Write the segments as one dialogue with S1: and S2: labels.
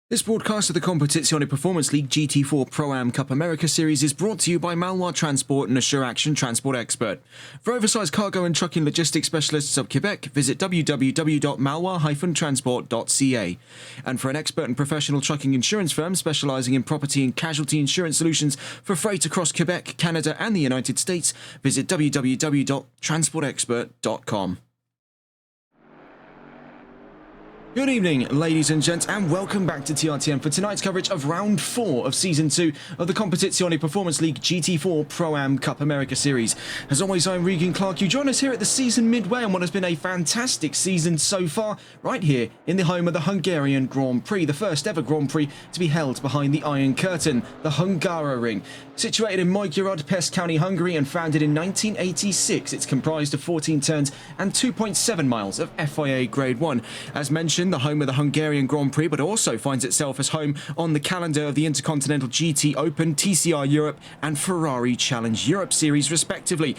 S1: This broadcast of the Competizione Performance League GT4 Pro-Am Cup America Series is brought to you by Malwar Transport and Assure Action Transport Expert. For oversized cargo and trucking logistics specialists of Quebec, visit www.malwar-transport.ca. And for an expert and professional trucking insurance firm specializing in property and casualty insurance solutions for freight across Quebec, Canada and the United States, visit www.transportexpert.com. Good evening, ladies and gents, and welcome back to TRTM for tonight's coverage of Round 4 of Season 2 of the Competizione Performance League GT4 Pro-Am Cup America Series. As always, I'm Regan Clark. You join us here at the season midway on what has been a fantastic season so far, right here in the home of the Hungarian Grand Prix, the first ever Grand Prix to be held behind the Iron Curtain, the Hungaroring. Situated in Magyarod, Pest County, Hungary, and founded in 1986, it's comprised of 14 turns and 2.7 miles of FIA Grade 1. As mentioned, the home of the Hungarian Grand Prix, but also finds itself as home on the calendar of the Intercontinental GT Open, TCR Europe, and Ferrari Challenge Europe Series, respectively.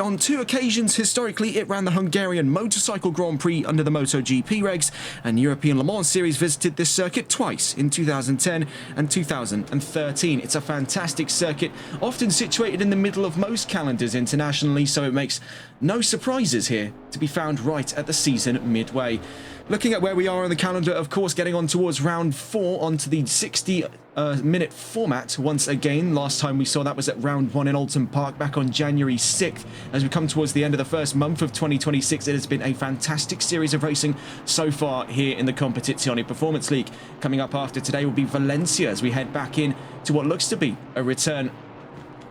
S1: On two occasions, historically, it ran the Hungarian Motorcycle Grand Prix under the MotoGP regs, and European Le Mans Series visited this circuit twice in 2010 and 2013. It's a fantastic circuit, often situated in the middle of most calendars internationally, so it makes no surprises here to be found right at the season midway. Looking at where we are on the calendar, of course, getting on towards round 4 onto the 60-minute format once again. Last time we saw that was at round 1 in Alton Park back on January 6th. As we come towards the end of the first month of 2026, it has been a fantastic series of racing so far here in the Competizione Performance League. Coming up after today will be Valencia as we head back in to what looks to be a return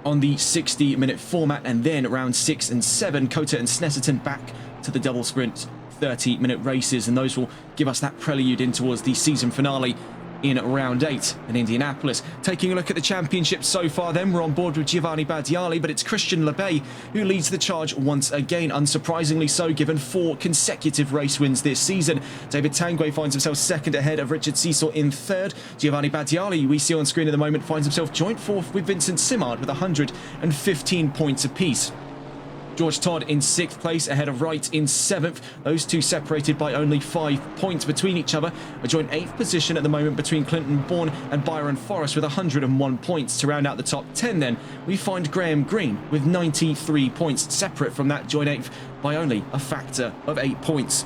S1: on the 60-minute format, and then round 6 and 7, Kota and Snetterton back to the double sprint 30-minute races, and those will give us that prelude in towards the season finale in round 8 in Indianapolis. Taking a look at the championship so far then, we're on board with Giovanni Badiali, but it's Christian Lebay who leads the charge once again, unsurprisingly so given 4 consecutive race wins this season. David Tanguay finds himself second ahead of Richard Cecil in third. Giovanni Badiali, we see on screen at the moment, finds himself joint fourth with Vincent Simard with 115 points apiece. George Todd in 6th place, ahead of Wright in 7th. Those two separated by only 5 points between each other. A joint 8th position at the moment between Clinton Bourne and Byron Forrest with 101 points. To round out the top 10 then, we find Graham Green with 93 points, separate from that joint 8th by only a factor of 8 points.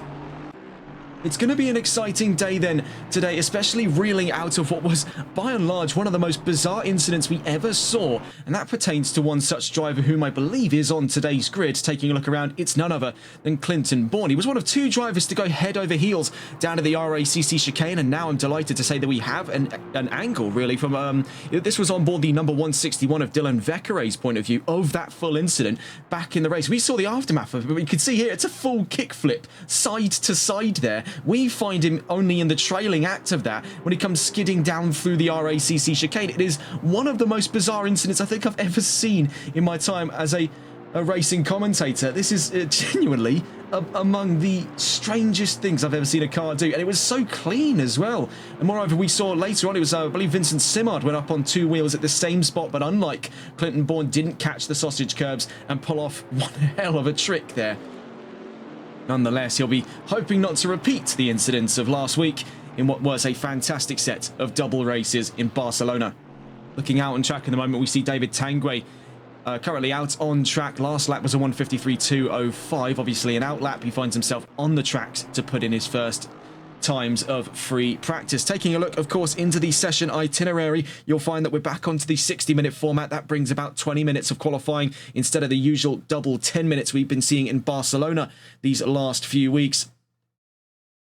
S1: It's going to be an exciting day then today, especially reeling out of what was, by and large, one of the most bizarre incidents we ever saw, and that pertains to one such driver whom I believe is on today's grid. Taking a look around, it's none other than Clinton Bourne. He was one of 2 drivers to go head over heels down to the RACC chicane, and now I'm delighted to say that we have an angle, really, from... this was on board the number 161 of Dylan Veckere's point of view of that full incident back in the race. We saw the aftermath of it, but we can see here it's a full kickflip, side to side there. We find him only in the trailing act of that when he comes skidding down through the RACC chicane. It is one of the most bizarre incidents I think I've ever seen in my time as a racing commentator. This is genuinely among the strangest things I've ever seen a car do, and it was so clean as well. And moreover, we saw later on, it was I believe Vincent Simard went up on 2 wheels at the same spot, but unlike Clinton Bourne, didn't catch the sausage curbs and pull off one hell of a trick there. Nonetheless, he'll be hoping not to repeat the incidents of last week in what was a fantastic set of double races in Barcelona. Looking out on track at the moment, we see David Tanguay currently out on track. Last lap was a 1:53.205. Obviously an out lap. He finds himself on the tracks to put in his first times of free practice. Taking a look, of course, into the session itinerary, you'll find that we're back onto the 60-minute format. That brings about 20 minutes of qualifying instead of the usual double 10 minutes we've been seeing in Barcelona these last few weeks.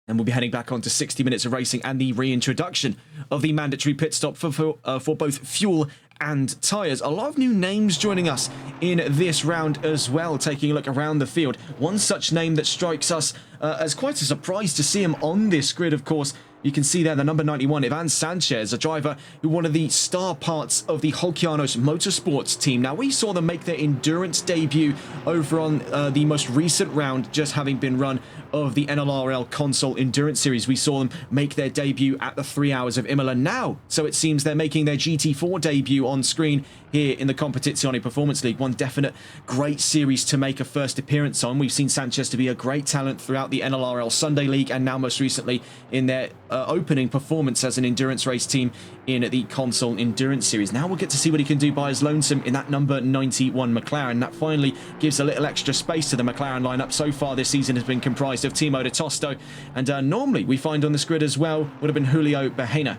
S1: And we'll be heading back onto 60 minutes of racing and the reintroduction of the mandatory pit stop for both fuel and tyres. A lot of new names joining us in this round as well. Taking a look around the field, one such name that strikes us as quite a surprise to see him on this grid, of course, you can see there the number 91, Ivan Sanchez, a driver who one of the star parts of the Holkianos Motorsports team. Now, we saw them make their endurance debut over on the most recent round, just having been run of the NLRL Console Endurance Series. We saw them make their debut at the 3 Hours of Imola now. So it seems they're making their GT4 debut on screen here in the Competizione Performance League. One definite great series to make a first appearance on. We've seen Sanchez to be a great talent throughout the NLRL Sunday League and now most recently in their opening performance as an endurance race team in the Console Endurance Series. Now we'll get to see what he can do by his lonesome in that number 91 McLaren. That finally gives a little extra space to the McLaren lineup. So far this season has been comprised of Timo de Tosto, and normally we find on this grid as well would have been Julio Bahena.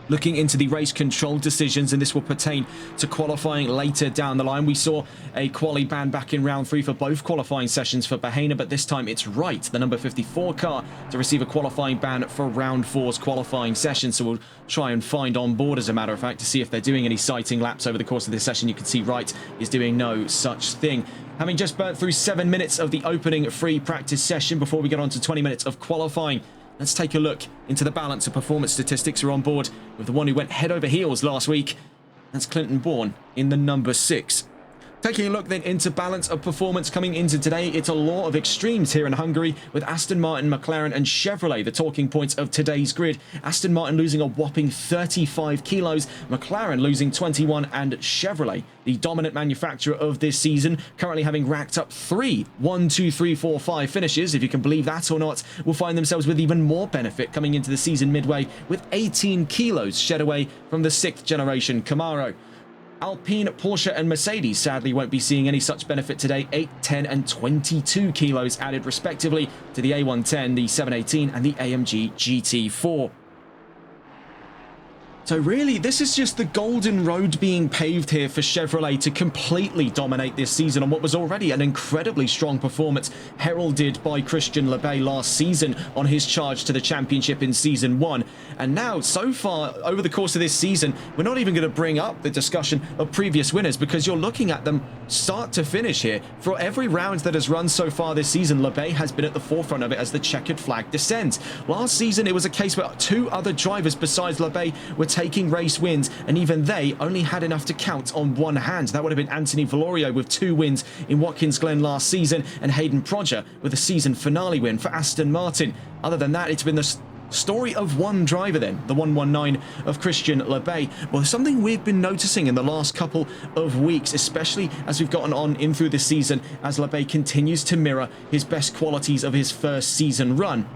S1: Looking into the race control decisions, and this will pertain to qualifying later down the line. We saw a quali ban back in round 3 for both qualifying sessions for Bahena, but this time it's Wright, the number 54 car, to receive a qualifying ban for round 4's qualifying session. So we'll try and find on board, as a matter of fact, to see if they're doing any sighting laps over the course of this session. You can see Wright is doing no such thing. Having just burnt through 7 minutes of the opening free practice session before we get on to 20 minutes of qualifying, let's take a look into the balance of performance statistics. We're on board with the one who went head over heels last week. That's Clinton Bourne in the number 6. Taking a look then into balance of performance coming into today, it's a law of extremes here in Hungary with Aston Martin, McLaren and Chevrolet, the talking points of today's grid. Aston Martin losing a whopping 35 kilos, McLaren losing 21 and Chevrolet, the dominant manufacturer of this season, currently having racked up 3 1, 2, 3, 4, 5 finishes, if you can believe that or not, will find themselves with even more benefit coming into the season midway with 18 kilos shed away from the 6th generation Camaro. Alpine, Porsche and Mercedes sadly won't be seeing any such benefit today. 8, 10 and 22 kilos added respectively to the A110, the 718 and the AMG GT4. So really, this is just the golden road being paved here for Chevrolet to completely dominate this season on what was already an incredibly strong performance heralded by Christian Lebay last season on his charge to the championship in Season 1. And now, so far, over the course of this season, we're not even going to bring up the discussion of previous winners because you're looking at them start to finish here. For every round that has run so far this season, Lebay has been at the forefront of it as the checkered flag descends. Last season, it was a case where 2 other drivers besides Lebay were taking race wins, and even they only had enough to count on one hand. That would have been Anthony Valorio with 2 wins in Watkins Glen last season, and Hayden Prodger with a season finale win for Aston Martin. Other than that, it's been the story of one driver then, the 119 of Christian Lebay. Well, something we've been noticing in the last couple of weeks, especially as we've gotten on in through the season, as Lebay continues to mirror his best qualities of his first season run,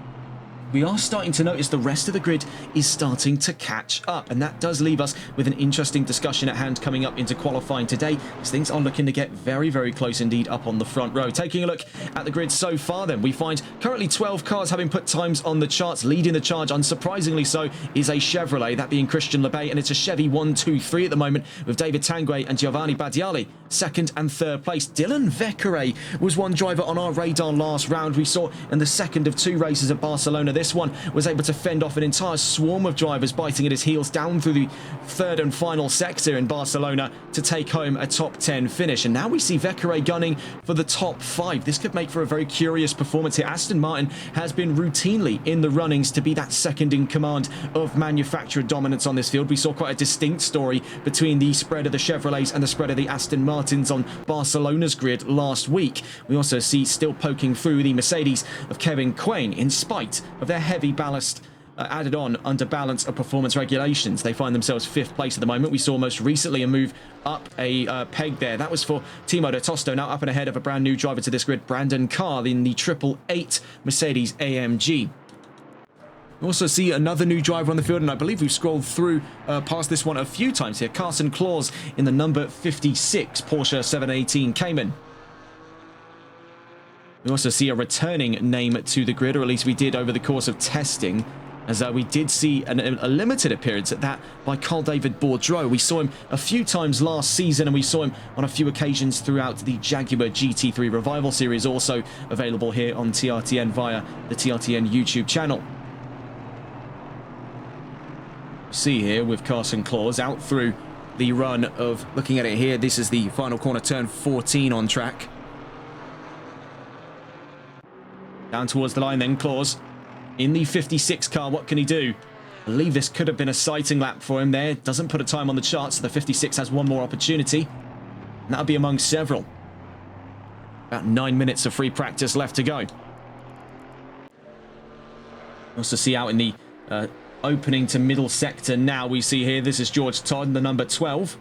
S1: we are starting to notice the rest of the grid is starting to catch up, and that does leave us with an interesting discussion at hand coming up into qualifying today, as things are looking to get very, very close indeed up on the front row. Taking a look at the grid so far then, we find currently 12 cars having put times on the charts. Leading the charge, unsurprisingly so, is a Chevrolet, that being Christian Lebay, and it's a Chevy 1, 2, 3 at the moment with David Tanguay and Giovanni Badiali second and third place. Dylan Vecchiere was one driver on our radar last round. We saw in the second of 2 races at Barcelona, this one was able to fend off an entire swarm of drivers biting at his heels down through the third and final sector in Barcelona to take home a top 10 finish. And now we see Vecchiere gunning for the top 5. This could make for a very curious performance here. Aston Martin has been routinely in the runnings to be that second in command of manufacturer dominance on this field. We saw quite a distinct story between the spread of the Chevrolets and the spread of the Aston Martins on Barcelona's grid last week. We also see still poking through the Mercedes of Kevin Quain in spite of their heavy ballast added on under balance of performance regulations. They find themselves 5th place at the moment. We saw most recently a move up a peg there. That was for Timo de Tosto, now up and ahead of a brand new driver to this grid, Brandon Carr, in the 888 Mercedes AMG. We also see another new driver on the field, and I believe we've scrolled through past this one a few times here. Carson Claus in the number 56 Porsche 718 Cayman. We also see a returning name to the grid, or at least we did over the course of testing, as we did see a limited appearance at that by Carl David Bourdreau. We saw him a few times last season, and we saw him on a few occasions throughout the Jaguar GT3 Revival Series, also available here on TRTN via the TRTN YouTube channel. See here with Carson Claus out through the run of, looking at it here, this is the final corner, turn 14 on track. Down towards the line then, Claus in the 56 car. What can he do? I believe this could have been a sighting lap for him there. Doesn't put a time on the chart, so the 56 has one more opportunity, and that'll be among several. About 9 minutes of free practice left to go. Also see out in the opening to middle sector now, we see here, this is George Todd, the number 12.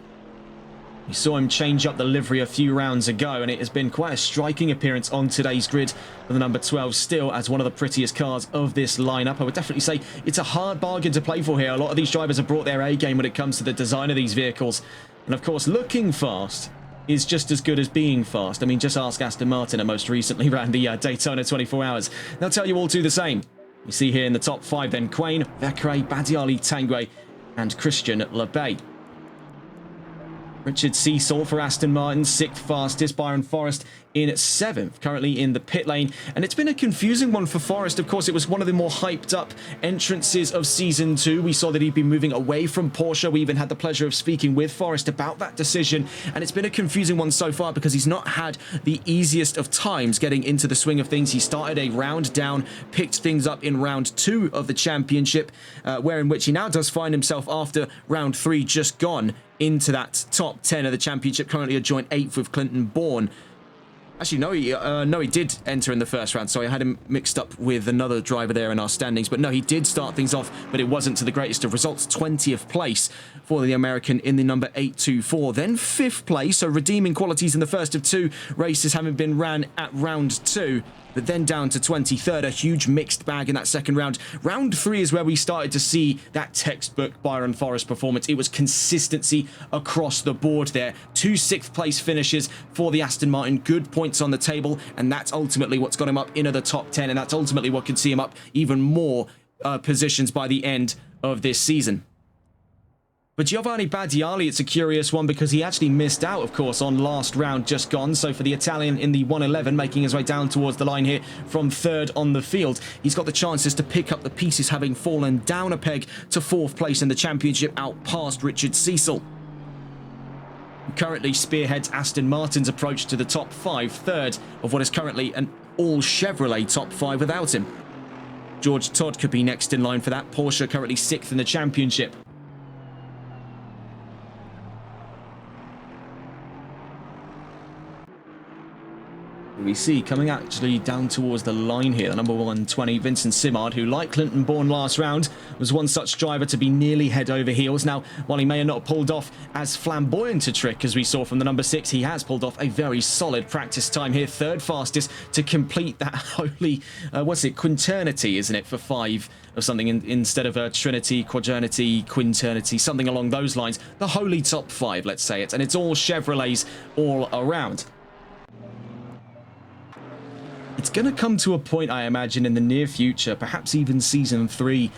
S1: We saw him change up the livery a few rounds ago, and it has been quite a striking appearance on today's grid for the number 12, still as one of the prettiest cars of this lineup. I would definitely say it's a hard bargain to play for here. A lot of these drivers have brought their A game when it comes to the design of these vehicles. And of course, looking fast is just as good as being fast. I mean, just ask Aston Martin, and most recently ran the Daytona 24 Hours. They'll tell you all do the same. You see here in the top 5 then Quain, Vecre, Badiali, Tanguay, and Christian Lebay. Richard Cecil for Aston Martin, 6th fastest. Byron Forrest in 7th, currently in the pit lane. And it's been a confusing one for Forrest. Of course, it was one of the more hyped up entrances of Season 2. We saw that he'd been moving away from Porsche. We even had the pleasure of speaking with Forrest about that decision. And it's been a confusing one so far because he's not had the easiest of times getting into the swing of things. He started a round down, picked things up in round 2 of the championship, where in which he now does find himself after round 3 just gone into that top 10 of the championship, currently a joint 8th with Clinton Bourne. Actually, no, he did enter in the first round. Sorry, I had him mixed up with another driver there in our standings. But no, he did start things off, but it wasn't to the greatest of results. 20th place for the American in the number 824. Then 5th place, so redeeming qualities in the first of 2 races having been ran at round 2. But then down to 23rd, a huge mixed bag in that second round. Round 3 is where we started to see that textbook Byron Forrest performance. It was consistency across the board there. 2 6th place finishes for the Aston Martin. Good points on the table, and that's ultimately what's got him up into the top 10, and that's ultimately what could see him up even more positions by the end of this season. But Giovanni Badiali, it's a curious one because he actually missed out, of course, on last round just gone. So for the Italian in the 111, making his way down towards the line here from 3rd on the field, he's got the chances to pick up the pieces, having fallen down a peg to 4th place in the championship, out past Richard Cecil. Currently spearheads Aston Martin's approach to the top 5, 3rd of what is currently an all Chevrolet top 5 without him. George Todd could be next in line for that. Porsche currently 6th in the championship. We see coming actually down towards the line here, the number 120, Vincent Simard, who, like Clinton Bourne last round, was one such driver to be nearly head over heels. Now, while he may have not pulled off as flamboyant a trick as we saw from the number 6, he has pulled off a very solid practice time here, 3rd fastest to complete that holy, quinternity, isn't it, for 5 of something instead of a trinity, quadernity, quinternity, something along those lines. The holy top 5, let's say it, and it's all Chevrolets all around. It's going to come to a point, I imagine, in the near future, perhaps even Season 3,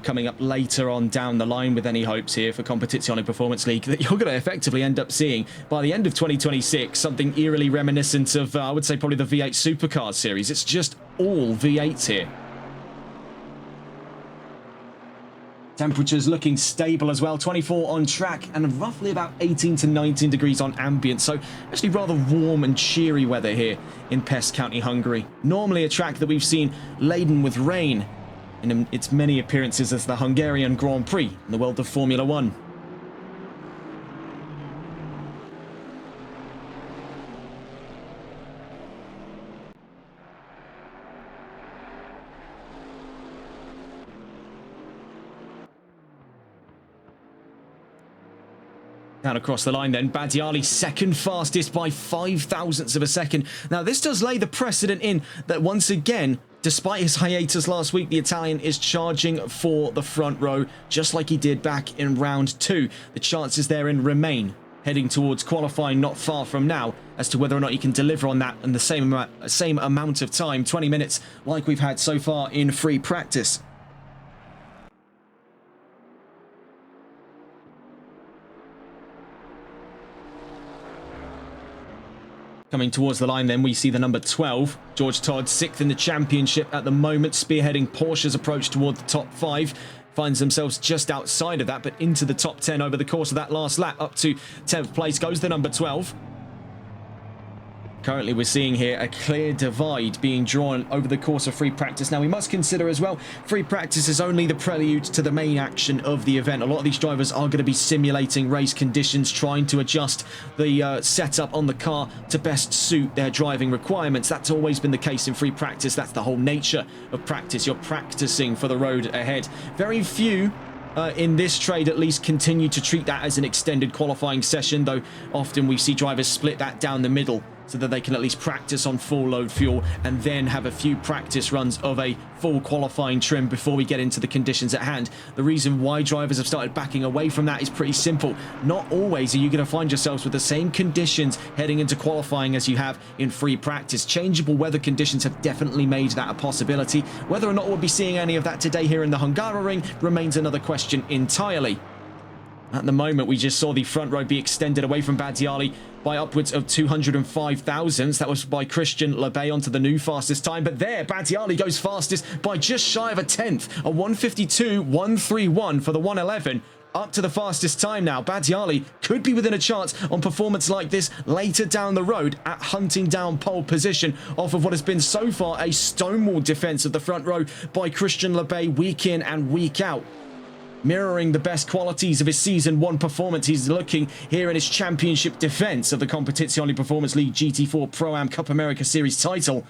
S1: coming up later on down the line with any hopes here for Competizione Performance League, that you're going to effectively end up seeing, by the end of 2026, something eerily reminiscent of, I would say, probably the V8 Supercars series. It's just all V8s here. Temperatures looking stable as well, 24 on track and roughly about 18 to 19 degrees on ambient, so actually rather warm and cheery weather here in Pest County, Hungary. Normally a track that we've seen laden with rain in its many appearances as the Hungarian Grand Prix in the world of Formula One. Down across the line then, Badiali 2nd fastest by 5 thousandths of a second. Now this does lay the precedent in that once again, despite his hiatus last week, the Italian is charging for the front row, just like he did back in round 2. The chances therein remain, heading towards qualifying not far from now, as to whether or not he can deliver on that in the same amount of time, 20 minutes, like we've had so far in free practice. Coming towards the line then, we see the number 12, George Todd, 6th in the championship at the moment, spearheading Porsche's approach toward the top 5. Finds themselves just outside of that, but into the top 10 over the course of that last lap. Up to 10th place goes the number 12. Currently, we're seeing here a clear divide being drawn over the course of free practice. Now, we must consider as well, free practice is only the prelude to the main action of the event. A lot of these drivers are going to be simulating race conditions, trying to adjust the setup on the car to best suit their driving requirements. That's always been the case in free practice. That's the whole nature of practice. You're practicing for the road ahead. Very few in this trade at least continue to treat that as an extended qualifying session, though often we see drivers split that down the middle so that they can at least practice on full load fuel and then have a few practice runs of a full qualifying trim before we get into the conditions at hand. The reason why drivers have started backing away from that is pretty simple. Not always are you going to find yourselves with the same conditions heading into qualifying as you have in free practice. Changeable weather conditions have definitely made that a possibility. Whether or not we'll be seeing any of that today here in the Hungaroring remains another question entirely. At the moment, we just saw the front row be extended away from Badiali by upwards of 205 thousandths. That was by Christian Lebay onto the new fastest time. But there, Badiali goes fastest by just shy of a tenth. A 152.131 for the 111. Up to the fastest time now. Badiali could be within a chance on performance like this later down the road at hunting down pole position off of what has been so far a stonewall defense of the front row by Christian Lebay week in and week out. Mirroring the best qualities of his Season 1 performance, he's looking here in his championship defense of the Competizione Performance League GT4 Pro-Am Cup America Series title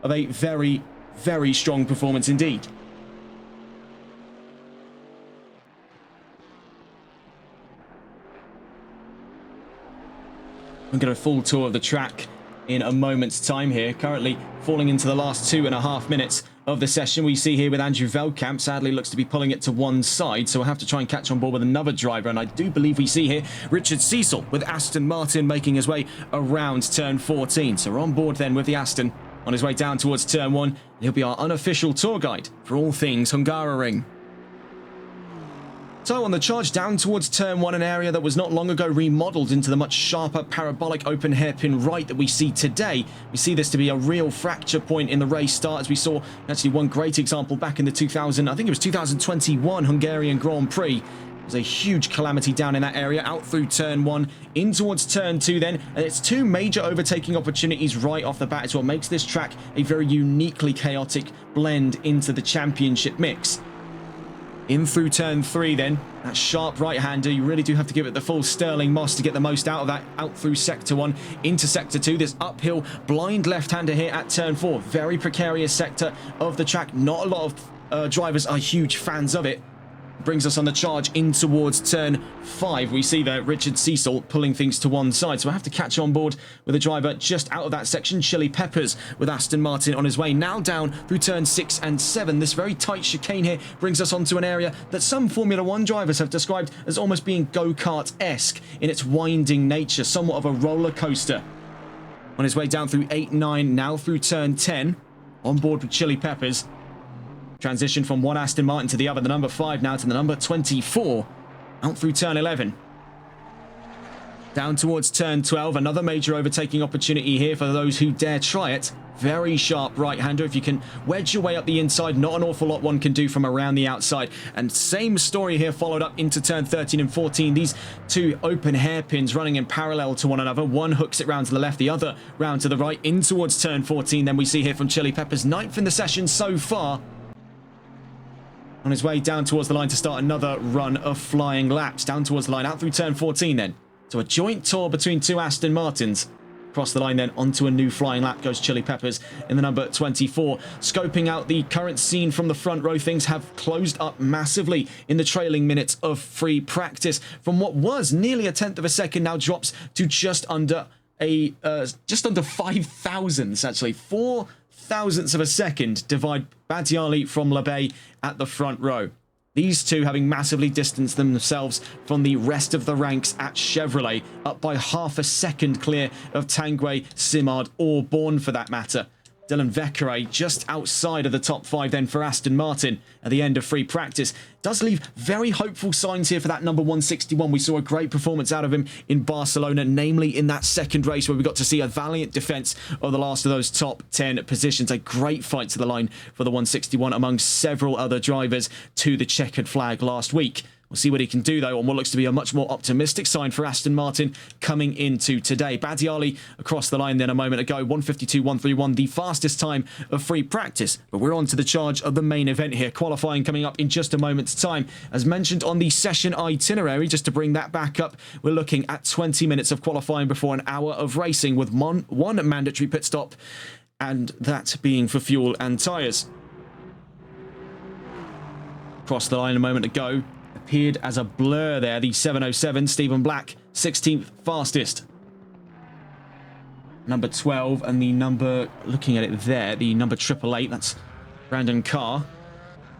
S1: of a very, very strong performance indeed. I'm going to full tour of the track in a moment's time here. Currently falling into the last 2.5 minutes of the session. We see here with Andrew Veldkamp, sadly looks to be pulling it to one side, so we'll have to try and catch on board with another driver. And I do believe we see here Richard Cecil with Aston Martin making his way around turn 14. So we're on board then with the Aston on his way down towards turn 1. And he'll be our unofficial tour guide for all things Hungaroring. So on the charge down towards turn 1, an area that was not long ago remodeled into the much sharper parabolic open hairpin right that we see today. We see this to be a real fracture point in the race start, as we saw actually one great example back in the 2021 Hungarian Grand Prix. It was a huge calamity down in that area, out through turn 1, in towards turn 2 then, and it's two major overtaking opportunities right off the bat. It's what makes this track a very uniquely chaotic blend into the championship mix. In through turn 3 then, that sharp right-hander, you really do have to give it the full Sterling Moss to get the most out of that. Out through sector 1 into sector 2, this uphill blind left-hander here at turn 4. Very precarious sector of the track. Not a lot of drivers are huge fans of it. Brings us on the charge in towards turn 5. We see there Richard Cecil pulling things to one side. So I have to catch on board with a driver just out of that section. Chili Peppers with Aston Martin on his way now down through turn 6 and 7. This very tight chicane here brings us onto an area that some Formula 1 drivers have described as almost being go-kart-esque in its winding nature. Somewhat of a roller coaster. On his way down through 8, 9, now through turn 10. On board with Chili Peppers. Transition from one Aston Martin to the other, the number 5 now to the number 24. Out through turn 11. Down towards turn 12. Another major overtaking opportunity here for those who dare try it. Very sharp right-hander. If you can wedge your way up the inside, not an awful lot one can do from around the outside. And same story here followed up into turn 13 and 14. These two open hairpins running in parallel to one another. One hooks it round to the left, the other round to the right. In towards turn 14. Then we see here from Chili Peppers, 9th in the session so far. On his way down towards the line to start another run of flying laps. Down towards the line, out through turn 14 then. So a joint tour between two Aston Martins. Across the line then, onto a new flying lap goes Chili Peppers in the number 24. Scoping out the current scene from the front row, things have closed up massively in the trailing minutes of free practice. From what was nearly a tenth of a second, now drops to just under 5 thousandths, actually. 4 thousandths of a second divide Badiali from Lebay at the front row. These two having massively distanced themselves from the rest of the ranks at Chevrolet, up by half a second clear of Tanguay, Simard, or Bourne for that matter. Dylan Vekere just outside of the top 5 then for Aston Martin at the end of free practice. Does leave very hopeful signs here for that number 161. We saw a great performance out of him in Barcelona, namely in that second race where we got to see a valiant defense of the last of those top 10 positions. A great fight to the line for the 161 among several other drivers to the checkered flag last week. We'll see what he can do, though, on what looks to be a much more optimistic sign for Aston Martin coming into today. Badiali across the line then a moment ago, 152.131, the fastest time of free practice. But we're on to the charge of the main event here. Qualifying coming up in just a moment's time. As mentioned on the session itinerary, just to bring that back up, we're looking at 20 minutes of qualifying before an hour of racing with one mandatory pit stop, and that being for fuel and tyres. Across the line a moment ago. Appeared as a blur there. The 707, Stephen Black, 16th fastest. Number 12 and the number, looking at it there, the number 888, that's Brandon Carr,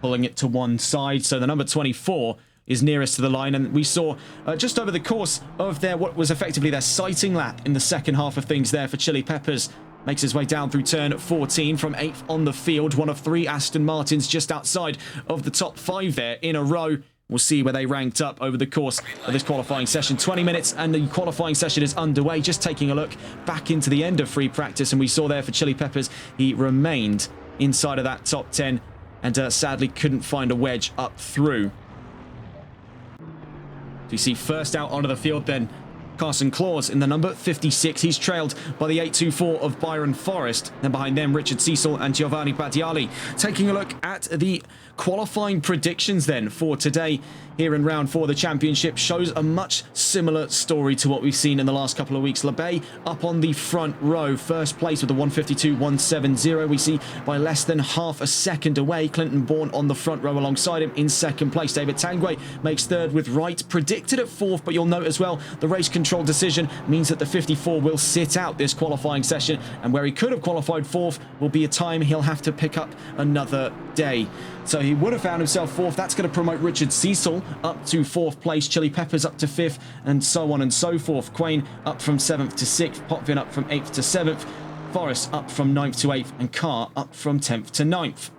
S1: pulling it to one side. So the number 24 is nearest to the line, and we saw just over the course of their, what was effectively their sighting lap in the second half of things there for Chili Peppers, makes his way down through turn 14 from 8th on the field. One of 3 Aston Martins just outside of the top 5 there in a row. We'll see where they ranked up over the course of this qualifying session. 20 minutes and the qualifying session is underway. Just taking a look back into the end of free practice, and we saw there for Chili Peppers, he remained inside of that top 10 and sadly couldn't find a wedge up through. So you see first out onto the field then, Carson Claus in the number 56. He's trailed by the 824 of Byron Forrest. Then behind them, Richard Cecil and Giovanni Battiali. Taking a look at the qualifying predictions then for today here in round 4 of the championship shows a much similar story to what we've seen in the last couple of weeks. LeBay up on the front row, first place with a 152.170. We see by less than half a second away. Clinton Bourne on the front row alongside him in second place. David Tanguay makes third with Wright predicted at 4th, but you'll note as well the race control decision means that the 54 will sit out this qualifying session, and where he could have qualified 4th will be a time he'll have to pick up another day. So he would have found himself 4th. That's going to promote Richard Cecil up to 4th place, Chili Peppers up to 5th, and so on and so forth. Quain up from 7th to 6th, Potvin up from 8th to 7th, Forrest up from 9th to 8th, and Carr up from 10th to 9th.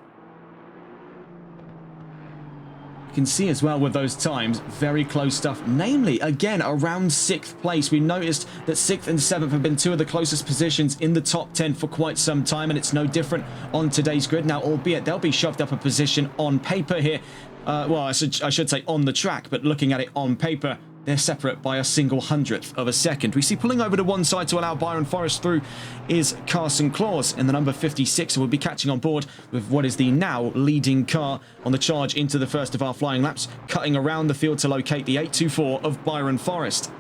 S1: You can see as well with those times, very close stuff, namely, again, around 6th place. We noticed that 6th and 7th have been 2 of the closest positions in the top 10 for quite some time, and it's no different on today's grid. Now, albeit they'll be shoved up a position on paper here, well, I should say on the track, but looking at it on paper, they're separate by a single 100th of a second. We see pulling over to one side to allow Byron Forrest through is Carson Claus in the number 56, who will be catching on board with what is the now leading car on the charge into the first of our flying laps, cutting around the field to locate the 824 of Byron Forrest.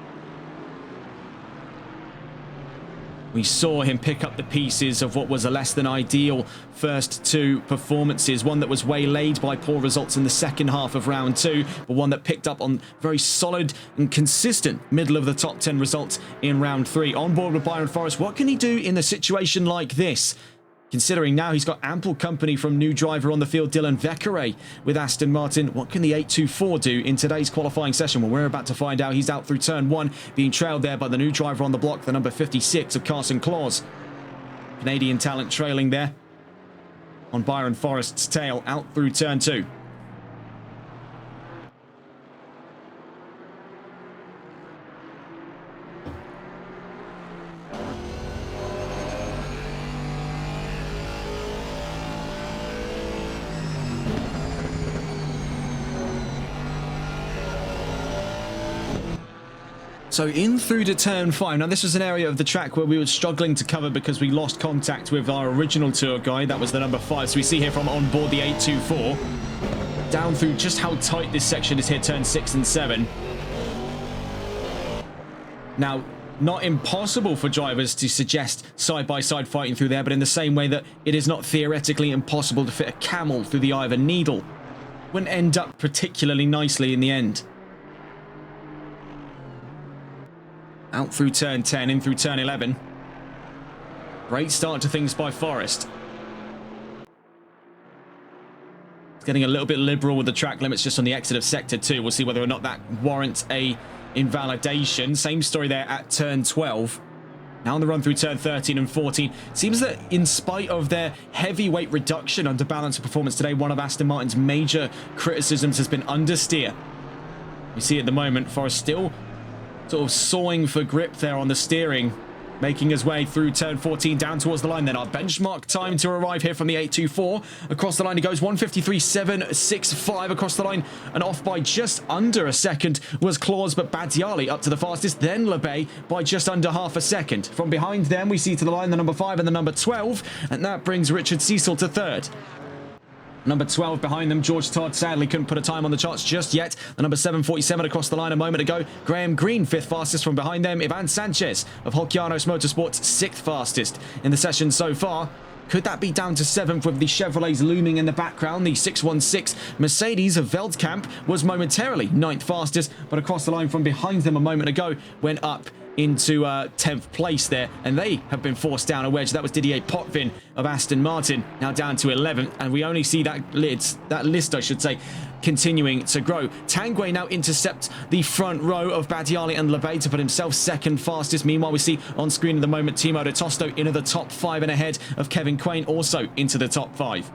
S1: We saw him pick up the pieces of what was a less than ideal first 2 performances. One that was waylaid by poor results in the second half of round 2, but one that picked up on very solid and consistent middle of the top 10 results in round 3. On board with Byron Forrest, what can he do in a situation like this? Considering now he's got ample company from new driver on the field, Dylan Vekere with Aston Martin. What can the 824 do in today's qualifying session? Well, we're about to find out. He's out through turn 1, being trailed there by the new driver on the block, the number 56 of Carson Claus. Canadian talent trailing there on Byron Forrest's tail out through turn 2. So in through to turn 5. Now this was an area of the track where we were struggling to cover because we lost contact with our original tour guide. That was the number 5. So we see here from on board the 824 down through just how tight this section is here, turn 6 and 7. Now, not impossible for drivers to suggest side-by-side fighting through there, but in the same way that it is not theoretically impossible to fit a camel through the eye of a needle. Wouldn't end up particularly nicely in the end. Out through turn 10, in through turn 11. Great start to things by Forrest. It's getting a little bit liberal with the track limits just on the exit of sector 2. We'll see whether or not that warrants a invalidation. Same story there at turn 12. Now on the run through turn 13 and 14. Seems that in spite of their heavyweight reduction under balance of performance today, one of Aston Martin's major criticisms has been understeer. You see at the moment, Forrest still sort of sawing for grip there on the steering, making his way through turn 14 down towards the line. Then our benchmark time to arrive here from the 824. Across the line he goes, 153.765 across the line, and off by just under a second was Claus, but Battiali up to the fastest, then LeBay by just under half a second. From behind them we see to the line the number 5 and the number 12, and that brings Richard Cecil to 3rd. Number 12 behind them, George Todd, sadly couldn't put a time on the charts just yet. The number 747 across the line a moment ago. Graham Green, 5th fastest from behind them. Ivan Sanchez of Holkianos Motorsports, 6th fastest in the session so far. Could that be down to 7th with the Chevrolets looming in the background? The 616 Mercedes of Veldkamp was momentarily 9th fastest, but across the line from behind them a moment ago went up into 10th place there, and they have been forced down a wedge. That was Didier Potvin of Aston Martin, now down to 11th, and we only see that list, I should say, continuing to grow. Tanguay now intercepts the front row of Badiali and Lebay to put himself 2nd fastest. Meanwhile, we see on screen at the moment Timo de Tosto into the top 5 and ahead of Kevin Quain, also into the top 5.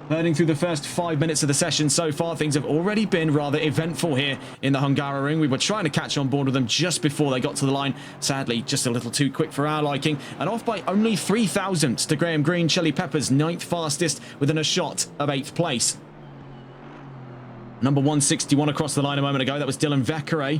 S1: Learning through the first 5 minutes of the session so far, things have already been rather eventful here in the Hungaroring. We were trying to catch on board with them just before they got to the line. Sadly, just a little too quick for our liking. And off by only 3 thousandths to Graham Green. Chili Peppers, 9th fastest, within a shot of 8th place. Number 161 across the line a moment ago. That was Dylan Vekere.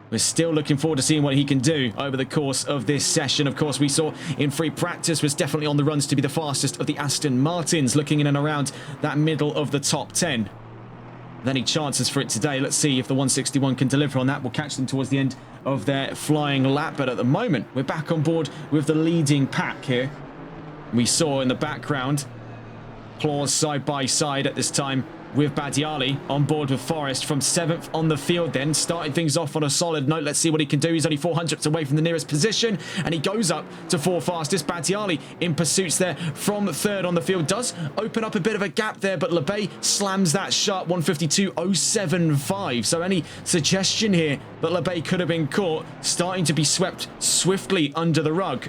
S1: We're still looking forward to seeing what he can do over the course of this session. Of course, we saw in free practice was definitely on the runs to be the fastest of the Aston Martins, looking in and around that middle of the top 10. With any chances for it today, let's see if the 161 can deliver on that. We'll catch them towards the end of their flying lap, but at the moment, we're back on board with the leading pack here. We saw in the background, claws side by side at this time, with Badiali on board with Forrest from 7th on the field then. Started things off on a solid note. Let's see what he can do. He's only 400ths away from the nearest position, and he goes up to 4th fastest. Badiali in pursuits there from 3rd on the field. Does open up a bit of a gap there, but Lebay slams that shut. 152.075. So any suggestion here that Lebay could have been caught, starting to be swept swiftly under the rug.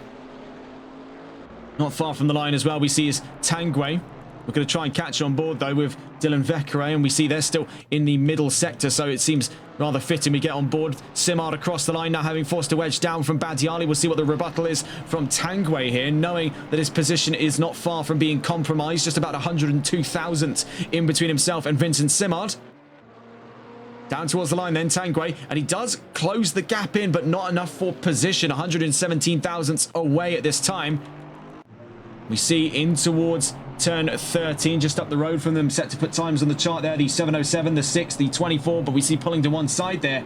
S1: Not far from the line as well, we see is Tanguay. We're going to try and catch on board, though, with Dylan Vekere, and we see they're still in the middle sector, so it seems rather fitting we get on board. Simard across the line now, having forced a wedge down from Badiali. We'll see what the rebuttal is from Tanguay here, knowing that his position is not far from being compromised, just about 102 thousandths in between himself and Vincent Simard. Down towards the line then, Tanguay, and he does close the gap in, but not enough for position. 117 thousandths away at this time. We see in towards turn 13, just up the road from them, set to put times on the chart there. The 707, the 6, the 24, but we see pulling to one side there.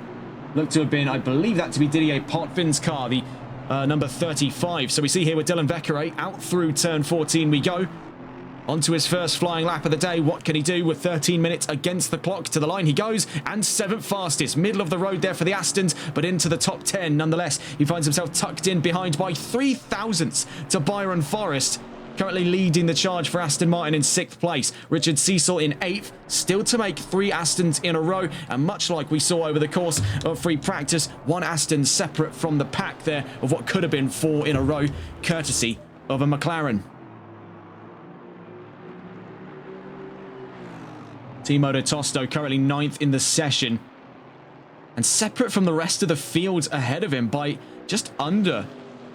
S1: Looked to have been, I believe that to be Didier Potvin's car, the number 35. So we see here with Dylan Vekere, out through turn 14 we go. Onto his first flying lap of the day. What can he do with 13 minutes against the clock? To the line he goes, and 7th fastest. Middle of the road there for the Astons, but into the top 10 nonetheless. He finds himself tucked in behind by 3 thousandths to Byron Forrest. Currently leading the charge for Aston Martin in 6th place. Richard Cecil in 8th, still to make 3 Astons in a row. And much like we saw over the course of free practice, 1 Aston separate from the pack there of what could have been 4 in a row, courtesy of a McLaren. Timo de Tosto currently 9th in the session, and separate from the rest of the field ahead of him by just under,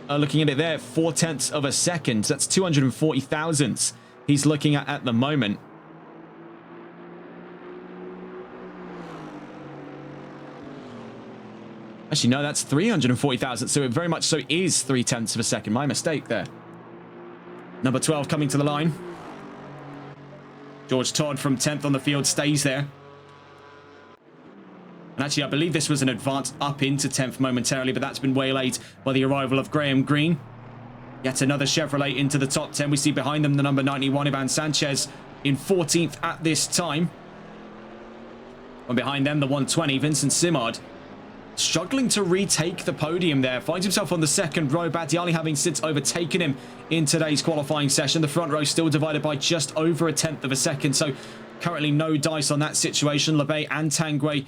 S1: looking at it there, 0.4 of a second. That's 240 thousandths he's looking at the moment. Actually, no, that's 340 thousandths, so it very much so is 0.3 of a second. My mistake there. Number 12 coming to the line. George Todd from 10th on the field stays there. And actually, I believe this was an advance up into 10th momentarily, but that's been waylaid by the arrival of Graham Green. Yet another Chevrolet into the top 10. We see behind them the number 91, Ivan Sanchez, in 14th at this time. And behind them, the 120, Vincent Simard, struggling to retake the podium there. Finds himself on the 2nd row. Badiali having since overtaken him in today's qualifying session. The front row still divided by just over 0.1 of a second. So currently no dice on that situation. Lebay and Tanguay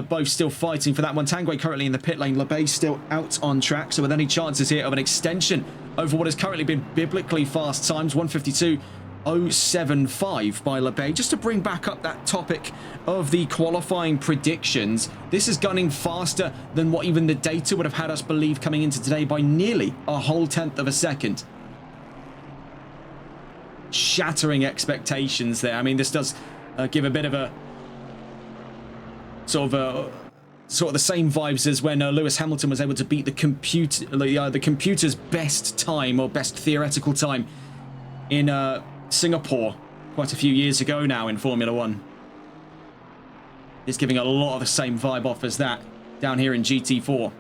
S1: both still fighting for that one. Tanguay currently in the pit lane. Lebay still out on track. So with any chances here of an extension over what has currently been biblically fast times, 152.075 by Lebay. Just to bring back up that topic of the qualifying predictions, this is gunning faster than what even the data would have had us believe coming into today by nearly a whole 1/10 of a second. Shattering expectations there. I mean, this does give a bit of a sort of the same vibes as when Lewis Hamilton was able to beat the computer's best time, or best theoretical time, in Singapore quite a few years ago now in Formula 1. It's giving a lot of the same vibe off as that down here in GT4.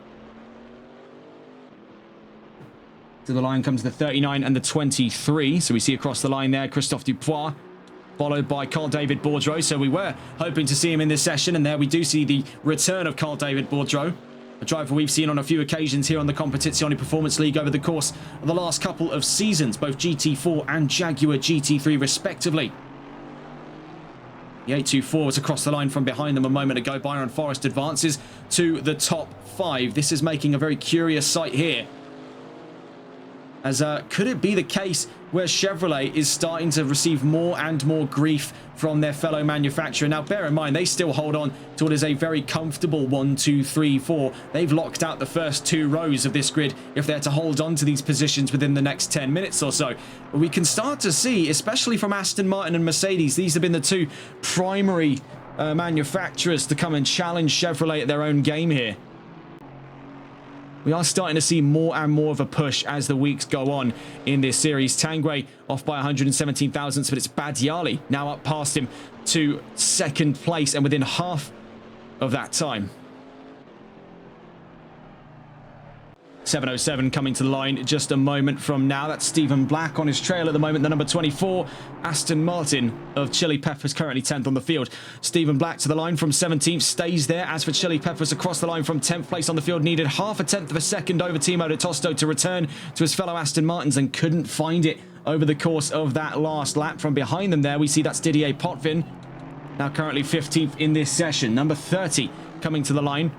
S1: To the line comes the 39 and the 23. So we see across the line there, Christophe Dupois, followed by Carl David Bourdreau. So we were hoping to see him in this session, and there we do see the return of Carl David Bourdreau, a driver we've seen on a few occasions here on the Competizione Performance League over the course of the last couple of seasons, both GT4 and Jaguar GT3 respectively. The 824 was across the line from behind them a moment ago. Byron Forrest advances to the top 5. This is making a very curious sight here. As could it be the case where Chevrolet is starting to receive more and more grief from their fellow manufacturer? Now, bear in mind, they still hold on to what is a very comfortable 1, 2, 3, 4. They've locked out the first 2 rows of this grid if they're to hold on to these positions within the next 10 minutes or so. But we can start to see, especially from Aston Martin and Mercedes, these have been the 2 primary manufacturers to come and challenge Chevrolet at their own game here. We are starting to see more and more of a push as the weeks go on in this series. Tanguay off by 117 thousandths, but it's Badiali now up past him to second place and within half of that time. 707 coming to the line just a moment from now. That's Stephen Black on his trail at the moment. The number 24, Aston Martin of Chili Peppers, currently 10th on the field. Stephen Black to the line from 17th, stays there. As for Chili Peppers, across the line from 10th place on the field, needed half a tenth of a second over Timo de Tosto to return to his fellow Aston Martins and couldn't find it over the course of that last lap. From behind them there, we see that's Didier Potvin, now currently 15th in this session. Number 30 coming to the line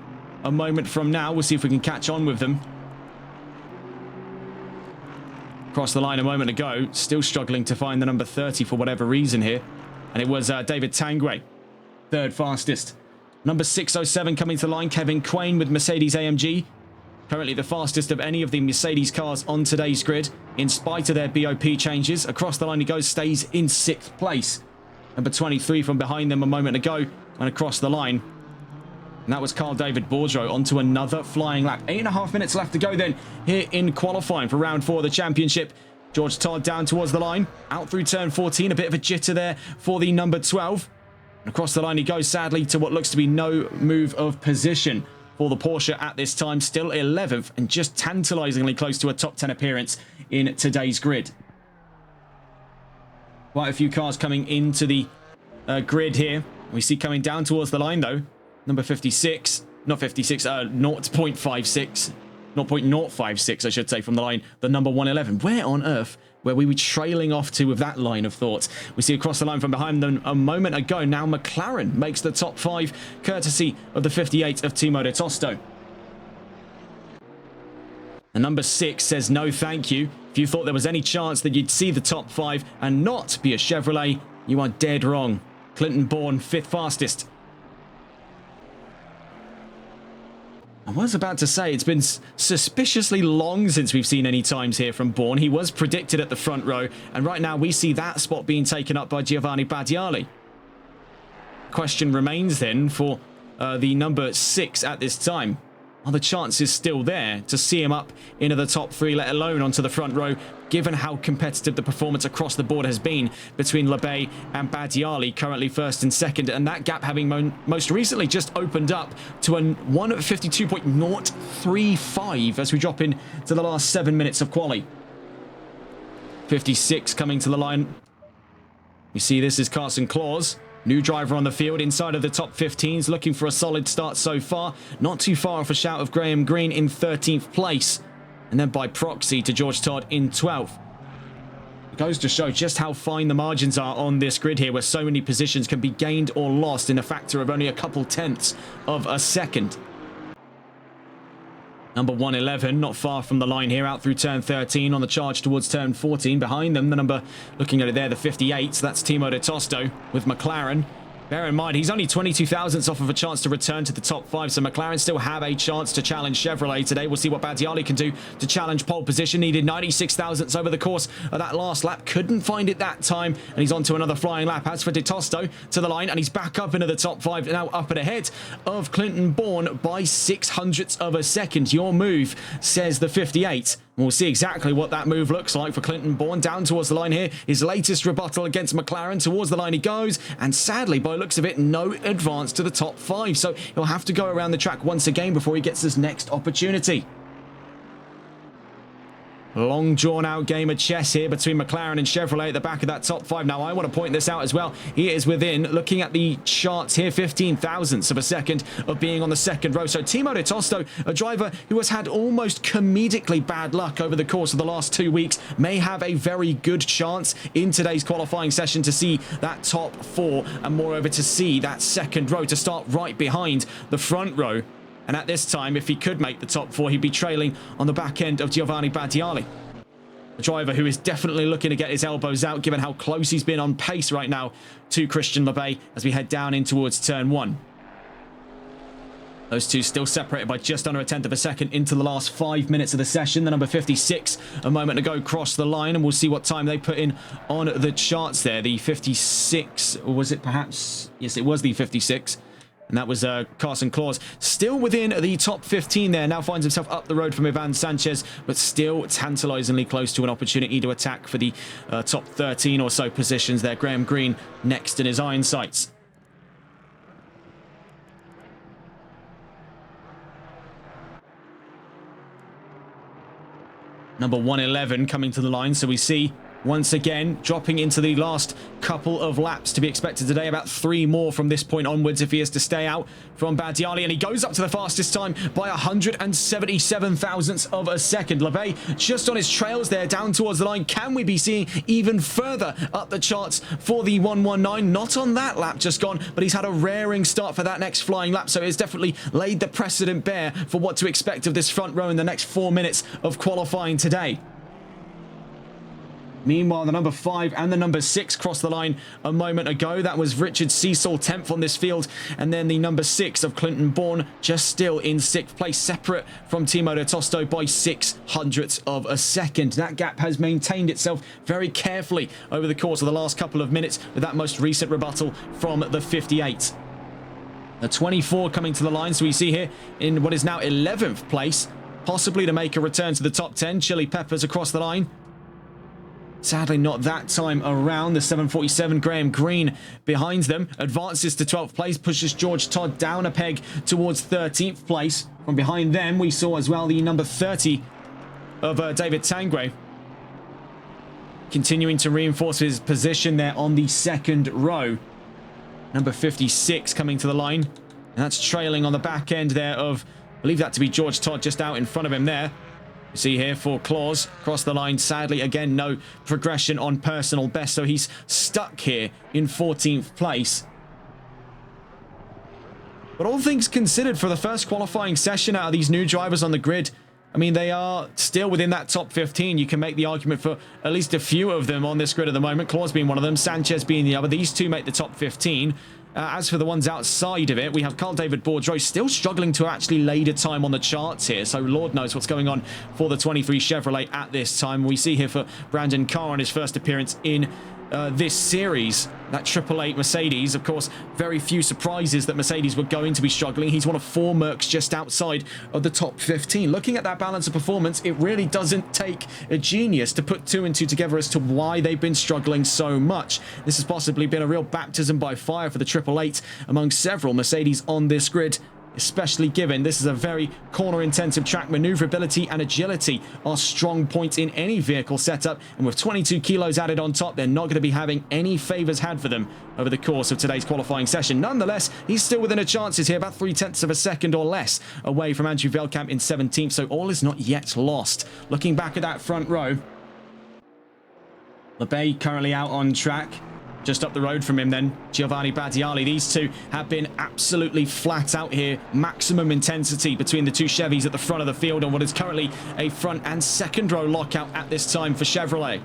S1: a moment from now. We'll see if we can catch on with them. Across the line a moment ago, still struggling to find the number 30 for whatever reason here, and it was David Tanguay, third fastest. Number 607 coming to the line, Kevin Quain with Mercedes AMG, currently the fastest of any of the Mercedes cars on today's grid, in spite of their BOP changes. Across the line he goes, stays in 6th place. Number 23 from behind them a moment ago, and across the line. And that was Carl David Bourdreau onto another flying lap. 8.5 minutes left to go then here in qualifying for round 4 of the championship. George Todd down towards the line, out through turn 14. A bit of a jitter there for the number 12. And across the line he goes, sadly, to what looks to be no move of position for the Porsche at this time. Still 11th and just tantalizingly close to a top 10 appearance in today's grid. Quite a few cars coming into the grid here. We see coming down towards the line though, number 56, not 56, 0.56, 0.056, I should say, from the line, the number 111. Where on earth were we trailing off to with that line of thought? We see across the line from behind them a moment ago. Now McLaren makes the top 5, courtesy of the 58 of Timo de Tosto. The number 6 says no thank you. If you thought there was any chance that you'd see the top 5 and not be a Chevrolet, you are dead wrong. Clinton Bourne, 5th fastest. I was about to say, it's been suspiciously long since we've seen any times here from Bourne. He was predicted at the front row, and right now we see that spot being taken up by Giovanni Badiali. Question remains then for the number 6 at this time. Are the chances still there to see him up into the top 3, let alone onto the front row, given how competitive the performance across the board has been between Labay and Badiali, currently 1st and 2nd, and that gap having most recently just opened up to a 1:52.035 as we drop in to the last 7 minutes of quali. 56 coming to the line. You see this is Carson Claus. New driver on the field, inside of the top 15s, looking for a solid start so far. Not too far off a shout of Graham Green in 13th place. And then by proxy to George Todd in 12th. It goes to show just how fine the margins are on this grid here, where so many positions can be gained or lost in a factor of only a couple tenths of a second. Number 111, not far from the line here, out through turn 13 on the charge towards turn 14. Behind them, the number, looking at it there, the 58, so that's Timo de Tosto with McLaren. Bear in mind, he's only 22 thousandths off of a chance to return to the top 5, so McLaren still have a chance to challenge Chevrolet today. We'll see what Badiali can do to challenge pole position. Needed 96 thousandths over the course of that last lap. Couldn't find it that time, and he's on to another flying lap. As for De Tosto to the line, and he's back up into the top 5, now up and ahead of Clinton Bourne by 600ths of a second. Your move, says the 58. We'll see exactly what that move looks like for Clinton Bourne. Down towards the line here. His latest rebuttal against McLaren. Towards the line he goes. And sadly, by the looks of it, no advance to the top 5. So he'll have to go around the track once again before he gets his next opportunity. long drawn-out game of chess here between McLaren and Chevrolet at the back of that top 5. Now, I want to point this out as well. He is within, looking at the charts here, 15 thousandths of a second of being on the second row. So Timo de Tosto, a driver who has had almost comedically bad luck over the course of the last 2 weeks, may have a very good chance in today's qualifying session to see that top 4, and moreover to see that second row to start right behind the front row. And at this time, if he could make the top 4, he'd be trailing on the back end of Giovanni Battiali. A driver who is definitely looking to get his elbows out, given how close he's been on pace right now to Christian Lebay as we head down in towards turn 1. Those two still separated by just under a tenth of a second into the last 5 minutes of the session. The number 56 a moment ago crossed the line, and we'll see what time they put in on the charts there. The 56, or was it perhaps? Yes, it was the 56. And that was Carson Claus. Still within the top 15 there. Now finds himself up the road from Ivan Sanchez, but still tantalizingly close to an opportunity to attack for the top 13 or so positions there. Graham Green next in his iron sights. Number 111 coming to the line. So we see once again dropping into the last couple of laps to be expected today. About 3 more from this point onwards if he is to stay out from Battiali. And he goes up to the fastest time by 177 thousandths of a second. Lebay just on his trails there down towards the line. Can we be seeing even further up the charts for the 119? Not on that lap just gone, but he's had a raring start for that next flying lap. So it's definitely laid the precedent bare for what to expect of this front row in the next 4 minutes of qualifying today. Meanwhile, the number 5 and the number 6 crossed the line a moment ago. That was Richard Cecil, 10th on this field. And then the number 6 of Clinton Bourne just still in 6th place, separate from Timo de Tosto by 0.06 of a second. That gap has maintained itself very carefully over the course of the last couple of minutes, with that most recent rebuttal from the 58. The 24 coming to the line. So we see here in what is now 11th place, possibly to make a return to the top 10. Chili Peppers across the line. Sadly, not that time around. The 747 Graham Green behind them advances to 12th place, pushes George Todd down a peg towards 13th place. From behind them, we saw as well the number 30 of David Tangre continuing to reinforce his position there on the second row. Number 56 coming to the line, and that's trailing on the back end there of, I believe that to be George Todd just out in front of him there. You see here for Claus, across the line, sadly, again, no progression on personal best, so he's stuck here in 14th place. But all things considered, for the first qualifying session out of these new drivers on the grid, I mean, they are still within that top 15. You can make the argument for at least a few of them on this grid at the moment. Claus being one of them, Sanchez being the other. These two make the top 15. As for the ones outside of it, we have Carl David Bourdreau still struggling to actually lay the time on the charts here. So Lord knows what's going on for the 23 Chevrolet at this time. We see here for Brandon Carr on his first appearance in this series, that 888 Mercedes. Of course, very few surprises that Mercedes were going to be struggling. He's one of 4 Mercs just outside of the top 15. Looking at that balance of performance, it really doesn't take a genius to put 2 and 2 together as to why they've been struggling so much. This has possibly been a real baptism by fire for the 888 among several Mercedes on this grid, especially given this is a very corner-intensive track. Maneuverability and agility are strong points in any vehicle setup, and with 22 kilos added on top, they're not going to be having any favours had for them over the course of today's qualifying session. Nonetheless, he's still within a chances here, about 0.3 of a second or less away from Andrew Veldkamp in 17th, so all is not yet lost. Looking back at that front row, Lebay currently out on track. Just up the road from him then, Giovanni Battiali. These two have been absolutely flat out here. Maximum intensity between the two Chevys at the front of the field on what is currently a front and second row lockout at this time for Chevrolet.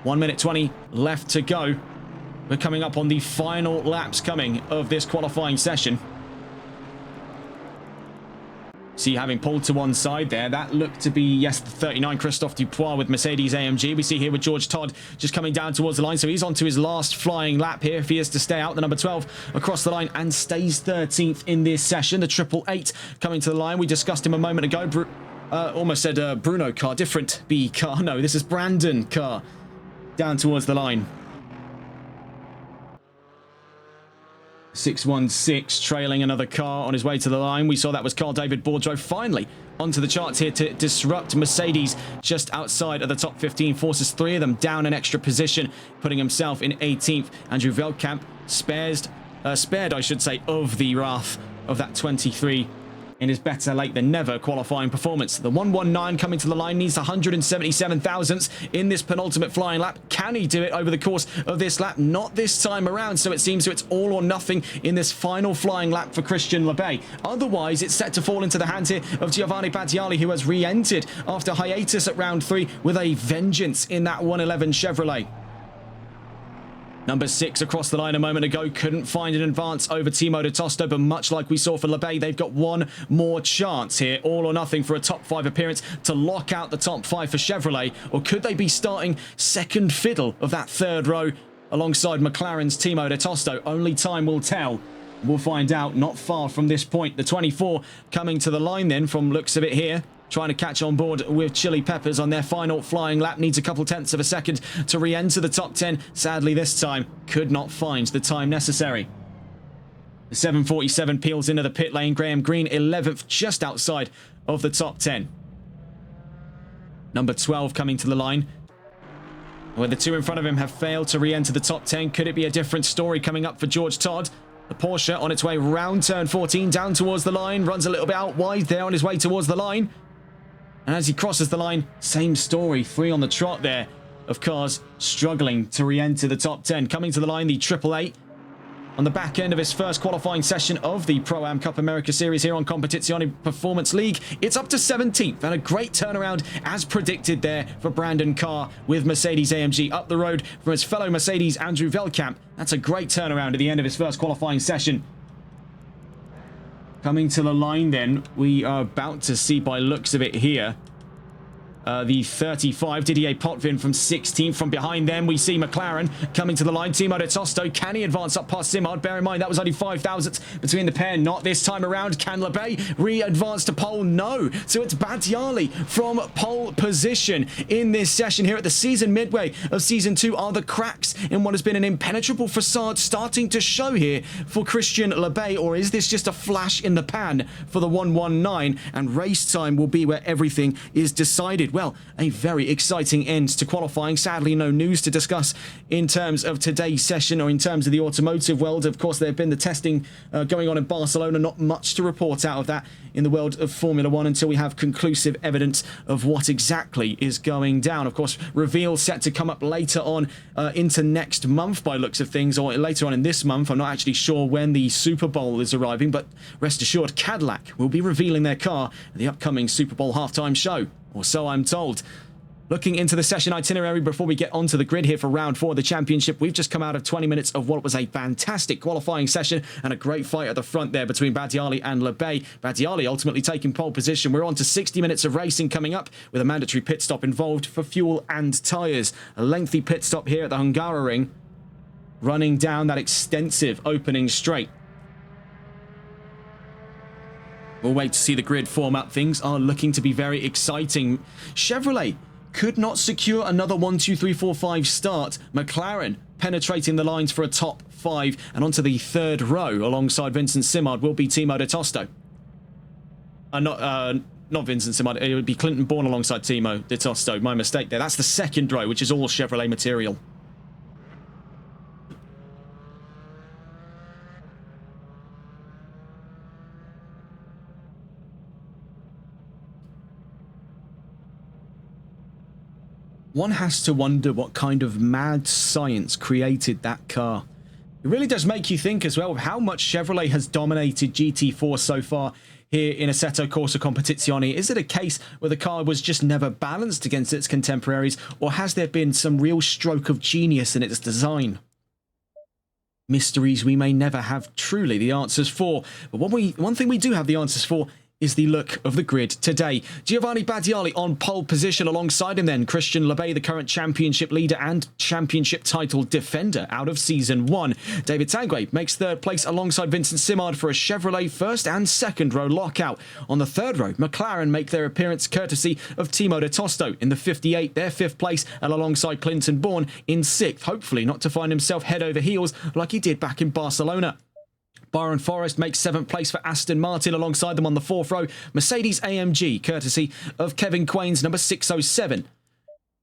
S1: 1 minute 20 left to go. We're coming up on the final laps coming of this qualifying session. See, having pulled to one side there, that looked to be, yes, the 39 Christophe Dupois with Mercedes AMG. We see here with George Todd just coming down towards the line, so he's on to his last flying lap here if he is to stay out. The number 12 across the line and stays 13th in this session. The 888 coming to the line. We discussed him a moment ago. Almost said Bruno Carr, different B car. No, this is Brandon Carr down towards the line. 616 trailing another car on his way to the line. We saw that was Carl David Bourdreau finally onto the charts here to disrupt Mercedes just outside of the top 15. Forces 3 of them down an extra position, putting himself in 18th. Andrew Veldkamp spared, I should say, of the wrath of that 23 in his better late than never qualifying performance. The 119 coming to the line needs 177 thousandths in this penultimate flying lap. Can he do it over the course of this lap? Not this time around, so it seems it's all or nothing in this final flying lap for Christian Lebay. Otherwise, it's set to fall into the hands here of Giovanni Battiali, who has re-entered after hiatus at round 3 with a vengeance in that 111 Chevrolet. Number 6 across the line a moment ago, couldn't find an advance over Timo de Tosto, but much like we saw for Lebay, they've got one more chance here, all or nothing for a top 5 appearance to lock out the top 5 for Chevrolet, or could they be starting second fiddle of that third row alongside McLaren's Timo de Tosto? Only time will tell. We'll find out not far from this point. The 24 coming to the line then from looks of it here, trying to catch on board with Chili Peppers on their final flying lap. Needs a couple tenths of a second to re-enter the top 10. Sadly, this time, could not find the time necessary. The 747 peels into the pit lane. Graham Green, 11th, just outside of the top 10. Number 12 coming to the line, where the 2 in front of him have failed to re-enter the top 10. Could it be a different story coming up for George Todd? The Porsche on its way round turn 14, down towards the line, runs a little bit out wide there on his way towards the line. And as he crosses the line, same story, 3 on the trot there of cars struggling to re-enter the top 10. Coming to the line, the 888 on the back end of his first qualifying session of the Pro-Am Cup America Series here on Competizione Performance League. It's up to 17th and a great turnaround as predicted there for Brandon Carr with Mercedes-AMG up the road from his fellow Mercedes Andrew Veldkamp. That's a great turnaround at the end of his first qualifying session. Coming to the line then, we are about to see by looks of it here, the 35, Didier Potvin from 16th. From behind them, we see McLaren coming to the line. Timo de Tosto, can he advance up past Simard? Bear in mind, that was only 5 thousandths between the pair. Not this time around. Can Lebay re-advance to pole? No. So it's Battiali from pole position in this session here at the season midway of Season 2. Are the cracks in what has been an impenetrable facade starting to show here for Christian Lebay, or is this just a flash in the pan for the 119 and race time will be where everything is decided? Well, a very exciting end to qualifying. Sadly, no news to discuss in terms of today's session or in terms of the automotive world. Of course, there have been the testing going on in Barcelona. Not much to report out of that in the world of Formula 1 until we have conclusive evidence of what exactly is going down. Of course, reveal set to come up later on into next month by looks of things, or later on in this month. I'm not actually sure when the Super Bowl is arriving, but rest assured, Cadillac will be revealing their car at the upcoming Super Bowl halftime show. Or so I'm told. Looking into the session itinerary before we get onto the grid here for round 4 of the championship, we've just come out of 20 minutes of what was a fantastic qualifying session and a great fight at the front there between Battiali and Lebay. Battiali ultimately taking pole position. We're on to 60 minutes of racing coming up with a mandatory pit stop involved for fuel and tyres. A lengthy pit stop here at the Hungaroring, running down that extensive opening straight. We'll wait to see the grid form up. Things are looking to be very exciting. Chevrolet could not secure another 1, 2, 3, 4, 5 start. McLaren penetrating the lines for a top 5 and onto the third row alongside Vincent Simard will be Timo de Tosto. Not Vincent Simard, it would be Clinton Bourne alongside Timo de Tosto. My mistake there. That's the second row, which is all Chevrolet material. One has to wonder what kind of mad science created that car. It really does make you think as well of how much Chevrolet has dominated GT4 so far here in Assetto Corsa Competizione. Is it a case where the car was just never balanced against its contemporaries, or has there been some real stroke of genius in its design? Mysteries we may never have truly the answers for, but one thing we do have the answers for is the look of the grid today. Giovanni Battiali on pole position, alongside him then Christian Lebay, the current championship leader and championship title defender out of Season 1. David Tanguay makes third place alongside Vincent Simard for a Chevrolet first and second row lockout. On the third row, McLaren make their appearance courtesy of Timo de Tosto in the 58, their fifth place, and alongside Clinton Bourne in sixth, hopefully not to find himself head over heels like he did back in Barcelona. Byron Forrest makes 7th place for Aston Martin. Alongside them on the 4th row, Mercedes AMG, courtesy of Kevin Quain's number 607.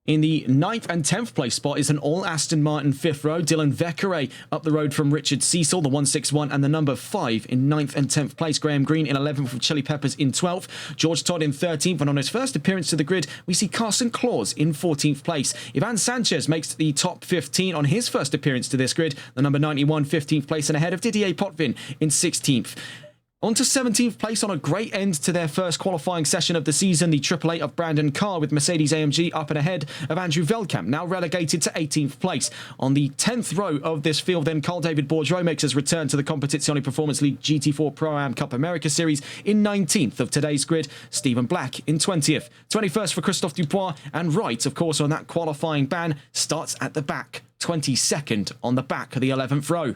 S1: In the 9th and 10th place spot is an all Aston Martin 5th row. Dylan Vekere up the road from Richard Cecil, the 161, and the number 5 in 9th and 10th place. Graham Green in 11th from Chili Peppers in 12th. George Todd in 13th, and on his first appearance to the grid, we see Carson Claus in 14th place. Ivan Sanchez makes the top 15 on his first appearance to this grid, the number 91, 15th place, and ahead of Didier Potvin in 16th. On to 17th place on a great end to their first qualifying session of the season, the Triple Eight of Brandon Carr with Mercedes AMG up and ahead of Andrew Veldkamp, now relegated to 18th place. On the 10th row of this field then, Carl David Bourdreau makes his return to the Competizione Performance League GT4 Pro-Am Cup America Series in 19th of today's grid. Stephen Black in 20th. 21st for Christophe Dupois, and Wright, of course, on that qualifying ban, starts at the back, 22nd on the back of the 11th row.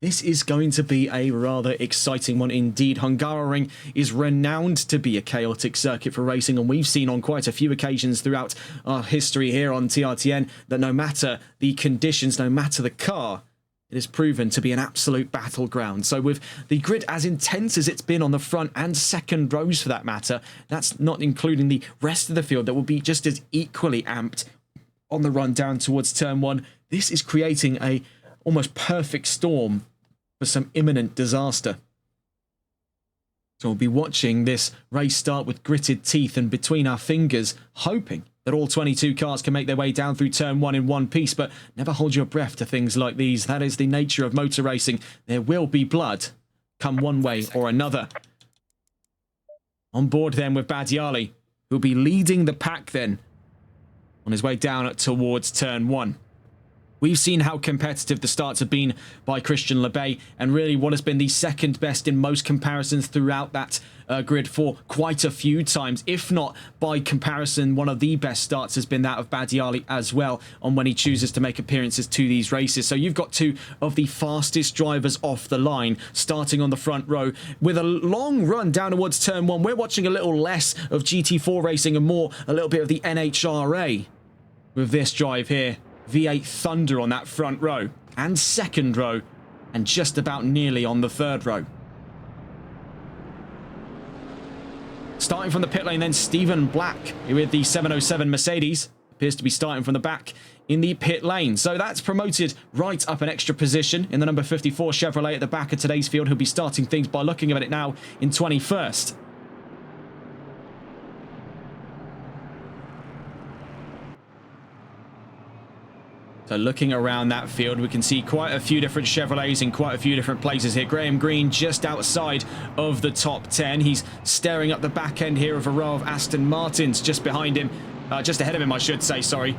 S1: This is going to be a rather exciting one indeed. Hungaroring is renowned to be a chaotic circuit for racing, and we've seen on quite a few occasions throughout our history here on TRTN that no matter the conditions, no matter the car, it has proven to be an absolute battleground. So with the grid as intense as it's been on the front and second rows for that matter, that's not including the rest of the field that will be just as equally amped on the run down towards turn 1. This is creating a almost perfect storm for some imminent disaster. So we'll be watching this race start with gritted teeth and between our fingers, hoping that all 22 cars can make their way down through turn 1 in one piece, but never hold your breath to things like these. That is the nature of motor racing. There will be blood, come one way or another. On board then with Badiali, who'll be leading the pack then on his way down towards turn 1. We've seen how competitive the starts have been by Christian Lebay, and really what has been the second best in most comparisons throughout that grid for quite a few times. If not by comparison, one of the best starts has been that of Badiali as well on when he chooses to make appearances to these races. So you've got two of the fastest drivers off the line starting on the front row with a long run down towards turn 1. We're watching a little less of GT4 racing and more a little bit of the NHRA with this drive here. V8 Thunder on that front row and second row, and just about nearly on the third row. Starting from the pit lane then, Stephen Black with the 707 Mercedes appears to be starting from the back in the pit lane. So that's promoted right up an extra position in the number 54 Chevrolet at the back of today's field, who'll be starting things by looking at it now in 21st. So looking around that field, we can see quite a few different Chevrolets in quite a few different places here. Graham Green just outside of the top 10. He's staring up the back end here of a row of Aston Martins just behind him. Just ahead of him, I should say, sorry.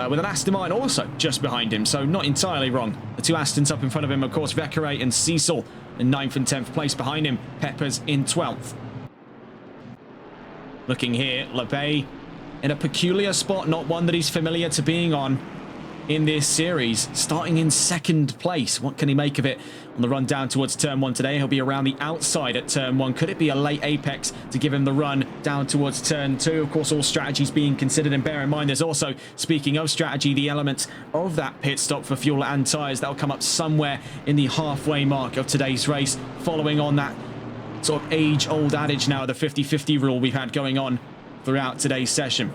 S1: With an Aston Martin also just behind him, so not entirely wrong. The two Astons up in front of him, of course, Vekere and Cecil in 9th and 10th place. Behind him, Peppers in 12th. Looking here, Lebay in a peculiar spot, not one that he's familiar to being on in this series, starting in second place. What can he make of it on the run down towards turn 1 today? He'll be around the outside at turn 1. Could it be a late apex to give him the run down towards turn 2? Of course, all strategies being considered, and bear in mind there's also, speaking of strategy, the element of that pit stop for fuel and tyres. That'll come up somewhere in the halfway mark of today's race, following on that sort of age-old adage now, the 50-50 rule we've had going on throughout today's session.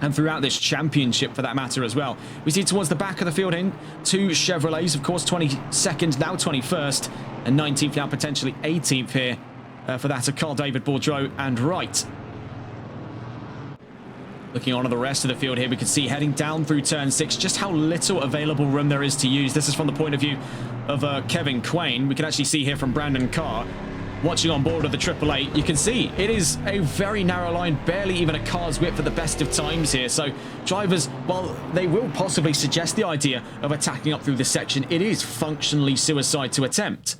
S1: And throughout this championship, for that matter, as well. We see towards the back of the field in two Chevrolets, of course, 22nd, now 21st, and 19th, now potentially 18th here for that of Carl David Bourdreau and Wright. Looking on at the rest of the field here, we can see heading down through turn 6 just how little available room there is to use. This is from the point of view of Kevin Quain. We can actually see here from Brandon Carr, watching on board of the Triple Eight, you can see it is a very narrow line, barely even a car's width at the best of times here. So drivers, while they will possibly suggest the idea of attacking up through this section, it is functionally suicide to attempt.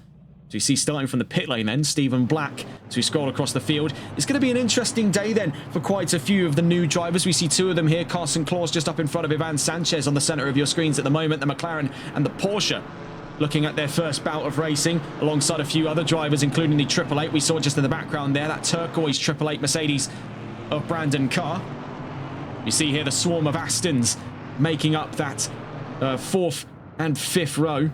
S1: So you see starting from the pit lane then, Stephen Black, as we scroll across the field. It's going to be an interesting day then for quite a few of the new drivers. We see two of them here, Carson Claus just up in front of Ivan Sanchez on the center of your screens at the moment, the McLaren and the Porsche, looking at their first bout of racing alongside a few other drivers, including the Triple Eight we saw just in the background there, that turquoise Triple Eight Mercedes of Brandon Carr. You see here the swarm of Astons making up that 4th and 5th row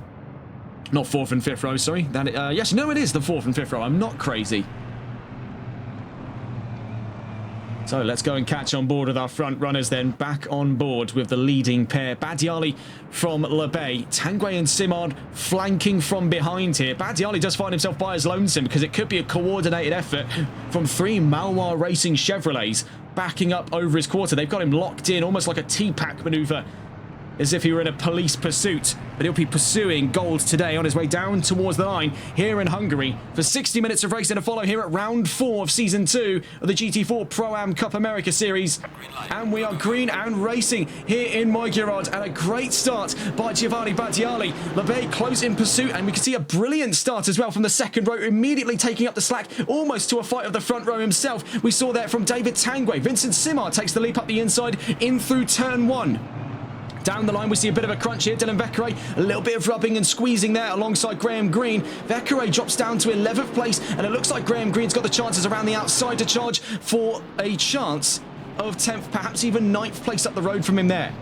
S1: Not 4th and 5th row, sorry. Yes, no, it is the 4th and 5th row. I'm not crazy. So let's go and catch on board with our front runners then. Back on board with the leading pair. Badiali from Labay. Tanguay and Simard flanking from behind here. Badiali does find himself by his lonesome because it could be a coordinated effort from 3 Malwar Racing Chevrolets backing up over his quarter. They've got him locked in almost like a T-Pack maneuver, as if he were in a police pursuit. But he'll be pursuing gold today on his way down towards the line here in Hungary for 60 minutes of racing to follow here at round 4 of season 2 of the GT4 Pro-Am Cup America Series. And we are green and racing here in Magyarod, and a great start by Giovanni Badiali. Labay close in pursuit, and we can see a brilliant start as well from the second row, immediately taking up the slack, almost to a fight of the front row himself. We saw that from David Tanguay. Vincent Simard takes the leap up the inside in through turn 1. Down the line, we see a bit of a crunch here. Dylan Vekere, a little bit of rubbing and squeezing there alongside Graham Green. Vekere drops down to 11th place, and it looks like Graham Green's got the chances around the outside to charge for a chance of 10th, perhaps even 9th place up the road from him there.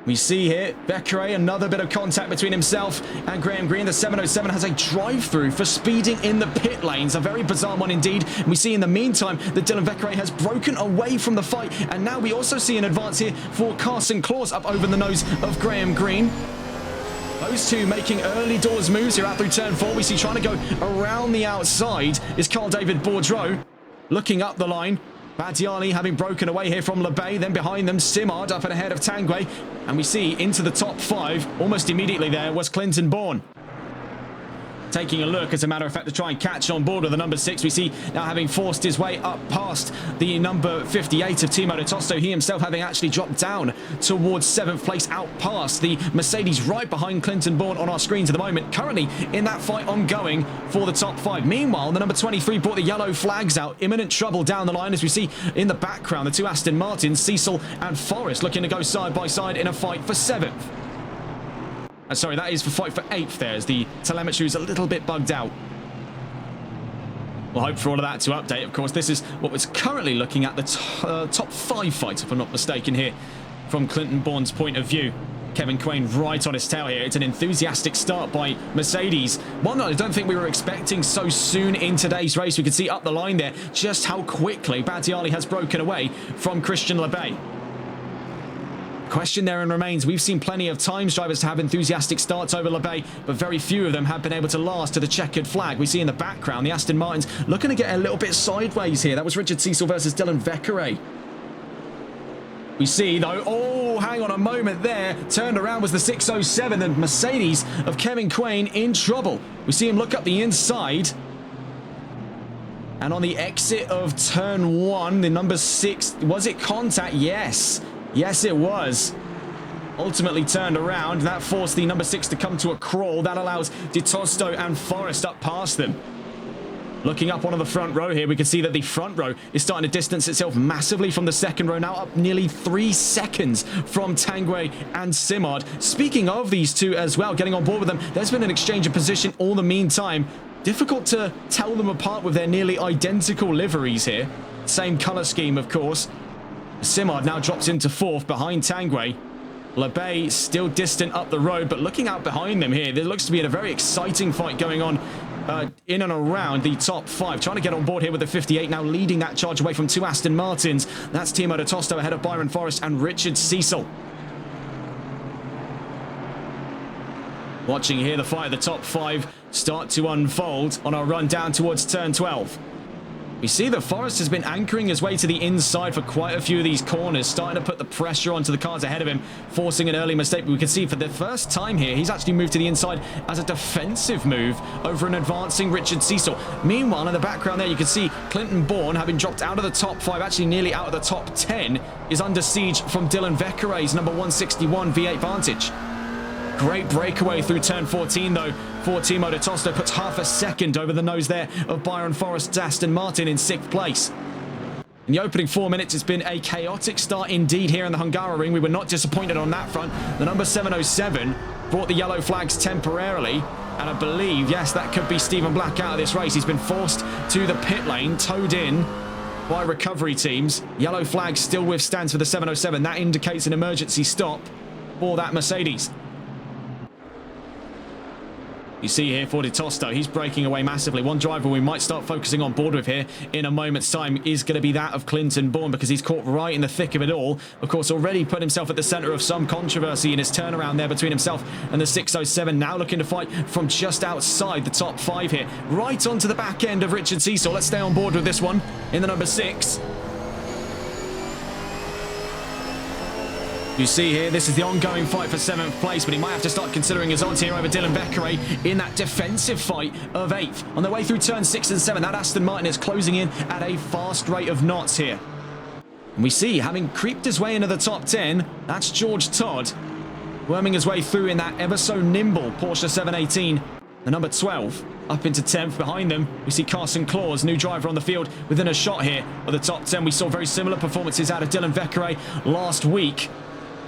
S1: We see here, Vekere, another bit of contact between himself and Graham Green. The 707 has a drive-through for speeding in the pit lanes. A very bizarre one indeed. And we see in the meantime that Dylan Vekere has broken away from the fight. And now we also see an advance here for Carson Claus up over the nose of Graham Green. Those two making early doors moves here out through turn 4. We see trying to go around the outside is Carl David Bourdreau. Looking up the line. Badiali having broken away here from Labay, then behind them Simard up and ahead of Tanguay, and we see into the top 5 almost immediately there was Clinton Bourne. Taking a look, as a matter of fact, to try and catch on board with the number 6. We see now having forced his way up past the number 58 of Timo Tosto. He himself having actually dropped down towards 7th place, out past the Mercedes right behind Clinton Bourne on our screens at the moment. Currently in that fight ongoing for the top 5. Meanwhile, the number 23 brought the yellow flags out. Imminent trouble down the line as we see in the background the 2 Aston Martins, Cecil and Forrest, looking to go side by side in a fight for 7th. Sorry, that is for fight for 8th there, as the telemetry is a little bit bugged out. We'll hope for all of that to update. Of course, this is what was currently looking at the top 5 fights, if I'm not mistaken here, from Clinton Bourne's point of view. Kevin Quain right on his tail here. It's an enthusiastic start by Mercedes. One that I don't think we were expecting so soon in today's race. We could see up the line there just how quickly Badiali has broken away from Christian Labay. Question there and remains. We've seen plenty of times drivers to have enthusiastic starts over Labay, but very few of them have been able to last to the checkered flag. We see in the background the Aston Martins looking to get a little bit sideways here. That was Richard Cecil versus Dylan Vekere. We see though, oh, hang on a moment there. Turned around was the 607, the Mercedes of Kevin Quain in trouble. We see him look up the inside. And on the exit of turn 1, the number 6, was it contact? Yes. Yes, it was. Ultimately turned around. That forced the number 6 to come to a crawl. That allows De Tosto and Forrest up past them. Looking up one of the front row here, we can see that the front row is starting to distance itself massively from the second row, now up nearly 3 seconds from Tanguay and Simard. Speaking of these two as well, getting on board with them, there's been an exchange of position all the meantime. Difficult to tell them apart with their nearly identical liveries here. Same colour scheme, of course. Simard now drops into 4th behind Tanguay. Labay still distant up the road, but looking out behind them here, there looks to be a very exciting fight going on in and around the top 5. Trying to get on board here with the 58, now leading that charge away from 2 Aston Martins. That's Timo Tosto ahead of Byron Forrest and Richard Cecil. Watching here the fight of the top 5 start to unfold on our run down towards turn 12. We see that Forrest has been anchoring his way to the inside for quite a few of these corners, starting to put the pressure onto the cars ahead of him, forcing an early mistake. But we can see for the first time here, he's actually moved to the inside as a defensive move over an advancing Richard Cecil. Meanwhile, in the background there, you can see Clinton Bourne, having dropped out of the top 5, actually nearly out of the top 10, is under siege from Dylan Vekere's number 161 V8 Vantage. Great breakaway through turn 14, though, for Timo Tosto. Puts half a second over the nose there of Byron Forrest's Aston Martin in 6th place. In the opening 4 minutes, it's been a chaotic start indeed here in the Hungaroring. We were not disappointed on that front. The number 707 brought the yellow flags temporarily. And I believe, yes, that could be Stephen Black out of this race. He's been forced to the pit lane, towed in by recovery teams. Yellow flag still withstands for the 707. That indicates an emergency stop for that Mercedes. You see here for De Tosto, he's breaking away massively. One driver we might start focusing on board with here in a moment's time is going to be that of Clinton Bourne, because he's caught right in the thick of it all. Of course, already put himself at the centre of some controversy in his turnaround there between himself and the 607. Now looking to fight from just outside the top 5 here. Right onto the back end of Richard Cecil. Let's stay on board with this one in the number 6. You see here, this is the ongoing fight for 7th place, but he might have to start considering his odds here over Dylan Beckeray in that defensive fight of 8th. On their way through turn 6 and 7, that Aston Martin is closing in at a fast rate of knots here. And we see, having creeped his way into the top 10, that's George Todd, worming his way through in that ever so nimble Porsche 718, the number 12. Up into 10th. Behind them, we see Carson Claus, new driver on the field, within a shot here of the top 10. We saw very similar performances out of Dylan Beckeray last week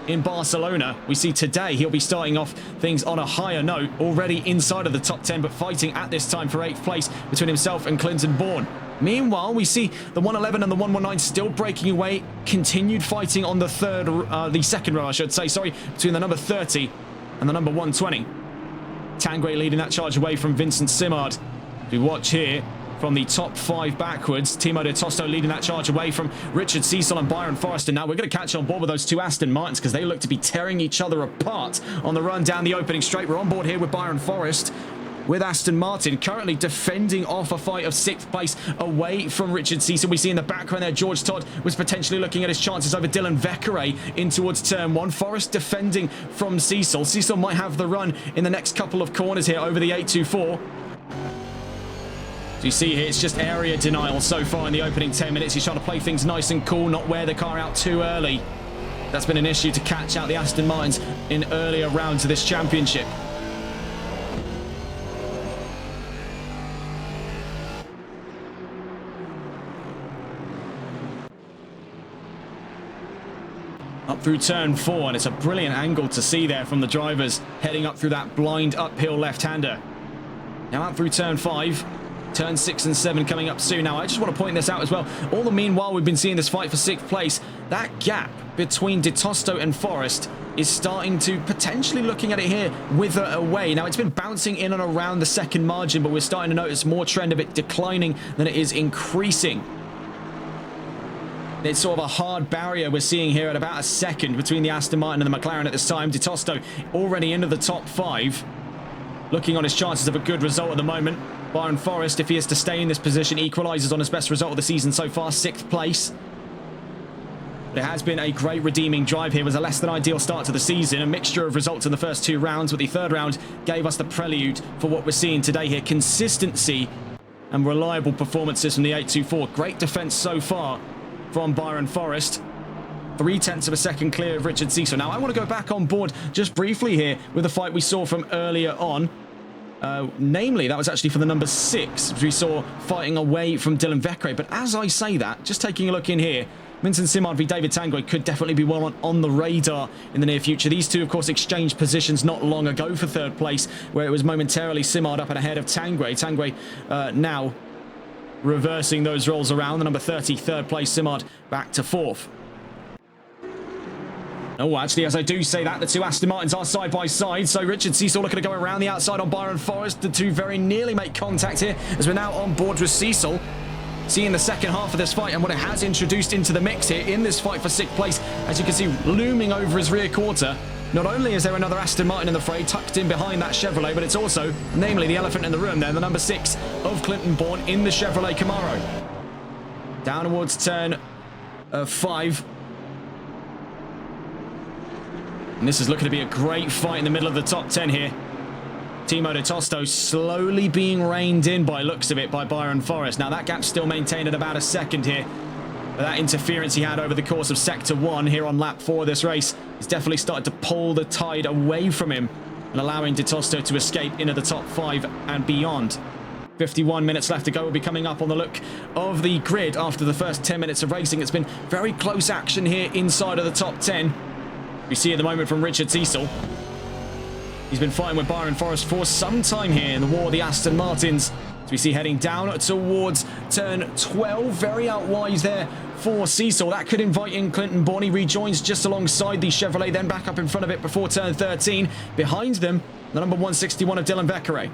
S1: in Barcelona. We see today he'll be starting off things on a higher note, already inside of the top 10, but fighting at this time for 8th place between himself and Clinton Bourne. Meanwhile, we see the 111 and the 119 still breaking away, continued fighting on the second row, I should say, sorry, between the number 30 and the number 120. Tanguay leading that charge away from Vincent Simard. We watch here from the top 5 backwards. Timo De Tosto leading that charge away from Richard Cecil and Byron Forrester. Now we're going to catch on board with those 2 Aston Martins, because they look to be tearing each other apart on the run down the opening straight. We're on board here with Byron Forrest, with Aston Martin currently defending off a fight of 6th place away from Richard Cecil. We see in the background there George Todd was potentially looking at his chances over Dylan Beckeray in towards turn 1. Forrest defending from Cecil. Cecil might have the run in the next couple of corners here over the 824. So you see here, it's just area denial so far in the opening 10 minutes. He's trying to play things nice and cool, not wear the car out too early. That's been an issue to catch out the Aston Martins in earlier rounds of this championship. Up through turn 4, and it's a brilliant angle to see there from the drivers heading up through that blind uphill left-hander. Now up through turn 5. Turn 6 and 7 coming up soon. Now, I just want to point this out as well. All the meanwhile, we've been seeing this fight for 6th place. That gap between De Tosto and Forrest is starting to, potentially looking at it here, wither away. Now, it's been bouncing in and around the second margin, but we're starting to notice more trend of it declining than it is increasing. It's sort of a hard barrier we're seeing here at about a second between the Aston Martin and the McLaren at this time. De Tosto already into the top 5. Looking on his chances of a good result at the moment. Byron Forrest, if he is to stay in this position, equalises on his best result of the season so far, 6th place. But it has been a great redeeming drive here. It was a less than ideal start to the season. A mixture of results in the first 2 rounds, but the 3rd round gave us the prelude for what we're seeing today here. Consistency and reliable performances from the 824. Great defence so far from Byron Forrest. 0.3 of a second clear of Richard Cecil. Now, I want to go back on board just briefly here with the fight we saw from earlier on. Namely, that was actually for the number 6, which we saw fighting away from Dylan Beckeray. But as I say that, just taking a look in here, Vincent Simard v David Tanguay could definitely be one on the radar in the near future. These two, of course, exchanged positions not long ago for 3rd place, where it was momentarily Simard up and ahead of Tanguay. Tanguay now reversing those roles around. The number 30, 3rd place, Simard back to 4th. Oh, actually, as I do say that, the 2 Aston Martins are side by side. So Richard Cecil looking to go around the outside on Byron Forrest. The 2 very nearly make contact here as we're now on board with Cecil. Seeing the second half of this fight and what it has introduced into the mix here in this fight for 6th place. As you can see, looming over his rear quarter. Not only is there another Aston Martin in the fray tucked in behind that Chevrolet, but it's also, namely, the elephant in the room there, the number 6 of Clinton Bourne in the Chevrolet Camaro. Down towards turn 5. And this is looking to be a great fight in the middle of the top 10 here. Timo De Tosto slowly being reined in by looks of it by Byron Forrest. Now that gap's still maintained at about a second here. But that interference he had over the course of Sector 1 here on lap 4 of this race is definitely started to pull the tide away from him and allowing De Tosto to escape into the top 5 and beyond. 51 minutes left to go. We'll be coming up on the look of the grid after the first 10 minutes of racing. It's been very close action here inside of the top 10. We see at the moment from Richard Cecil. He's been fighting with Byron Forrest for some time here in the war of the Aston Martins. As we see heading down towards turn 12. Very out wide there for Cecil. That could invite in Clinton Bourne. He rejoins just alongside the Chevrolet, then back up in front of it before turn 13. Behind them, the number 161 of Dylan Beckeray.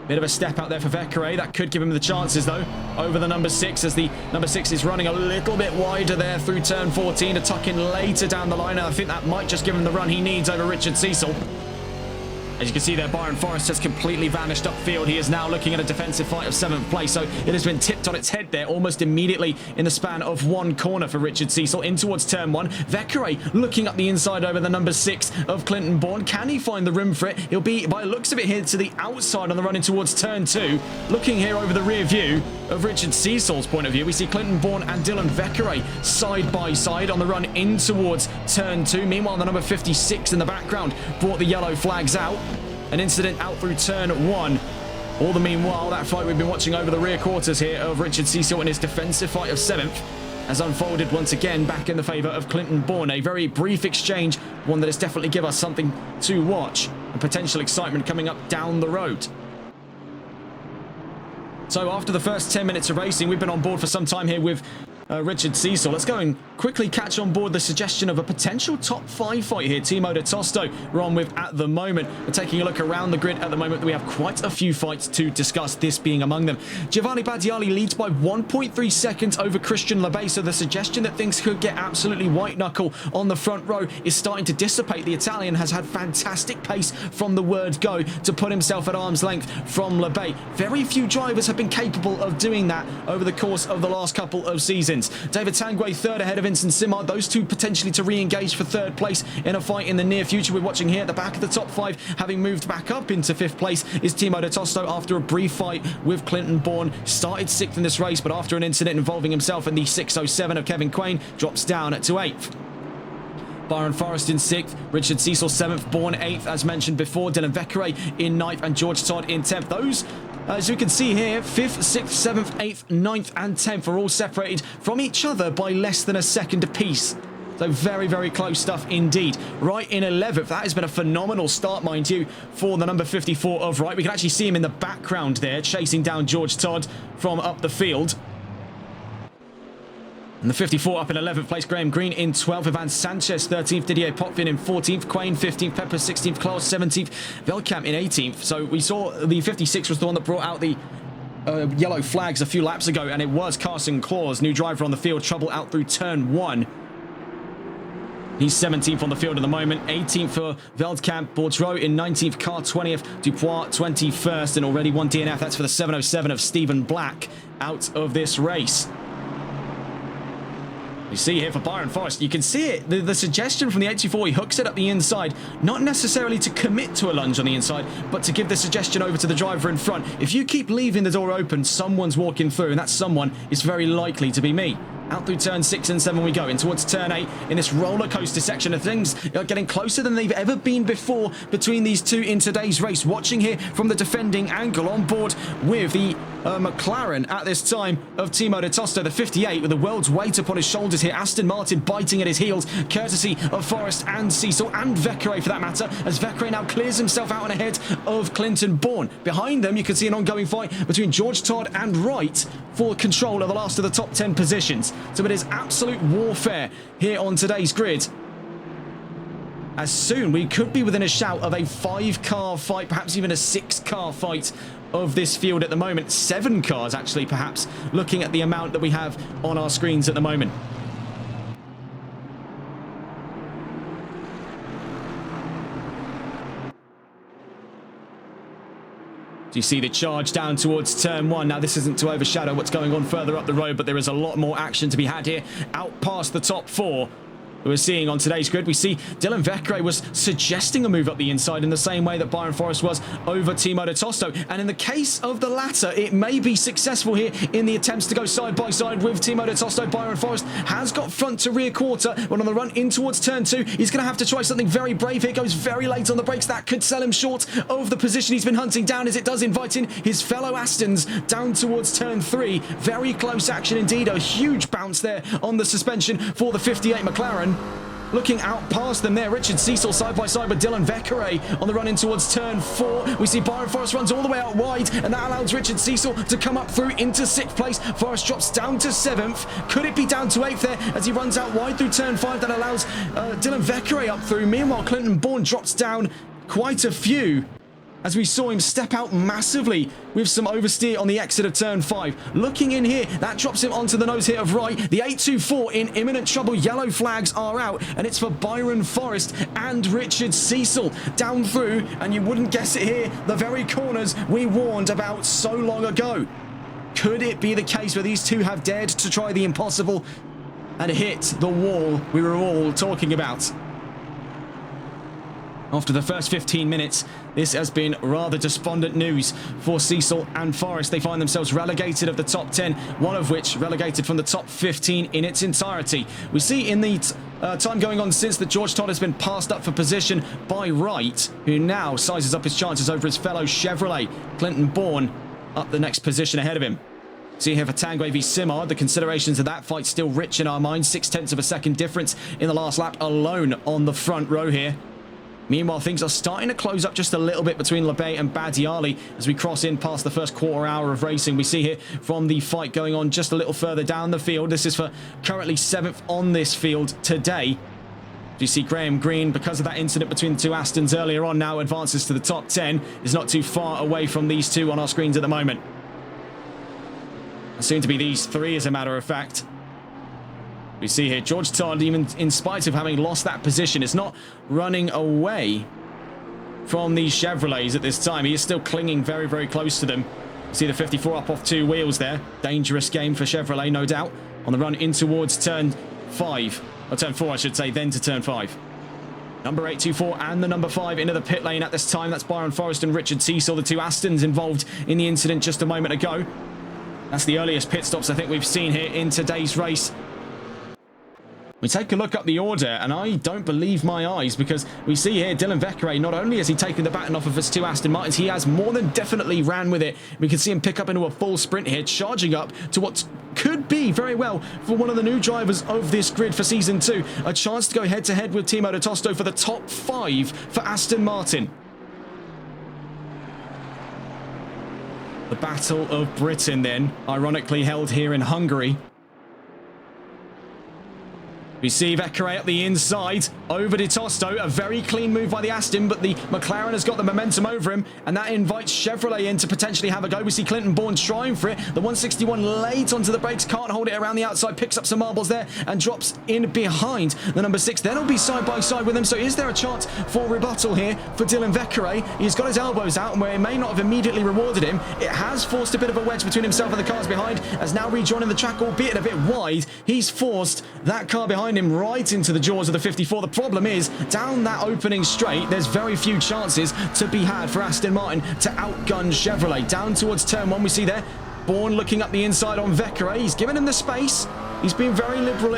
S1: Bit of a step out there for Vekere. That could give him the chances, though, over the number 6, as the number 6 is running a little bit wider there through turn 14 to tuck in later down the line. And I think that might just give him the run he needs over Richard Cecil. As you can see there, Byron Forrest has completely vanished upfield. He is now looking at a defensive fight of 7th place. So it has been tipped on its head there almost immediately in the span of one corner for Richard Cecil in towards turn 1. Vekere looking up the inside over the number 6 of Clinton Bourne. Can he find the room for it? He'll be, by the looks of it, here to the outside on the run in towards turn 2. Looking here over the rear view of Richard Cecil's point of view, we see Clinton Bourne and Dylan Vekere side by side on the run in towards turn 2. Meanwhile, the number 56 in the background brought the yellow flags out. An incident out through turn 1. All the meanwhile, that fight we've been watching over the rear quarters here of Richard Cecil in his defensive fight of 7th has unfolded once again back in the favour of Clinton Bourne. A very brief exchange, one that has definitely given us something to watch and potential excitement coming up down the road. So after the first 10 minutes of racing, we've been on board for some time here with Richard Cecil. Let's go and quickly catch on board the suggestion of a potential top 5 fight here. Timo de Tosto we're on with at the moment. We're taking a look around the grid at the moment. We have quite a few fights to discuss, this being among them. Giovanni Badiali leads by 1.3 seconds over Christian Lebay, so the suggestion that things could get absolutely white knuckle on the front row is starting to dissipate. The Italian has had fantastic pace from the word go to put himself at arm's length from Lebay. Very few drivers have been capable of doing that over the course of the last couple of seasons. David Tanguay third ahead of Vincent Simard. Those two potentially to re-engage for third place in a fight in the near future. We're watching here at the back of the top 5, having moved back up into 5th place, is Timo de Tosto after a brief fight with Clinton Bourne. Started 6th in this race, but after an incident involving himself and the 607 of Kevin Quain, drops down to 8th. Byron Forrest in 6th, Richard Cecil 7th, Bourne 8th, as mentioned before, Dylan Vekere in 9th, and George Todd in 10th. Those, as you can see here, 5th, 6th, 7th, 8th, 9th, and 10th are all separated from each other by less than a second apiece. So very, very close stuff indeed. Wright in 11th. That has been a phenomenal start, mind you, for the number 54 of Wright. We can actually see him in the background there, chasing down George Todd from up the field. And the 54 up in 11th place, Graham Green in 12th, Ivan Sanchez 13th, Didier Potvin in 14th, Quain 15th, Pepper 16th, Klaus 17th, Velkamp in 18th. So we saw the 56 was the one that brought out the yellow flags a few laps ago, and it was Carson Claus, new driver on the field, trouble out through turn 1. He's 17th on the field at the moment, 18th for Veldkamp, Bourdreau in 19th, Carr 20th, Dupois 21st, and already one DNF. That's for the 707 of Stephen Black out of this race. You see here for Byron Forrest, you can see it, the suggestion from the 824, he hooks it up the inside, not necessarily to commit to a lunge on the inside, but to give the suggestion over to the driver in front. If you keep leaving the door open, someone's walking through, and that someone is very likely to be me. Out through turn 6 and 7 we go, in towards turn 8 in this roller coaster section of things. Are getting closer than they've ever been before between these two in today's race. Watching here from the defending angle on board with the McLaren at this time of Timo de Tosto, the 58, with the world's weight upon his shoulders here. Aston Martin biting at his heels, courtesy of Forrest and Cecil and Vekere for that matter, as Vekere now clears himself out and ahead of Clinton Bourne. Behind them, you can see an ongoing fight between George Todd and Wright for control of the last of the top 10 positions. So it is absolute warfare here on today's grid. As soon we could be within a shout of a 5-car fight, perhaps even a 6-car fight of this field at the moment. 7 cars actually, perhaps, looking at the amount that we have on our screens at the moment. You see the charge down towards turn 1. Now, this isn't to overshadow what's going on further up the road, but there is a lot more action to be had here out past the top 4. We're seeing on today's grid, we see Dylan Vekere was suggesting a move up the inside in the same way that Byron Forrest was over Timo de Tosto. And in the case of the latter, it may be successful here in the attempts to go side by side with Timo de Tosto. Byron Forrest has got front to rear quarter, but on the run in towards turn 2, he's going to have to try something very brave here. Goes very late on the brakes. That could sell him short of the position he's been hunting down, as it does invite in his fellow Astons down towards turn 3. Very close action indeed. A huge bounce there on the suspension for the 58 McLaren. Looking out past them there, Richard Cecil side by side with Dylan Vekere on the run in towards turn 4. We see Byron Forrest runs all the way out wide, and that allows Richard Cecil to come up through into 6th place. Forrest drops down to 7th. Could it be down to 8th there as he runs out wide through turn 5? That allows Dylan Vekere up through. Meanwhile, Clinton Bourne drops down quite a few as we saw him step out massively with some oversteer on the exit of turn 5. Looking in here, that drops him onto the nose here of right. The 824 in imminent trouble. Yellow flags are out, and it's for Byron Forrest and Richard Cecil down through, and you wouldn't guess it here, the very corners we warned about so long ago. Could it be the case where these two have dared to try the impossible and hit the wall we were all talking about? After the first 15 minutes, this has been rather despondent news for Cecil and Forrest. They find themselves relegated of the top 10, one of which relegated from the top 15 in its entirety. We see in the time going on since that George Todd has been passed up for position by Wright, who now sizes up his chances over his fellow Chevrolet. Clinton Bourne up the next position ahead of him. See here for Tanguay v Simard, the considerations of that fight still rich in our minds. 0.6 of a second difference in the last lap alone on the front row here. Meanwhile, things are starting to close up just a little bit between LeBay and Badiali as we cross in past the first quarter hour of racing. We see here from the fight going on just a little further down the field. This is for currently 7th on this field today. You see Graham Green, because of that incident between the two Astons earlier on, now advances to the top 10. Is not too far away from these two on our screens at the moment. Soon to be these three, as a matter of fact. We see here George Todd, even in spite of having lost that position, is not running away from these Chevrolets at this time. He is still clinging very, very close to them. You see the 54 up off 2 wheels there. Dangerous game for Chevrolet, no doubt. On the run in towards turn 5. Or turn 4, I should say, then to turn 5. Number 824 and the number 5 into the pit lane at this time. That's Byron Forrest and Richard Cecil, the two Astons involved in the incident just a moment ago. That's the earliest pit stops I think we've seen here in today's race. We take a look up the order, and I don't believe my eyes, because we see here Dylan Vecchiere, not only has he taken the baton off of his two Aston Martins, he has more than definitely ran with it. We can see him pick up into a full sprint here, charging up to what could be very well for one of the new drivers of this grid for Season 2. A chance to go head-to-head with Timo de Tosto for the top 5 for Aston Martin. The Battle of Britain, then, ironically held here in Hungary. We see Vecchiere at the inside, over De Tosto. A very clean move by the Aston, but the McLaren has got the momentum over him, and that invites Chevrolet in to potentially have a go. We see Clinton Bourne trying for it. The 161 late onto the brakes, can't hold it around the outside, picks up some marbles there, and drops in behind the number 6. Then he'll be side by side with him, so is there a chance for rebuttal here for Dylan Vecchiere? He's got his elbows out, and where it may not have immediately rewarded him, it has forced a bit of a wedge between himself and the cars behind, as now rejoining the track, albeit a bit wide. He's forced that car behind him right into the jaws of the 54. The problem is, down that opening straight, there's very few chances to be had for Aston Martin to outgun Chevrolet. Down towards turn 1, we see there Bourne looking up the inside on Vecchiere. He's given him the space. He's been very liberal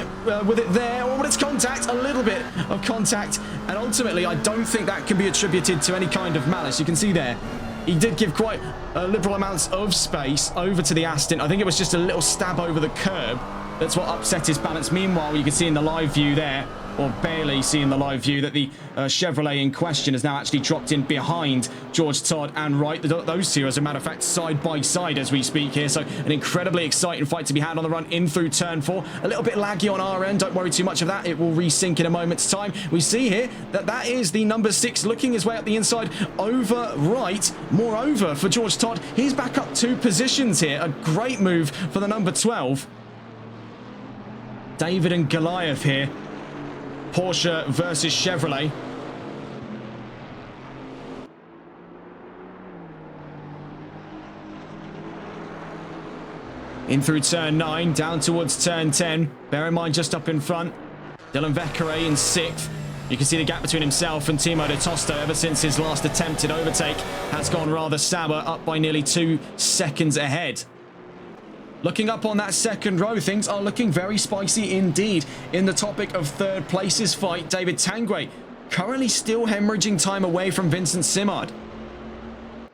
S1: with it there. Oh, but it's contact, a little bit of contact. And ultimately, I don't think that can be attributed to any kind of malice. You can see there, he did give quite liberal amounts of space over to the Aston. I think it was just a little stab over the curb. That's what upset his balance. Meanwhile, you can see in the live view there, or barely see in the live view, that the Chevrolet in question has now actually dropped in behind George Todd and Wright. Those two, as a matter of fact, side by side as we speak here. So an incredibly exciting fight to be had on the run in through turn 4. A little bit laggy on our end. Don't worry too much of that. It will resync in a moment's time. We see here that that is the number 6 looking his way up the inside over Wright. Moreover, for George Todd, he's back up 2 positions here. A great move for the number 12. David and Goliath here. Porsche versus Chevrolet. In through turn 9, down towards turn 10. Bear in mind, just up in front, Dylan Vecchiere in 6th. You can see the gap between himself and Timo de Tosto ever since his last attempted overtake has gone rather sour, up by nearly 2 seconds ahead. Looking up on that second row, things are looking very spicy indeed. In the topic of third place's fight, David Tanguay currently still hemorrhaging time away from Vincent Simard.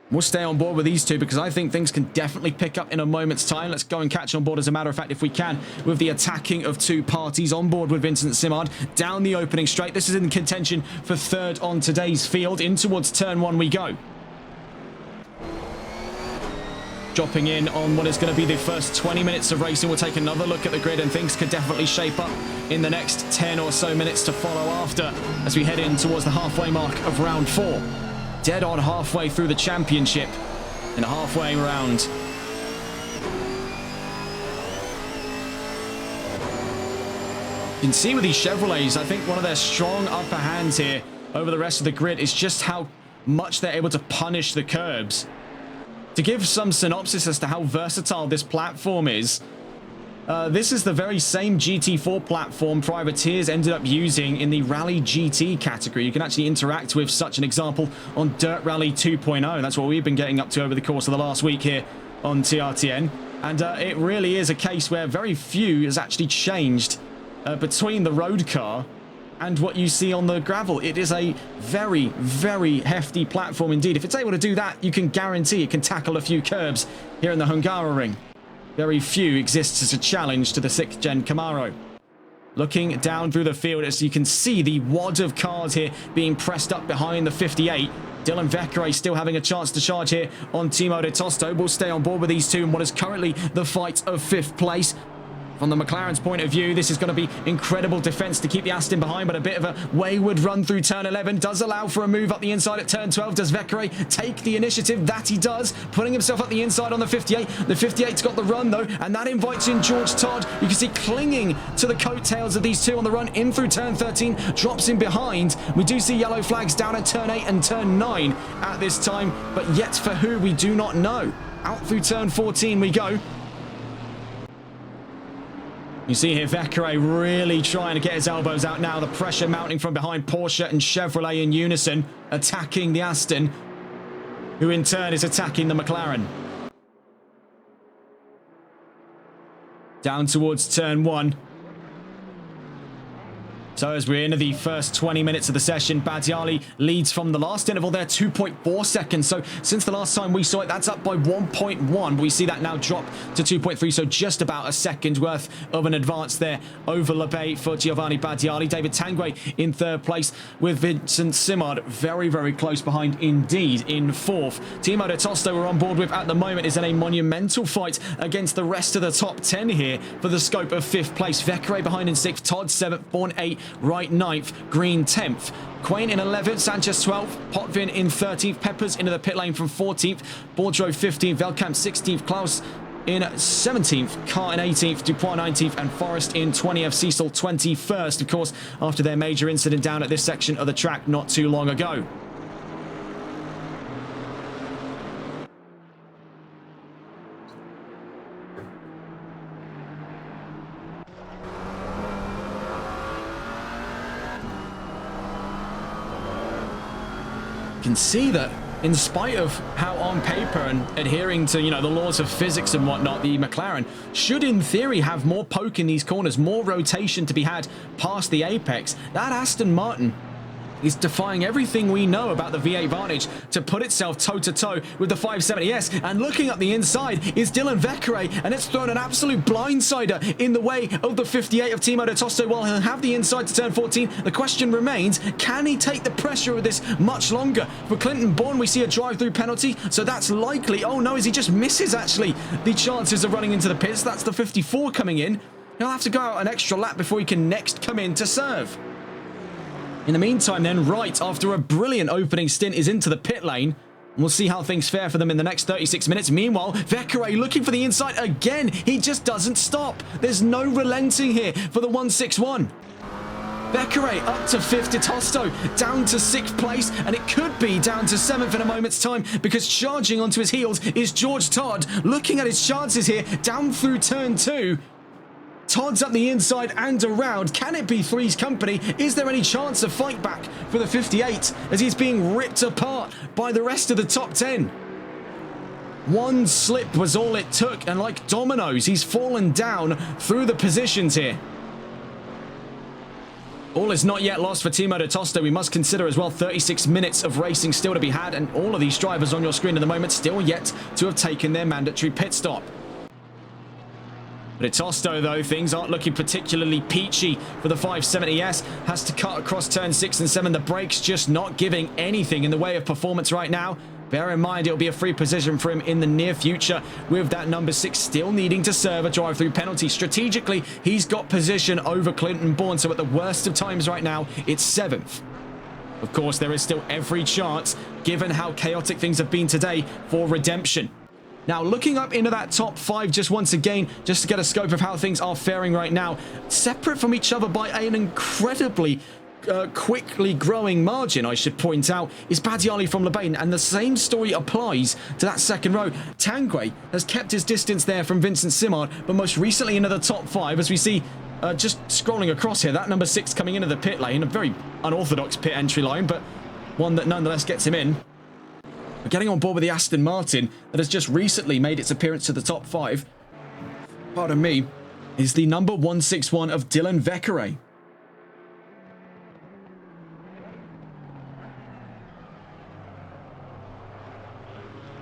S1: We'll stay on board with these two because I think things can definitely pick up in a moment's time. Let's go and catch on board, as a matter of fact, if we can, with the attacking of 2 parties on board with Vincent Simard down the opening straight. This is in contention for 3rd on today's field. In towards turn 1 we go. Dropping in on what is going to be the first 20 minutes of racing. We'll take another look at the grid, and things could definitely shape up in the next 10 or so minutes to follow after as we head in towards the halfway mark of round 4. dead on halfway through the championship and halfway around. You can see with these Chevrolets, I think one of their strong upper hands here over the rest of the grid is just how much they're able to punish the curbs. To give some synopsis as to how versatile this platform is, this is the very same GT4 platform Privateers ended up using in the Rally GT category. You can actually interact with such an example on Dirt Rally 2.0. That's what we've been getting up to over the course of the last week here on TRTN. And it really is a case where very few has actually changed between the road car and what you see on the gravel. It is a very, very hefty platform indeed. If it's able to do that, you can guarantee it can tackle a few curbs here in the Hungaroring. Very few exists as a challenge to the 6th gen Camaro. Looking down through the field, as you can see the wad of cars here being pressed up behind the 58. Dylan Vekere still having a chance to charge here on Timo de Tosto. Will stay on board with these two in what is currently the fight of 5th place. From the McLaren's point of view, this is going to be incredible defense to keep the Aston behind, but a bit of a wayward run through turn 11 does allow for a move up the inside at turn 12. Does Vekere take the initiative? That he does, putting himself up the inside on the 58. The 58's got the run though, and that invites in George Todd. You can see clinging to the coattails of these two on the run in through turn 13, drops in behind. We do see yellow flags down at turn 8 and turn 9 at this time, but yet for who we do not know. Out through turn 14 we go. You see here Vekere really trying to get his elbows out now. The pressure mounting from behind Porsche and Chevrolet in unison, attacking the Aston, who in turn is attacking the McLaren. Down towards turn 1. So as we're into the first 20 minutes of the session, Badiali leads from the last interval there, 2.4 seconds. So since the last time we saw it, that's up by 1.1. But we see that now drop to 2.3. So just about a second worth of an advance there over Labay for Giovanni Badiali. David Tanguay in 3rd place with Vincent Simard very, very close behind indeed in 4th. Timo de Tosto we're on board with at the moment is in a monumental fight against the rest of the top 10 here for the scope of 5th place. Vekere behind in 6th, Todd 7th, Bourne 8th, Wright 9th, Green 10th. Quain in 11th, Sanchez 12th, Potvin in 13th, Peppers into the pit lane from 14th, Bourdreau 15th, Velkamp 16th, Klaus in 17th, Carr in 18th, Dupois 19th, and Forrest in 20th, Cecil 21st, of course, after their major incident down at this section of the track not too long ago. Can see that in spite of how on paper and adhering to, the laws of physics and whatnot, the McLaren should in theory have more poke in these corners, more rotation to be had past the apex. That Aston Martin is defying everything we know about the V8 Vantage to put itself toe-to-toe with the 570S. And looking up the inside is Dylan Vekere, and it's thrown an absolute blindsider in the way of the 58 of Timo de Tosto. While he'll have the inside to turn 14, the question remains, can he take the pressure of this much longer? For Clinton Bourne, we see a drive-through penalty, so that's likely. Oh no, as he just misses, actually, the chances of running into the pits. That's the 54 coming in. He'll have to go out an extra lap before he can next come in to serve. In the meantime then, Wright, after a brilliant opening stint, is into the pit lane. We'll see how things fare for them in the next 36 minutes. Meanwhile, Vekere looking for the inside again. He just doesn't stop. There's no relenting here for the 161. Vekere up to 5th, de Tosto down to 6th place, and it could be down to 7th in a moment's time because charging onto his heels is George Todd. Looking at his chances here, down through turn 2. Todd's up the inside and around. Can it be Three's Company? Is there any chance of fight back for the 58 as he's being ripped apart by the rest of the top 10? One slip was all it took, and like dominoes, he's fallen down through the positions here. All is not yet lost for Timo de Tosto. We must consider as well 36 minutes of racing still to be had, and all of these drivers on your screen at the moment still yet to have taken their mandatory pit stop. But at Tosto, though, things aren't looking particularly peachy for the 570S. Has to cut across turn 6 and 7. The brakes just not giving anything in the way of performance right now. Bear in mind, it'll be a free position for him in the near future, with that number 6 still needing to serve a drive-through penalty. Strategically, he's got position over Clinton Bourne, so at the worst of times right now, it's 7th. Of course, there is still every chance, given how chaotic things have been today, for redemption. Now, looking up into that top 5 just once again, just to get a scope of how things are faring right now, separate from each other by an incredibly quickly growing margin, I should point out, is Badiali from Lebain, and the same story applies to that second row. Tanguay has kept his distance there from Vincent Simard, but most recently into the top 5, as we see just scrolling across here, that number 6 coming into the pit lane, a very unorthodox pit entry line, but one that nonetheless gets him in. We're getting on board with the Aston Martin that has just recently made its appearance to the top 5. Pardon me, is the number 161 of Dylan Vekere.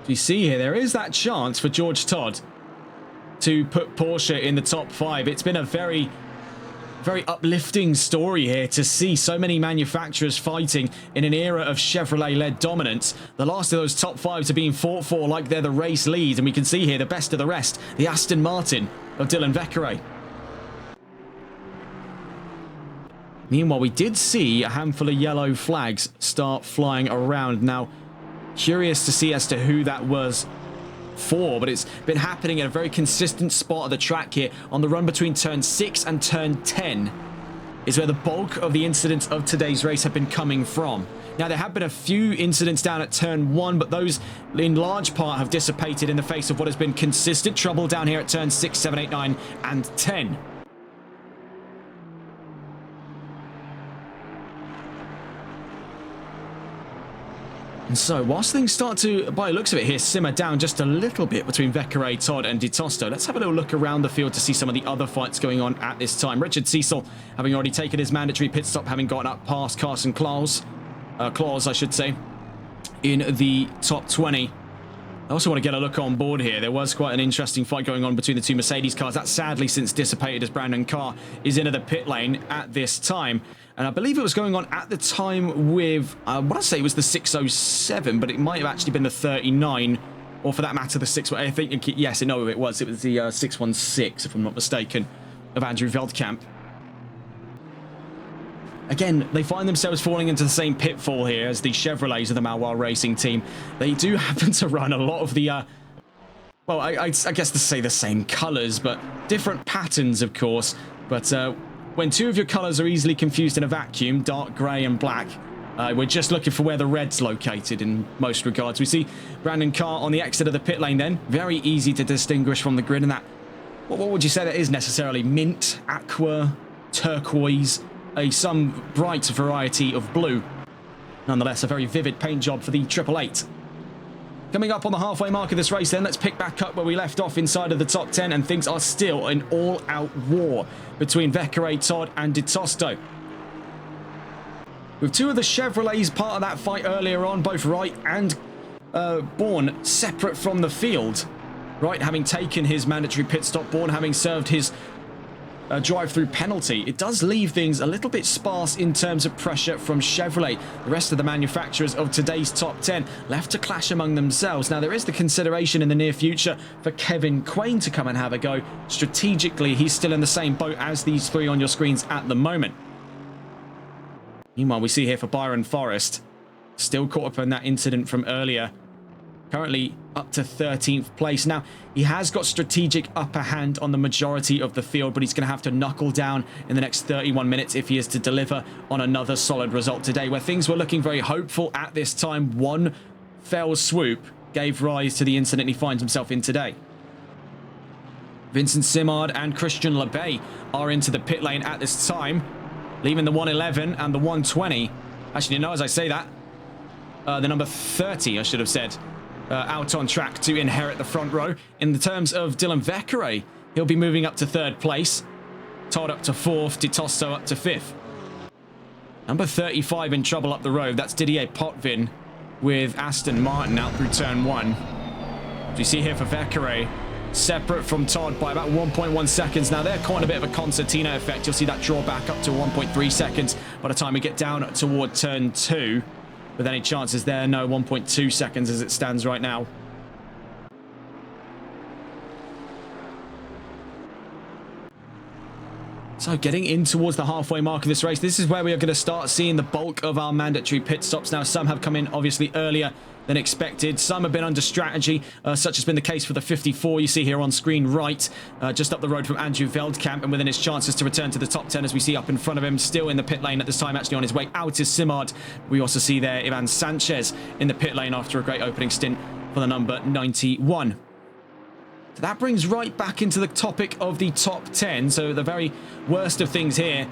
S1: You see here, there is that chance for George Todd to put Porsche in the top 5. It's been a very uplifting story here to see so many manufacturers fighting in an era of Chevrolet-led dominance. The last of those top 5s are being fought for like they're the race lead, and we can see here the best of the rest, the Aston Martin of Dylan Vekere. Meanwhile, we did see a handful of yellow flags start flying around. Now, curious to see as to who that was for, but it's been happening at a very consistent spot of the track here on the run between turn 6 and turn 10 is where the bulk of the incidents of today's race have been coming from. Now, there have been a few incidents down at turn 1, but those in large part have dissipated in the face of what has been consistent trouble down here at turn 6, 7, 8, 9 and 10. And so, whilst things start to, by the looks of it here, simmer down just a little bit between Vekere, Todd and Di Tosto, let's have a little look around the field to see some of the other fights going on at this time. Richard Cecil, having already taken his mandatory pit stop, having gotten up past Carson Claus, I should say, in the top 20. I also want to get a look on board here. There was quite an interesting fight going on between the two Mercedes cars. That's sadly since dissipated as Brandon Carr is into the pit lane at this time. And I believe it was going on at the time with, I want to say it was the 607, but it might have actually been the 39, or for that matter, the 6. I think, yes, no, it was. It was the 616, if I'm not mistaken, of Andrew Veldkamp. Again, they find themselves falling into the same pitfall here as the Chevrolets of the Malwar Racing team. They do happen to run a lot of the, well, I guess to say the same colours, but different patterns, of course. But when two of your colours are easily confused in a vacuum, dark grey and black, we're just looking for where the red's located in most regards. We see Brandon Carr on the exit of the pit lane then. Very easy to distinguish from the grid. And that, what would you say that is necessarily? Mint, aqua, turquoise, some bright variety of blue. Nonetheless, a very vivid paint job for the 888. Coming up on the halfway mark of this race then, let's pick back up where we left off inside of the top 10, and things are still an all-out war between Vekere, Todd and Di Tosto. With two of the Chevrolets part of that fight earlier on, both Wright and Bourne separate from the field. Wright having taken his mandatory pit stop, Bourne having served his drive-through penalty. It does leave things a little bit sparse in terms of pressure from Chevrolet. The rest of the manufacturers of today's top 10 left to clash among themselves. Now, there is the consideration in the near future for Kevin Quain to come and have a go. Strategically, he's still in the same boat as these three on your screens at the moment. Meanwhile, we see here for Byron Forrest, still caught up in that incident from earlier. Currently up to 13th place. Now, he has got strategic upper hand on the majority of the field, but he's going to have to knuckle down in the next 31 minutes if he is to deliver on another solid result today, where things were looking very hopeful at this time. One fell swoop gave rise to the incident he finds himself in today. Vincent Simard and Christian Lebay are into the pit lane at this time, leaving the 111 and the 120. Actually, no, as I say that, the number 30, I should have said, out on track to inherit the front row. In the terms of Dylan Vekere, he'll be moving up to 3rd place. Todd up to 4th, Di Tosto up to 5th. Number 35 in trouble up the road. That's Didier Potvin with Aston Martin out through turn 1. As you see here for Vekere, separate from Todd by about 1.1 seconds. Now, they're quite a bit of a concertina effect. You'll see that drawback up to 1.3 seconds by the time we get down toward turn 2. With any chances there? No, 1.2 seconds as it stands right now. So getting in towards the halfway mark of this race, this is where we are going to start seeing the bulk of our mandatory pit stops. Now, some have come in obviously earlier than expected. Some have been under strategy, such has been the case for the 54 you see here on screen right, just up the road from Andrew Veldkamp, and within his chances to return to the top 10 as we see up in front of him, still in the pit lane at this time, actually on his way out is Simard. We also see there Ivan Sanchez in the pit lane after a great opening stint for the number 91. So that brings right back into the topic of the top 10. So the very worst of things here,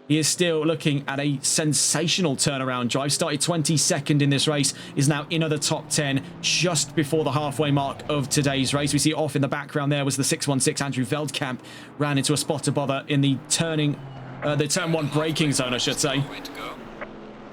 S1: he is still looking at a sensational turnaround drive. Started 22nd in this race, is now in the top 10 just before the halfway mark of today's race. We see off in the background there was the 616 Andrew Veldkamp, ran into a spot of bother in the turn 1 braking zone, I should say.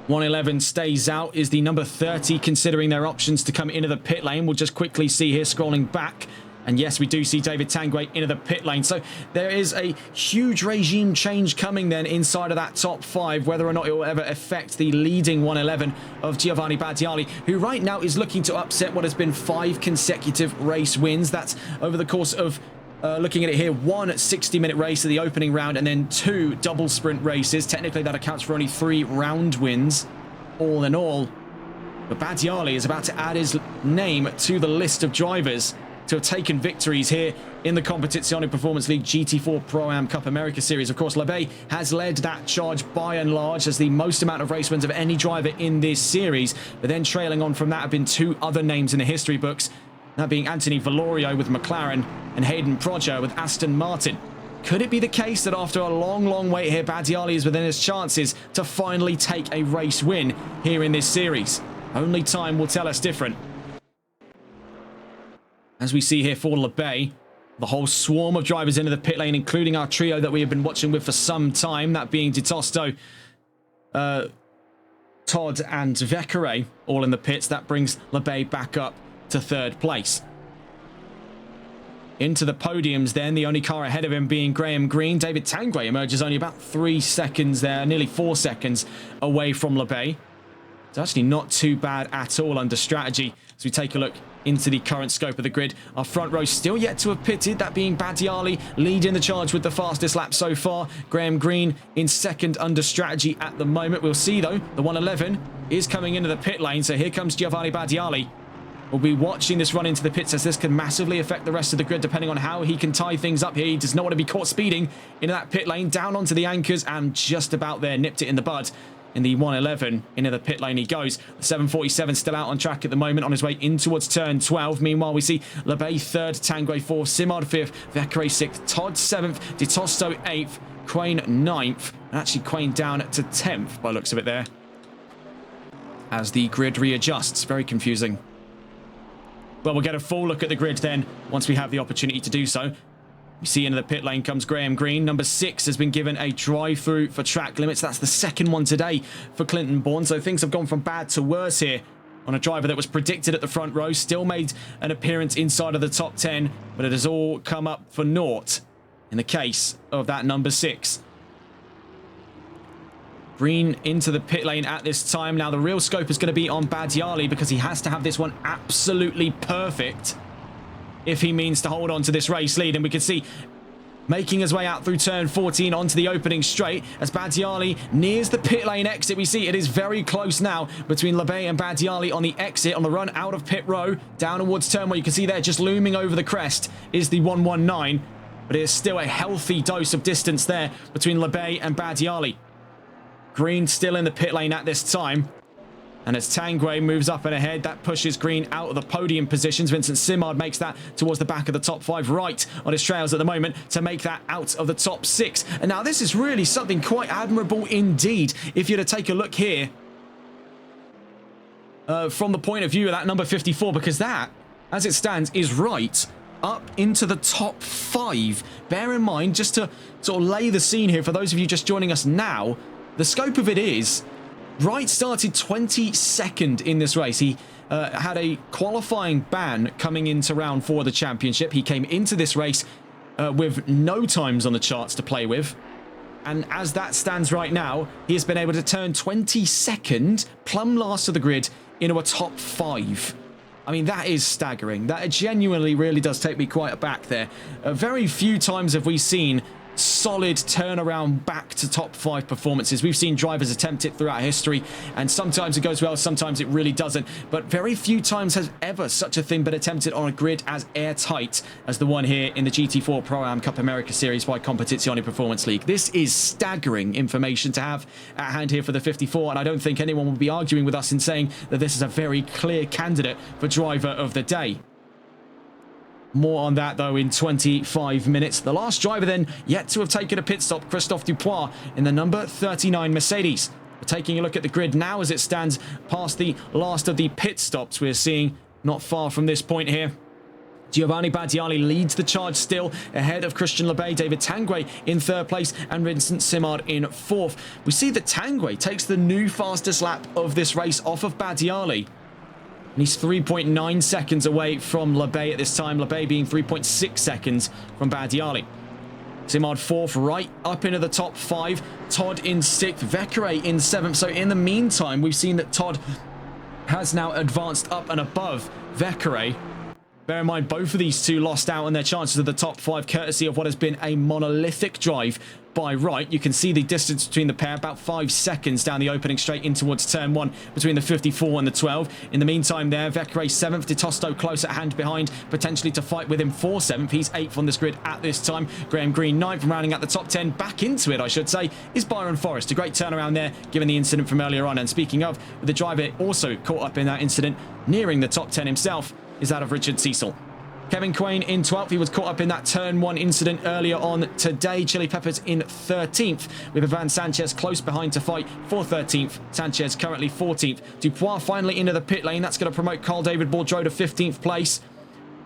S1: 111 stays out, is the number 30 considering their options to come into the pit lane. We'll just quickly see here scrolling back. And yes, we do see David Tanguay into the pit lane. So there is a huge regime change coming then inside of that top 5, whether or not it will ever affect the leading 111 of Giovanni Badiali, who right now is looking to upset what has been 5 consecutive race wins. That's over the course of, looking at it here, 1 60-minute race at the opening round and then 2 double sprint races. Technically, that accounts for only 3 round wins all in all. But Badiali is about to add his name to the list of drivers to have taken victories here in the Competizione Performance League GT4 Pro-Am Cup America Series. Of course, Labey has led that charge by and large as the most amount of race wins of any driver in this series. But then trailing on from that have been 2 other names in the history books, that being Anthony Valorio with McLaren and Hayden Prodger with Aston Martin. Could it be the case that after a long wait here, Badiali is within his chances to finally take a race win here in this series? Only time will tell us different. As we see here for Labey, the whole swarm of drivers into the pit lane, including our trio that we have been watching with for some time, that being Di Tosto, Todd and Vekere, all in the pits. That brings Labey back up to 3rd place. Into the podiums then, the only car ahead of him being Graham Green. David Tanguay emerges only about 3 seconds there, nearly 4 seconds away from Labey. It's actually not too bad at all under strategy. As we take a look into the current scope of the grid, our front row still yet to have pitted, that being Badiali leading the charge with the fastest lap so far. Graham Green in 2nd under strategy at the moment. We'll see though, the 111 is coming into the pit lane, so here comes Giovanni Badiali. We'll be watching this run into the pits as this can massively affect the rest of the grid depending on how he can tie things up here. He does not want to be caught speeding into that pit lane, down onto the anchors and just about there, nipped it in the bud. In the 111, into the pit lane he goes. The 747 still out on track at the moment, on his way in towards turn 12. Meanwhile, we see Labey 3rd, Tanguay 4th, Simard 5th, Vekere 6th, Todd 7th, Di Tosto 8th, Quain 9th, and actually Quain down to 10th by looks of it there. As the grid readjusts, very confusing. Well, we'll get a full look at the grid then, once we have the opportunity to do so. We see into the pit lane comes Graham Green. Number 6 has been given a drive-through for track limits. That's the 2nd one today for Clinton Bourne. So things have gone from bad to worse here on a driver that was predicted at the front row. Still made an appearance inside of the top 10, but it has all come up for naught in the case of that number 6. Green into the pit lane at this time. Now the real scope is going to be on Badiali because he has to have this one absolutely perfect if he means to hold on to this race lead. And we can see making his way out through turn 14 onto the opening straight as Badiali nears the pit lane exit. We see it is very close now between Labey and Badiali on the exit, on the run out of pit row, down towards turn 1. You can see there, just looming over the crest is the 119, but it is still a healthy dose of distance there between Labey and Badiali. Green still in the pit lane at this time. And as Tanguay moves up and ahead, that pushes Green out of the podium positions. Vincent Simard makes that towards the back of the top 5, right on his trails at the moment to make that out of the top 6. And now this is really something quite admirable indeed. If you're to take a look here from the point of view of that number 54, because that, as it stands, is right up into the top 5. Bear in mind, just to sort of lay the scene here for those of you just joining us now, the scope of it is Wright started 22nd in this race. He had a qualifying ban coming into round 4 of the championship. He came into this race with no times on the charts to play with. And as that stands right now, he has been able to turn 22nd, plumb last of the grid, into a top 5. I mean, that is staggering. That genuinely really does take me quite aback there. Very few times have we seen solid turnaround back to top 5 performances. We've seen drivers attempt it throughout history, and sometimes it goes well, sometimes it really doesn't. But very few times has ever such a thing been attempted on a grid as airtight as the one here in the GT4 Pro-Am Cup America Series by Competizione Performance League. This is staggering information to have at hand here for the 54, and I don't think anyone will be arguing with us in saying that this is a very clear candidate for driver of the day. More on that, though, in 25 minutes. The last driver, then, yet to have taken a pit stop, Christophe Dupois in the number 39 Mercedes. We're taking a look at the grid now as it stands past the last of the pit stops we're seeing not far from this point here. Giovanni Bardiali leads the charge still, ahead of Christian Lebay, David Tanguay in 3rd place, and Vincent Simard in 4th. We see that Tanguay takes the new fastest lap of this race off of Bardiali. And he's 3.9 seconds away from Lebay at this time, Lebay being 3.6 seconds from Bardiali. Simard 4th, right up into the top 5. Todd in 6th, Vecchiere in 7th. So in the meantime, we've seen that Todd has now advanced up and above Vecchiere. Bear in mind, both of these two lost out on their chances of the top 5, courtesy of what has been a monolithic drive by Wright. You can see the distance between the pair, about 5 seconds down the opening straight in towards turn 1 between the 54 and the 12. In the meantime there, Vecchiere 7th, Di Tosto close at hand behind, potentially to fight with him for 7th. He's 8th on this grid at this time. Graham Green 9th, rounding out the top 10. Back into it, I should say, is Byron Forrest. A great turnaround there, given the incident from earlier on. And speaking of, the driver also caught up in that incident, nearing the top 10 himself, is that of Richard Cecil. Kevin Quain in 12th. He was caught up in that turn 1 incident earlier on today. Chili Peppers in 13th, with Ivan Sanchez close behind to fight for 13th. Sanchez currently 14th. Dupois finally into the pit lane. That's going to promote Carl David Bourdreau to 15th place.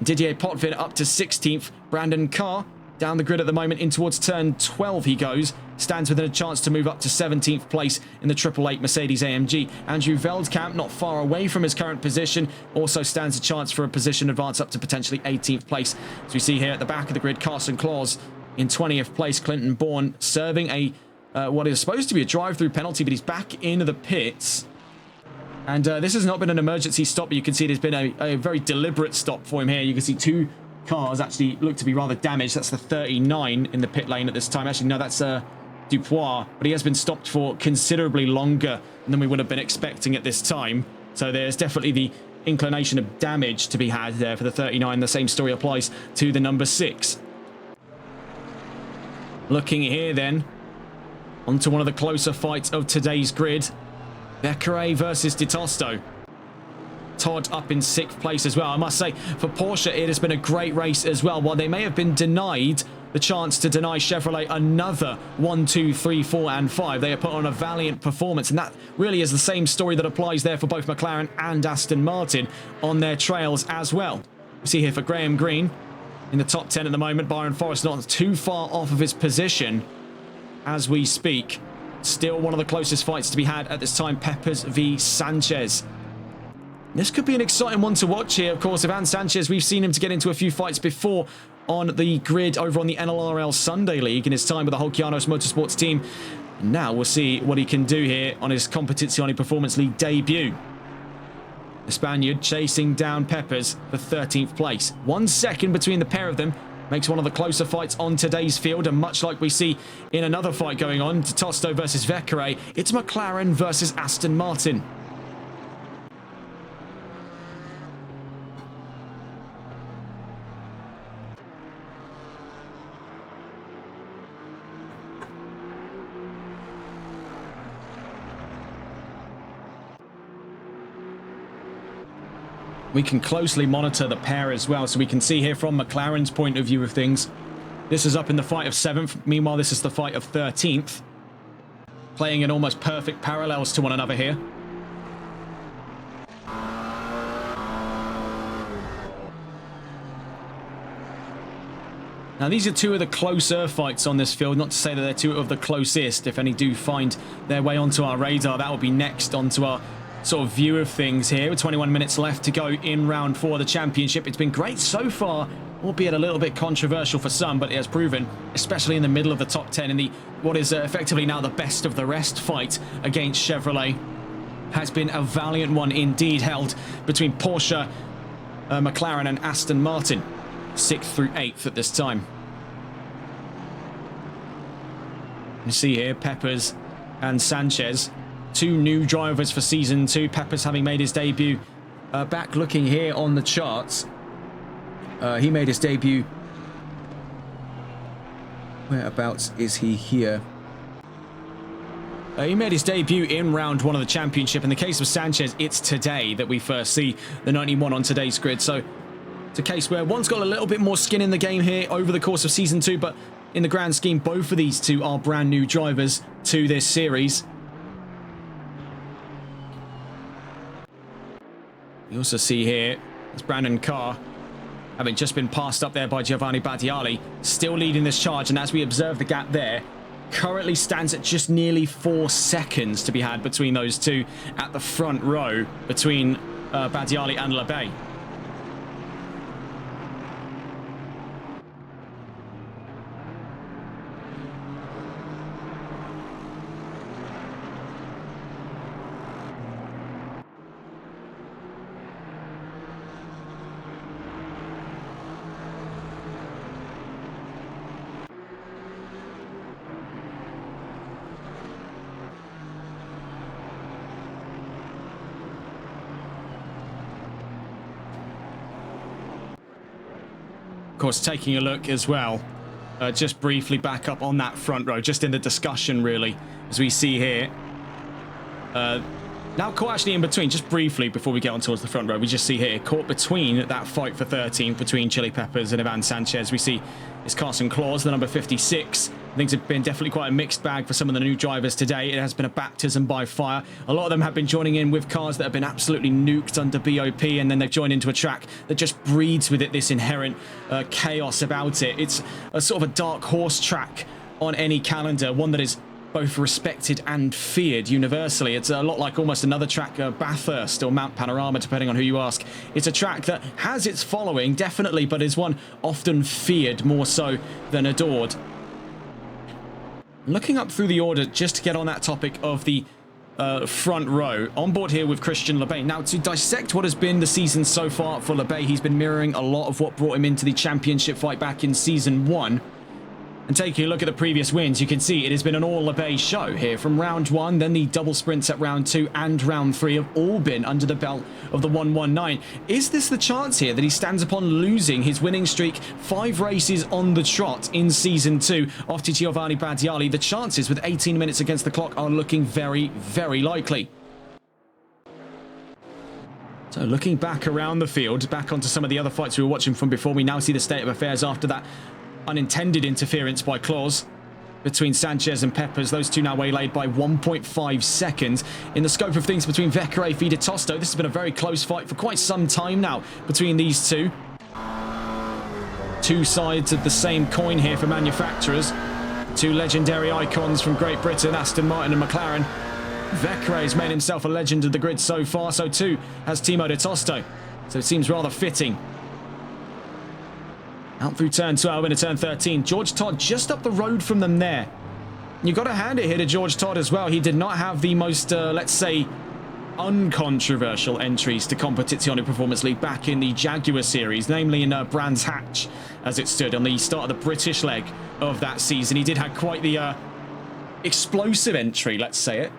S1: Didier Potvin up to 16th. Brandon Carr down the grid at the moment in towards turn 12 he goes. Stands within a chance to move up to 17th place in the 888 Mercedes AMG. Andrew Veldkamp not far away from his current position. Also stands a chance for a position advance up to potentially 18th place. As we see here at the back of the grid, Carson Claus in 20th place. Clinton Bourne serving a what is supposed to be a drive-through penalty, but he's back into the pits. And this has not been an emergency stop, but you can see there's been a very deliberate stop for him here. You can see 2 cars actually look to be rather damaged. That's the 39 in the pit lane at this time. Actually, no, that's Dupois, but he has been stopped for considerably longer than we would have been expecting at this time. So there's definitely the inclination of damage to be had there for the 39. The same story applies to the number 6. Looking here then, onto one of the closer fights of today's grid. Vecchiere versus Di Tosto. Todd up in 6th place as well. I must say, for Porsche, it has been a great race as well. While they may have been denied the chance to deny Chevrolet another 1, 2, 3, 4, and 5, they have put on a valiant performance. And that really is the same story that applies there for both McLaren and Aston Martin on their trails as well. We see here for Graham Green in the top 10 at the moment. Byron Forrest not too far off of his position as we speak. Still one of the closest fights to be had at this time, Peppers v Sanchez. This could be an exciting one to watch here. Of course, Ivan Sanchez, we've seen him to get into a few fights before on the grid over on the NLRL Sunday League in his time with the Holkianos Motorsports team. And now we'll see what he can do here on his Competizione Performance League debut. The Spaniard chasing down Peppers for 13th place. 1 second between the pair of them makes one of the closer fights on today's field. And much like we see in another fight going on, Tosto versus Vecchiere, it's McLaren versus Aston Martin. We can closely monitor the pair as well, so we can see here from McLaren's point of view of things. This is up in the fight of 7th. Meanwhile, this is the fight of 13th. Playing in almost perfect parallels to one another here. Now, these are two of the closer fights on this field. Not to say that they're two of the closest. If any do find their way onto our radar, that will be next onto our sort of view of things here, with 21 minutes left to go in round 4 of the championship. It's been great so far, albeit a little bit controversial for some, but it has proven, especially in the middle of the top 10 in the what is effectively now the best of the rest fight against Chevrolet, has been a valiant one indeed, held between Porsche, McLaren and Aston Martin, 6th through 8th at this time. You see here, Peppers and Sanchez, 2 new drivers for Season 2. Peppers having made his debut. Back looking here on the charts. He made his debut. Whereabouts is he here? He made his debut in round 1 of the championship. In the case of Sanchez, it's today that we first see the 91 on today's grid. So it's a case where one's got a little bit more skin in the game here over the course of Season 2, but in the grand scheme, both of these two are brand new drivers to this series. You also see here, it's Brandon Carr, having just been passed up there by Giovanni Badiali, still leading this charge, and as we observe the gap there, currently stands at just nearly 4 seconds to be had between those two at the front row, between Badiali and Labay. Of course, taking a look as well, just briefly back up on that front row, just in the discussion really, as we see here. Now caught actually in between, just briefly before we get on towards the front row, we just see here, caught between that fight for 13th between Chili Peppers and Ivan Sanchez. We see it's Carson Claus, the number 56. Things have been definitely quite a mixed bag for some of the new drivers today. It has been a baptism by fire. A lot of them have been joining in with cars that have been absolutely nuked under BOP, and then they've joined into a track that just breeds with it this inherent chaos about it. It's a sort of a dark horse track on any calendar, one that is both respected and feared universally. It's a lot like almost another track, Bathurst or Mount Panorama, depending on who you ask. It's a track that has its following, definitely, but is one often feared more so than adored. Looking up through the order just to get on that topic of the front row. On board here with Christian Labay. Now, to dissect what has been the season so far for Labay, he's been mirroring a lot of what brought him into the championship fight back in Season 1. And taking a look at the previous wins, you can see it has been an all Labay show here. From round 1, then the double sprints at round 2 and round 3 have all been under the belt of the 119. Is this the chance here that he stands upon losing his winning streak 5 races on the trot in Season 2 off to Giovanni Badiali? The chances with 18 minutes against the clock are looking very, very likely. So looking back around the field, back onto some of the other fights we were watching from before, we now see the state of affairs after that unintended interference by Claus between Sanchez and Peppers. Those two now waylaid by 1.5 seconds. In the scope of things between Vecchia Fide Tosto, this has been a very close fight for quite some time now between these two. Two sides of the same coin here for manufacturers. Two legendary icons from Great Britain, Aston Martin and McLaren. Vecchia has made himself a legend of the grid so far, so too has Timo de Tosto. So it seems rather fitting. Out through turn 12 into turn 13. George Todd just up the road from them there. You've got to hand it here to George Todd as well. He did not have the most, let's say, uncontroversial entries to Competizione Performance League back in the Jaguar series, namely in Brands Hatch, as it stood on the start of the British leg of that season. He did have quite the explosive entry, let's say it.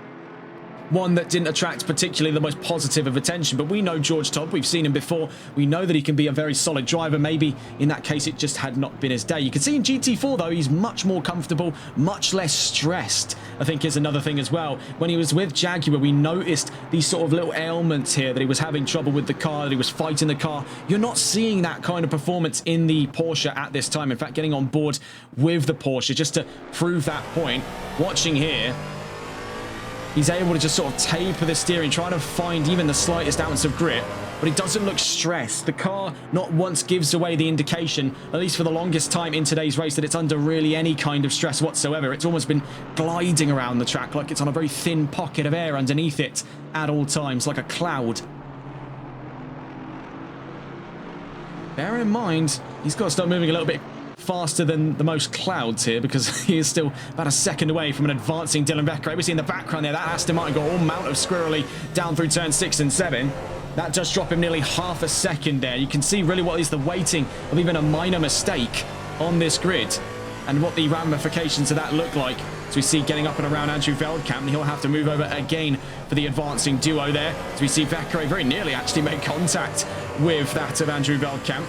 S1: One that didn't attract particularly the most positive of attention, but we know George Todd, we've seen him before, we know that he can be a very solid driver. Maybe in that case it just had not been his day. You can see in GT4 though, he's much more comfortable, much less stressed, I think is another thing as well. When he was with Jaguar, we noticed these sort of little ailments here, that he was having trouble with the car, that he was fighting the car. You're not seeing that kind of performance in the Porsche at this time. In fact, getting on board with the Porsche just to prove that point. Watching here, he's able to just sort of taper the steering, trying to find even the slightest ounce of grip, but he doesn't look stressed. The car not once gives away the indication, at least for the longest time in today's race, that it's under really any kind of stress whatsoever. It's almost been gliding around the track like it's on a very thin pocket of air underneath it at all times, like a cloud. Bear in mind, he's got to start moving a little bit faster than the most clouds here, because he is still about a second away from an advancing Dylan Vecchia. We see in the background there, that Aston Martin got all mount of squirrely down through turn 6 and 7. That does drop him nearly half a second there. You can see really what is the weighting of even a minor mistake on this grid. and what the ramifications of that look like. So we see getting up and around Andrew Veldkamp, and he'll have to move over again for the advancing duo there. So we see Vekere very nearly actually make contact with that of Andrew Veldkamp.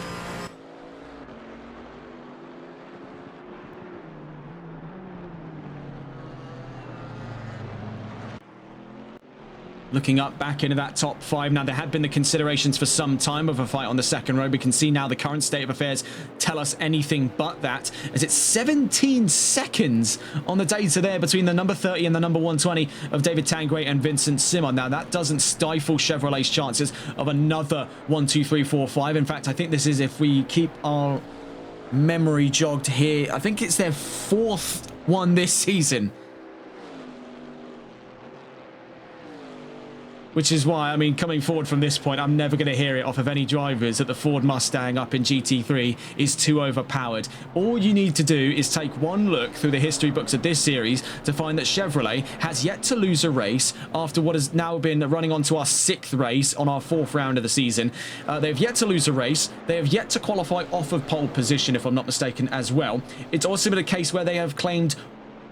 S1: Looking up back into that top 5. Now, there had been the considerations for some time of a fight on the second row. We can see now the current state of affairs tell us anything but that, as it's 17 seconds on the data there between the number 30 and the number 120 of David Tanguay and Vincent Simon. Now, that doesn't stifle Chevrolet's chances of another 1, 2, 3, 4, 5. In fact, I think this is, if we keep our memory jogged here, I think it's their 4th one this season. Which is why, I mean, coming forward from this point, I'm never going to hear it off of any drivers that the Ford Mustang up in GT3 is too overpowered. All you need to do is take one look through the history books of this series to find that Chevrolet has yet to lose a race after what has now been running on to our 6th race on our 4th round of the season. They've yet to lose a race. They have yet to qualify off of pole position, if I'm not mistaken, as well. It's also been a case where they have claimed,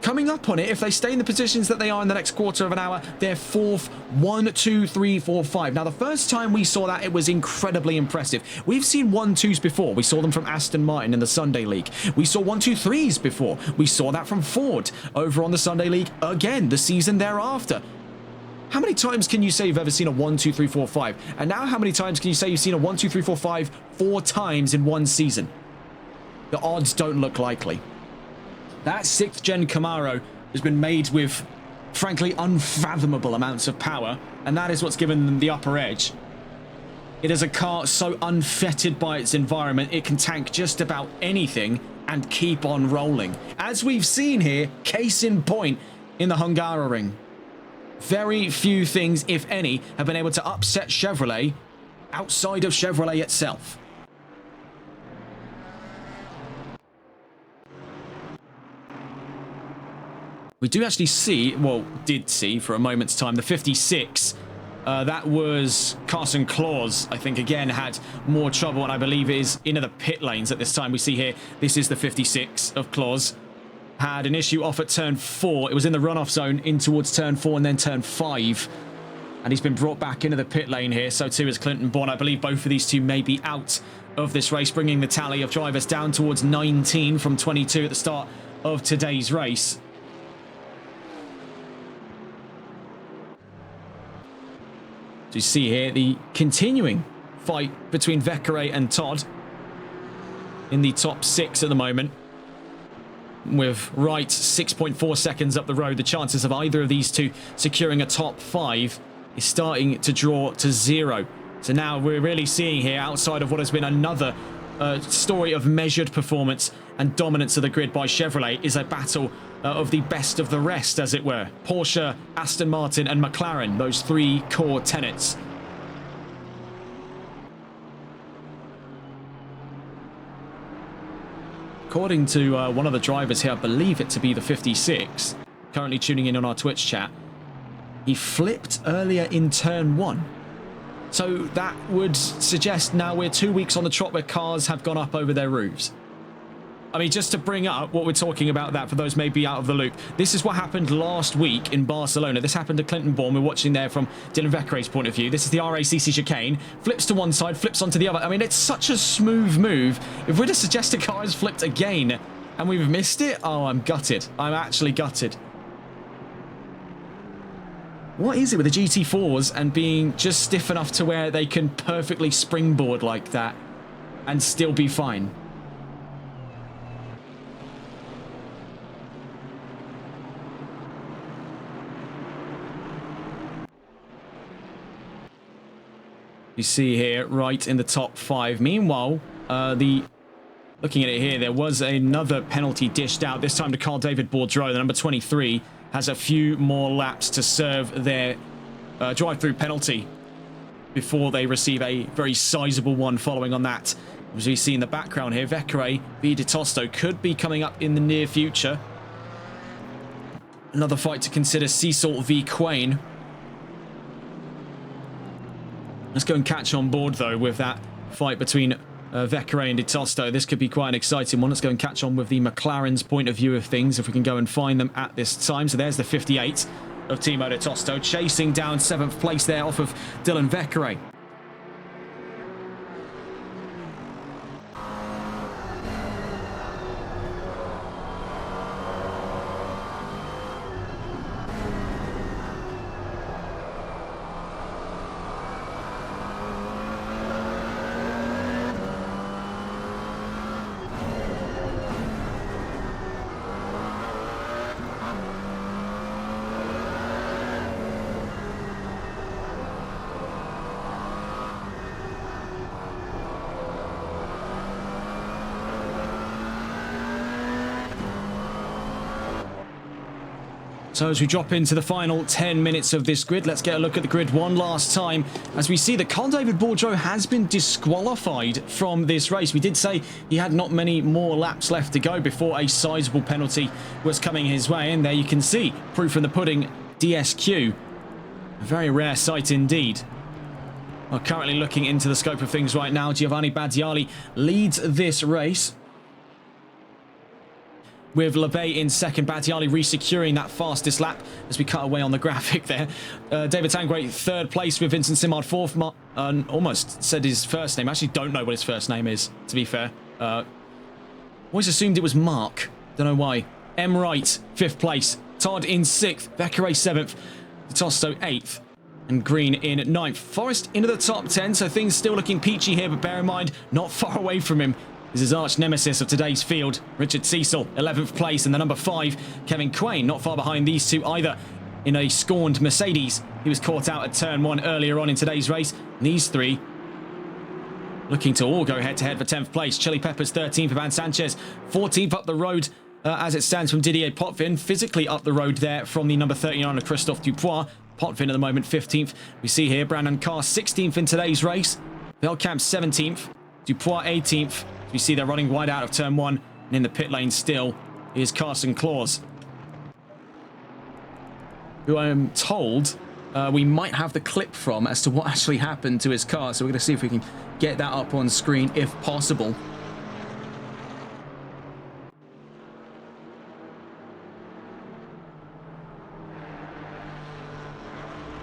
S1: coming up on it, if they stay in the positions that they are in the next quarter of an hour, they're 4th, 1, 2, 3, 4, 5. Now, the first time we saw that, it was incredibly impressive. We've seen 1-2s before. We saw them from Aston Martin in the Sunday League. We saw 1-2-3s before. We saw that from Ford over on the Sunday League again the season thereafter. How many times can you say you've ever seen a 1, 2, 3, 4, 5? And now how many times can you say you've seen a 1, 2, 3, 4, 5 4 times in one season? The odds don't look likely. That 6th gen Camaro has been made with, frankly, unfathomable amounts of power, and that is what's given them the upper edge. It is a car so unfettered by its environment, it can tank just about anything and keep on rolling. As we've seen here, case in point in the Hungaroring. Very few things, if any, have been able to upset Chevrolet outside of Chevrolet itself. We do actually see, well, did see for a moment's time, the 56. That was Carson Claus, I think, again, had more trouble, and I believe is into the pit lanes at this time. We see here, this is the 56 of Claus. Had an issue off at turn 4. It was in the runoff zone in towards turn 4 and then turn 5. And he's been brought back into the pit lane here. So too is Clinton Bourne. I believe both of these two may be out of this race, bringing the tally of drivers down towards 19 from 22 at the start of today's race. So you see here the continuing fight between Vekere and Todd in the top 6 at the moment. With Wright 6.4 seconds up the road, the chances of either of these two securing a top 5 is starting to draw to 0. So now we're really seeing here, outside of what has been another story of measured performance and dominance of the grid by Chevrolet, is a battle of the best of the rest, as it were. Porsche, Aston Martin and McLaren, those 3 core tenets. According to one of the drivers here, I believe it to be the 56, currently tuning in on our Twitch chat, he flipped earlier in turn 1. So that would suggest now we're 2 weeks on the trot where cars have gone up over their roofs. I mean, just to bring up what we're talking about, that for those maybe out of the loop, this is what happened last week in Barcelona. This happened to Clinton Bourne. We're watching there from Dylan Vekere's point of view. This is the RACC chicane. Flips to one side, flips onto the other. I mean, it's such a smooth move. If we're to suggest a car has flipped again and we've missed it, oh, I'm gutted. I'm actually gutted. What is it with the GT4s and being just stiff enough to where they can perfectly springboard like that and still be fine? You see here, right in the top 5. Meanwhile, looking at it here, there was another penalty dished out, this time to Carl David Bourdreau, the number 23, has a few more laps to serve their drive-through penalty before they receive a very sizable one following on that. As we see in the background here, Vekere v De Tosto could be coming up in the near future. Another fight to consider, Cecil v Quain. Let's go and catch on board, though, with that fight between Vecchiere and Di Tosto. This could be quite an exciting one. Let's go and catch on with the McLaren's point of view of things, if we can go and find them at this time. So there's the 58 of Timo Di Tosto, chasing down 7th place there off of Dylan Vecchiere. So as we drop into the final 10 minutes of this grid, let's get a look at the grid one last time. As we see that Carl David Bourdreau has been disqualified from this race. We did say he had not many more laps left to go before a sizable penalty was coming his way. And there you can see proof in the pudding, DSQ. A very rare sight indeed. Well, currently looking into the scope of things right now, Giovanni Badiali leads this race, with LeBay in second. Badiali re-securing that fastest lap as we cut away on the graphic there. David Tangway third place with Vincent Simard fourth. Almost said his first name. I actually don't know what his first name is, to be fair. Always assumed it was Mark. Don't know why. M. Wright, fifth place. Todd in sixth. Vecchiere seventh. Tosto eighth. And Green in ninth. Forrest into the top 10, so things still looking peachy here, but bear in mind, not far away from him is his arch nemesis of today's field, Richard Cecil, 11th place, and the number 5, Kevin Quain, not far behind these two either, in a scorned Mercedes. He was caught out at turn 1 earlier on in today's race. And these three looking to all go head-to-head for 10th place. Chili Peppers 13th for Van Sanchez, 14th up the road as it stands from Didier Potvin, physically up the road there from the number 39 of Christophe Dupois. Potvin at the moment 15th. We see here Brandon Carr 16th in today's race. Velkamp 17th. Dupois 18th. We see they're running wide out of turn 1, and in the pit lane still is Carson Claus, who I'm told we might have the clip from as to what actually happened to his car. So we're going to see if we can get that up on screen if possible.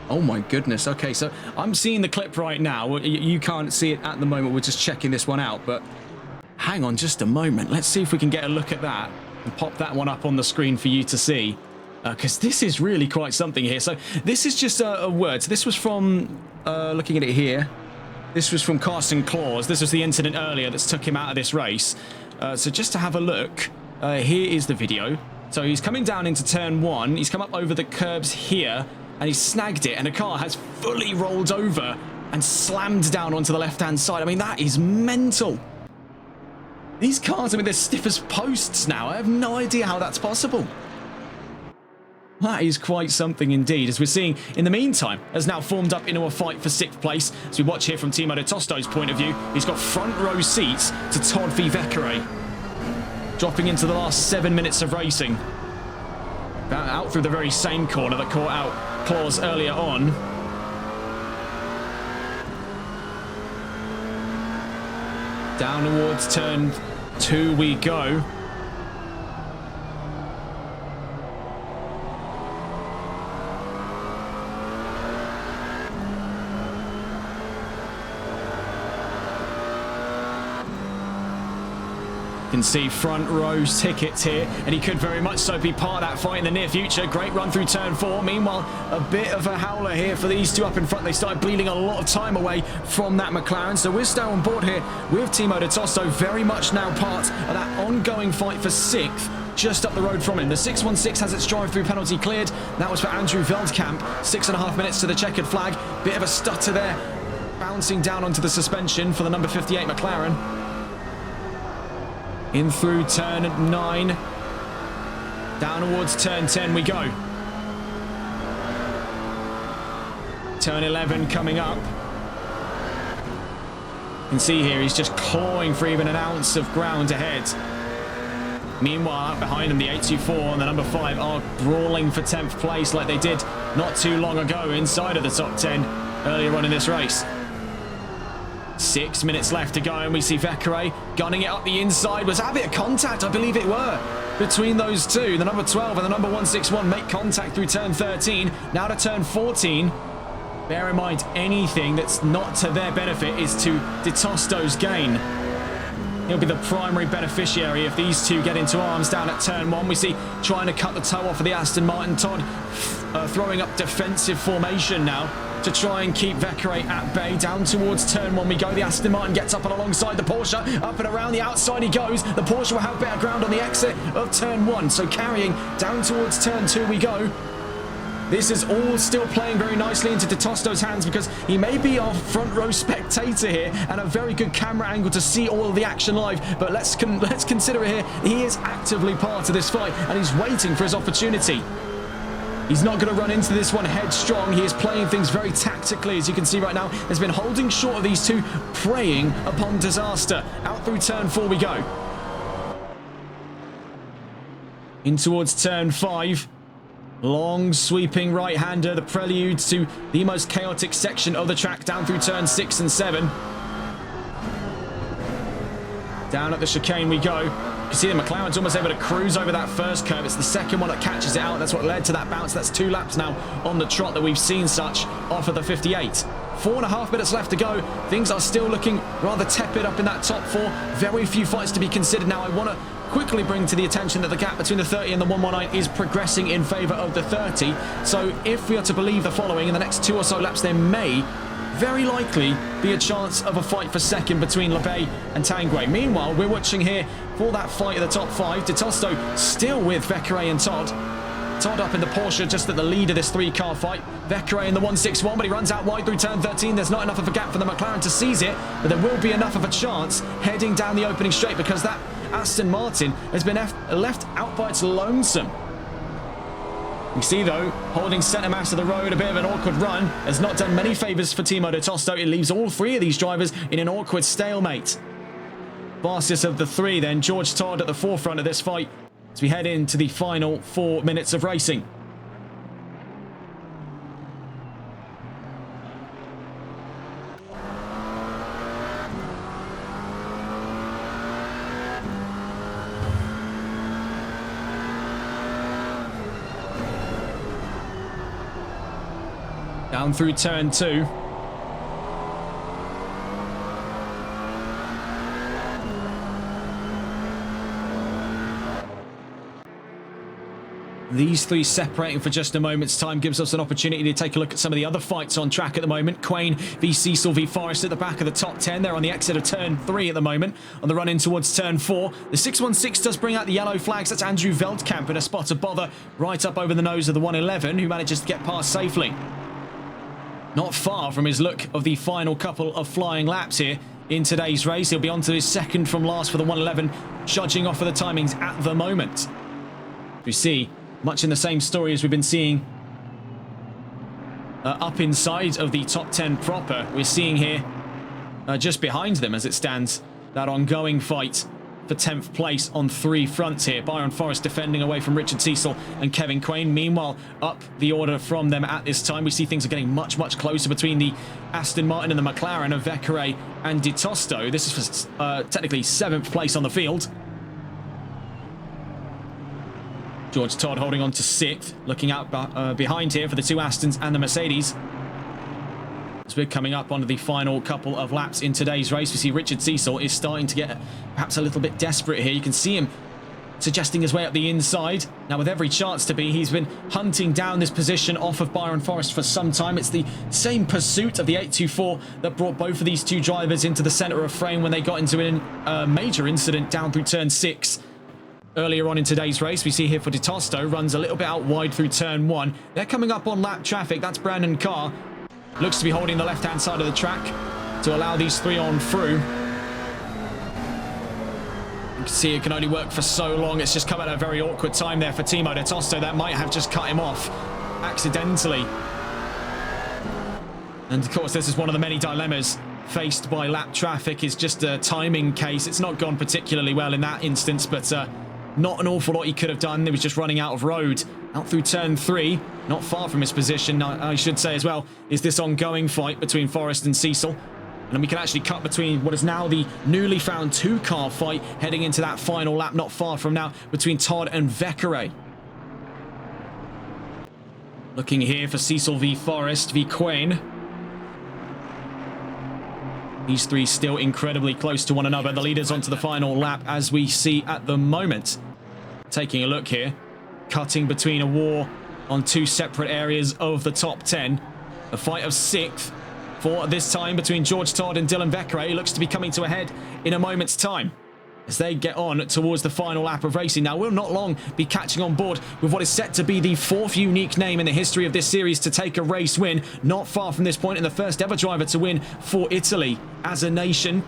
S1: Oh my goodness. Okay, so I'm seeing the clip right now. You can't see it at the moment. We're just checking this one out, but hang on just a moment. Let's see if we can get a look at that and pop that one up on the screen for you to see, because this is really quite something here. So this is just a word. So this was from, looking at it here, this was from Carson Claus. This was the incident earlier that's took him out of this race. So just to have a look, here is the video. So he's coming down into turn 1. He's come up over the curbs here, and he's snagged it, and the car has fully rolled over and slammed down onto the left-hand side. I mean, that is mental. These cars, I mean, they're stiff as posts now. I have no idea how that's possible. That is quite something indeed, as we're seeing, in the meantime, has now formed up into a fight for 6th place. As we watch here from Timo Di Tosto's point of view, he's got front row seats to Todd v. Vecchiere, dropping into the last 7 minutes of racing. Out through the very same corner that caught out Claus earlier on. Down towards turn 2 we go. You can see front row tickets here, and he could very much so be part of that fight in the near future. Great run through turn 4. Meanwhile, a bit of a howler here for these two up in front. They started bleeding a lot of time away from that McLaren. So we're still on board here with Timo Di Tosto, very much now part of that ongoing fight for 6th, just up the road from him. The 616 has its drive-through penalty cleared. That was for Andrew Veldkamp. 6.5 minutes to the checkered flag. Bit of a stutter there, bouncing down onto the suspension for the number 58 McLaren. In through turn 9. Down towards turn 10 we go. Turn 11 coming up. You can see here he's just clawing for even an ounce of ground ahead. Meanwhile, up behind him, the 824 and the number 5 are brawling for 10th place like they did not too long ago inside of the top 10 earlier on in this race. 6 minutes left to go, and we see Vekere gunning it up the inside. Was that a bit of contact? I believe it were. Between those two, the number 12 and the number 161 make contact through turn 13. Now to turn 14. Bear in mind, anything that's not to their benefit is to DeTosto's gain. He'll be the primary beneficiary if these two get into arms down at turn 1. We see trying to cut the toe off of the Aston Martin. Todd throwing up defensive formation now to try and keep Vekere at bay. Down towards turn 1 we go. The Aston Martin gets up and alongside the Porsche. Up and around the outside he goes. The Porsche will have better ground on the exit of turn 1. So carrying down towards turn 2 we go. This is all still playing very nicely into DeTosto's hands because he may be our front row spectator here and a very good camera angle to see all of the action live. But let's consider it here. He is actively part of this fight and he's waiting for his opportunity. He's not going to run into this one headstrong. He is playing things very tactically, as you can see right now. Has been holding short of these two, preying upon disaster. Out through turn 4 we go. In towards turn 5. Long sweeping right-hander, the prelude to the most chaotic section of the track down through turn 6 and 7. Down at the chicane we go. You can see the McLaren's almost able to cruise over that first curve. It's the second one that catches it out. That's what led to that bounce. That's 2 laps now on the trot that we've seen such off of the 58. 4.5 minutes left to go. Things are still looking rather tepid up in that top 4. Very few fights to be considered now. I want to quickly bring to the attention that the gap between the 30 and the 119 is progressing in favour of the 30. So if we are to believe the following, in the next 2 or so laps there may very likely be a chance of a fight for second between LeBay and Tanguay. Meanwhile, we're watching here for that fight at the top 5. DeTosto still with Vekere and Todd. Todd up in the Porsche just at the lead of this 3-car fight. Vekere in the 161, but he runs out wide through turn 13. There's not enough of a gap for the McLaren to seize it, but there will be enough of a chance heading down the opening straight because that Aston Martin has been left out by its lonesome. You see, though, holding centre mass of the road, a bit of an awkward run, has not done many favours for Timo DeTosto. It leaves all 3 of these drivers in an awkward stalemate. Fastest of the 3, then, George Todd at the forefront of this fight as we head into the final 4 minutes of racing. Down through turn 2. These 3 separating for just a moment's time gives us an opportunity to take a look at some of the other fights on track at the moment. Quain v Cecil v Forrest at the back of the top 10. They're on the exit of turn 3 at the moment, on the run in towards turn 4. The 616 does bring out the yellow flags. That's Andrew Veldkamp in a spot of bother right up over the nose of the 111, who manages to get past safely. Not far from his look of the final couple of flying laps here in today's race. He'll be on to his second from last for the 111, judging off of the timings at the moment. We see much in the same story as we've been seeing up inside of the top 10 proper. We're seeing here just behind them as it stands, that ongoing fight for 10th place on 3 fronts here. Byron Forrest defending away from Richard Cecil and Kevin Quain. Meanwhile, up the order from them at this time. We see things are getting much, much closer between the Aston Martin and the McLaren of Vekere and DeTosto. This is for technically 7th place on the field. George Todd holding on to 6th, looking out behind here for the 2 Astons and the Mercedes. As we're coming up onto the final couple of laps in today's race, we see Richard Cecil is starting to get perhaps a little bit desperate here. You can see him suggesting his way up the inside. Now, with every chance to be, he's been hunting down this position off of Byron Forrest for some time. It's the same pursuit of the 824 that brought both of these 2 drivers into the centre of frame when they got into a major incident down through turn 6. Earlier on in today's race, we see here for DeTosto, runs a little bit out wide through turn 1. They're coming up on lap traffic. That's Brandon Carr. Looks to be holding the left-hand side of the track to allow these 3 on through. You can see it can only work for so long. It's just come at a very awkward time there for Timo DeTosto. That might have just cut him off accidentally. And of course, this is one of the many dilemmas faced by lap traffic, is just a timing case. It's not gone particularly well in that instance, but not an awful lot he could have done. He was just running out of road. Out through turn 3, not far from his position, I should say as well, is this ongoing fight between Forrest and Cecil. And then we can actually cut between what is now the newly found two-car fight heading into that final lap not far from now between Todd and Vekere. Looking here for Cecil v Forrest v Quain. These three still incredibly close to one another. The leaders onto the final lap as we see at the moment. Taking a look here. Cutting between a war on two separate areas of the top 10. A fight of 6th. For this time between George Todd and Dylan Vekere looks to be coming to a head in a moment's time as they get on towards the final lap of racing. Now, we'll not long be catching on board with what is set to be the 4th unique name in the history of this series to take a race win. Not far from this point, and the first ever driver to win for Italy as a nation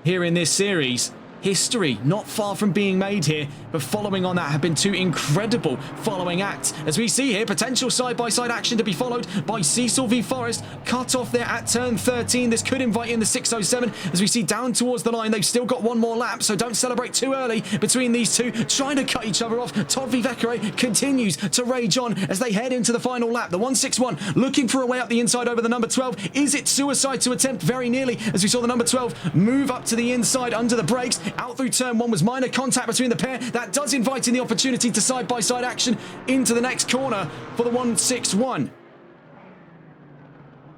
S1: here in this series. History not far from being made here, but following on that have been two incredible following acts. As we see here, potential side-by-side action to be followed by Cecil v Forrest. Cut off there at turn 13. This could invite in the 607 as we see down towards the line. They've still got one more lap, so don't celebrate too early between these two, trying to cut each other off. Todd v Vekere continues to rage on as they head into the final lap. The 161 looking for a way up the inside over the number 12. Is it suicide to attempt? Very nearly, as we saw the number 12 move up to the inside under the brakes. Out through turn 1 was minor contact between the pair. That does invite in the opportunity to side-by-side action into the next corner for the 161.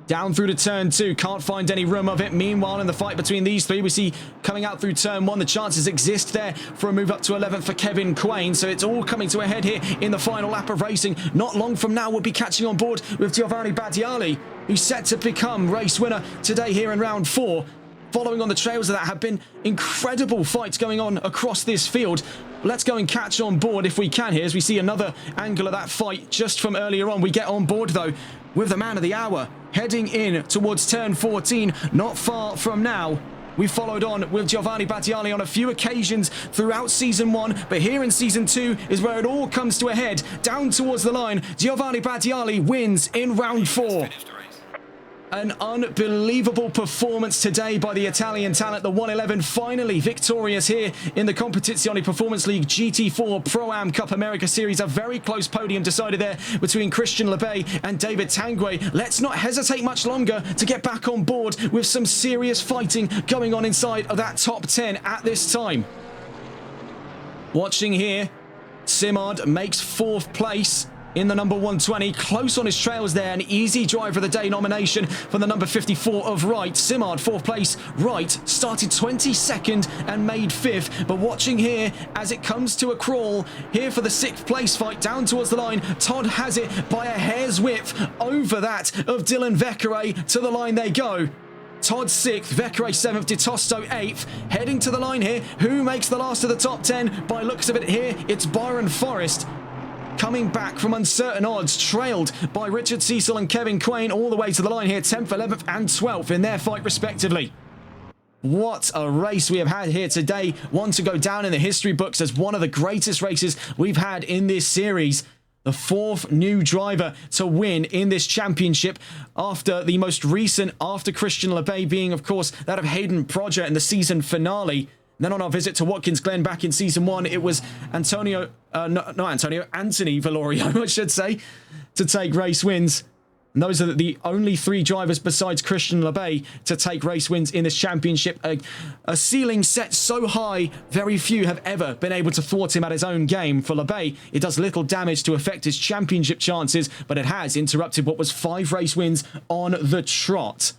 S1: Down through to turn 2, can't find any room of it. Meanwhile, in the fight between these three, we see coming out through turn 1, the chances exist there for a move up to 11th for Kevin Quain. So it's all coming to a head here in the final lap of racing. Not long from now, we'll be catching on board with Giovanni Badiali, who's set to become race winner today here in round 4. Following on the trails of that have been incredible fights going on across this field. Let's go and catch on board if we can here as we see another angle of that fight just from earlier on. We get on board though with the man of the hour heading in towards turn 14 not far from now. We followed on with Giovanni Badiali on a few occasions throughout Season 1, but here in Season 2 is where it all comes to a head. Down towards the line, Giovanni Badiali wins in round 4. An unbelievable performance today by the Italian talent. The 111 finally victorious here in the Competizione Performance League GT4 Pro-Am Cup America Series. A very close podium decided there between Christian Lebay and David Tanguay. Let's not hesitate much longer to get back on board with some serious fighting going on inside of that top 10 at this time. Watching here, Simard makes 4th place in the number 120, close on his trails there. An easy driver of the day nomination for the number 54 of Wright. Simard, 4th place. Wright started 22nd and made 5th. But watching here as it comes to a crawl here for the 6th place fight down towards the line. Todd has it by a hair's width over that of Dylan Vekere. To the line they go. Todd 6th, Vekere 7th, Di Tosto 8th. Heading to the line here. Who makes the last of the top 10? By looks of it here, it's Byron Forrest. Coming back from uncertain odds, trailed by Richard Cecil and Kevin Quain all the way to the line here, 10th, 11th and 12th in their fight respectively. What a race we have had here today. One to go down in the history books as one of the greatest races we've had in this series. The 4th new driver to win in this championship after the most recent, after Christian Lebay being, of course, that of Hayden Prodger in the season finale. Then on our visit to Watkins Glen back in Season 1, it was Anthony Valorio, I should say, to take race wins. And those are the only 3 drivers besides Christian Lebay to take race wins in this championship. A ceiling set so high, very few have ever been able to thwart him at his own game. For Lebay, it does little damage to affect his championship chances, but it has interrupted what was 5 race wins on the trot.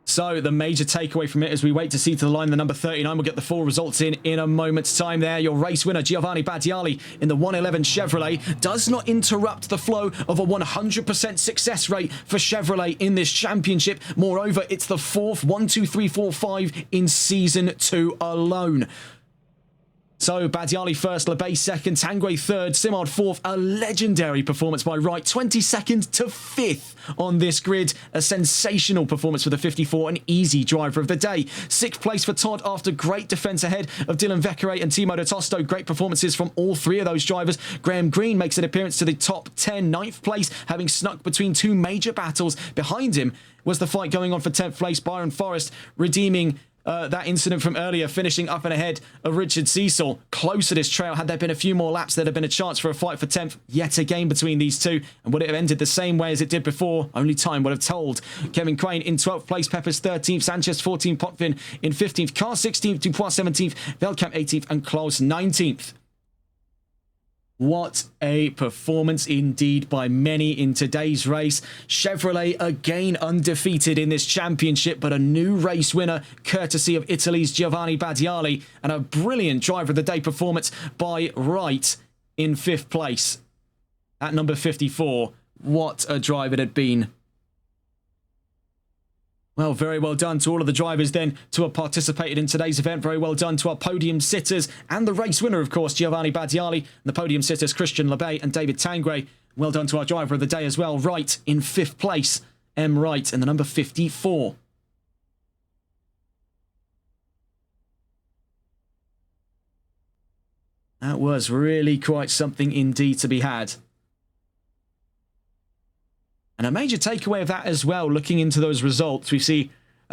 S1: So the major takeaway from it as we wait to see to the line the number 39. We'll get the full results in a moment's time there. Your race winner, Giovanni Badiali in the 111 Chevrolet, does not interrupt the flow of a 100% success rate for Chevrolet in this championship. Moreover, it's the 4th 1, 2, 3, 4, 5 in Season 2 alone. So Badiali 1st, Lebay 2nd, Tanguay 3rd, Simard 4th. A legendary performance by Wright, 22nd to 5th on this grid. A sensational performance for the 54, an easy driver of the day. 6th place for Todd after great defence ahead of Dylan Vekere and Timo Di Tosto. Great performances from all 3 of those drivers. Graham Green makes an appearance to the top 10, 9th place, having snuck between 2 major battles. Behind him was the fight going on for 10th place. Byron Forrest redeeming that incident from earlier, finishing up and ahead of Richard Cecil. Close to this trail. Had there been a few more laps, there'd have been a chance for a fight for 10th yet again between these two. And would it have ended the same way as it did before? Only time would have told. Kevin Crane in 12th place, Peppers 13th, Sanchez 14th, Potvin in 15th, Carr 16th, Dupois 17th, Veldkamp 18th, and Klaus 19th. What a performance indeed by many in today's race. Chevrolet again undefeated in this championship, but a new race winner courtesy of Italy's Giovanni Badiali, and a brilliant driver of the day performance by Wright in 5th place at number 54. What a drive it had been. Well, very well done to all of the drivers then to have participated in today's event. Very well done to our podium sitters and the race winner, of course, Giovanni Badiali, and the podium sitters, Christian Lebay and David Tangray. Well done to our driver of the day as well, Wright in 5th place, M. Wright, and the number 54. That was really quite something indeed to be had. And a major takeaway of that as well, looking into those results, we see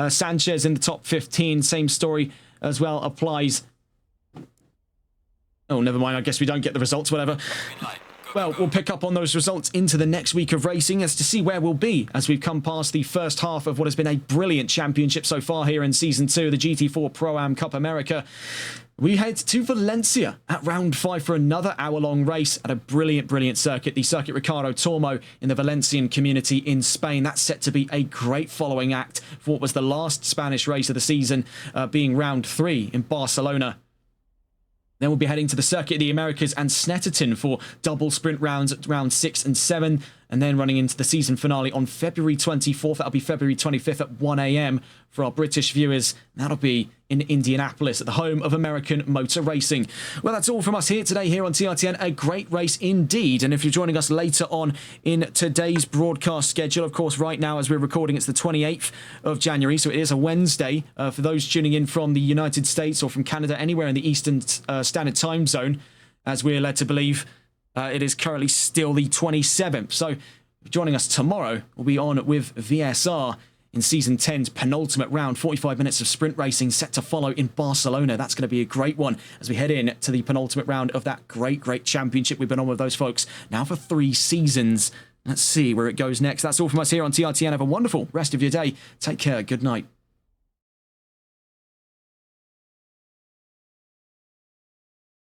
S1: Sanchez in the top 15. Same story as well applies. Oh, never mind. I guess we don't get the results, whatever. Well, we'll pick up on those results into the next week of racing as to see where we'll be as we've come past the first half of what has been a brilliant championship so far here in Season 2, the GT4 Pro-Am Cup America. We head to Valencia at round 5 for another hour-long race at a brilliant, brilliant circuit, the Circuit Ricardo Tormo in the Valencian community in Spain. That's set to be a great following act for what was the last Spanish race of the season, being round 3 in Barcelona. Then we'll be heading to the Circuit of the Americas and Snetterton for double sprint rounds at round 6 and 7, and then running into the season finale on February 24th. That'll be February 25th at 1 a.m. for our British viewers. That'll be in Indianapolis at the home of American motor racing. Well, that's all from us here today here on TRTN. A great race indeed. And if you're joining us later on in today's broadcast schedule, of course, right now as we're recording, it's the 28th of January. So it is a Wednesday for those tuning in from the United States or from Canada, anywhere in the Eastern Standard Time Zone, as we're led to believe. It is currently still the 27th. So joining us tomorrow, we'll be on with VSR in Season 10's penultimate round. 45 minutes of sprint racing set to follow in Barcelona. That's going to be a great one as we head in to the penultimate round of that great, great championship we've been on with those folks now for 3 seasons. Let's see where it goes next. That's all from us here on TRTN. Have a wonderful rest of your day. Take care. Good night.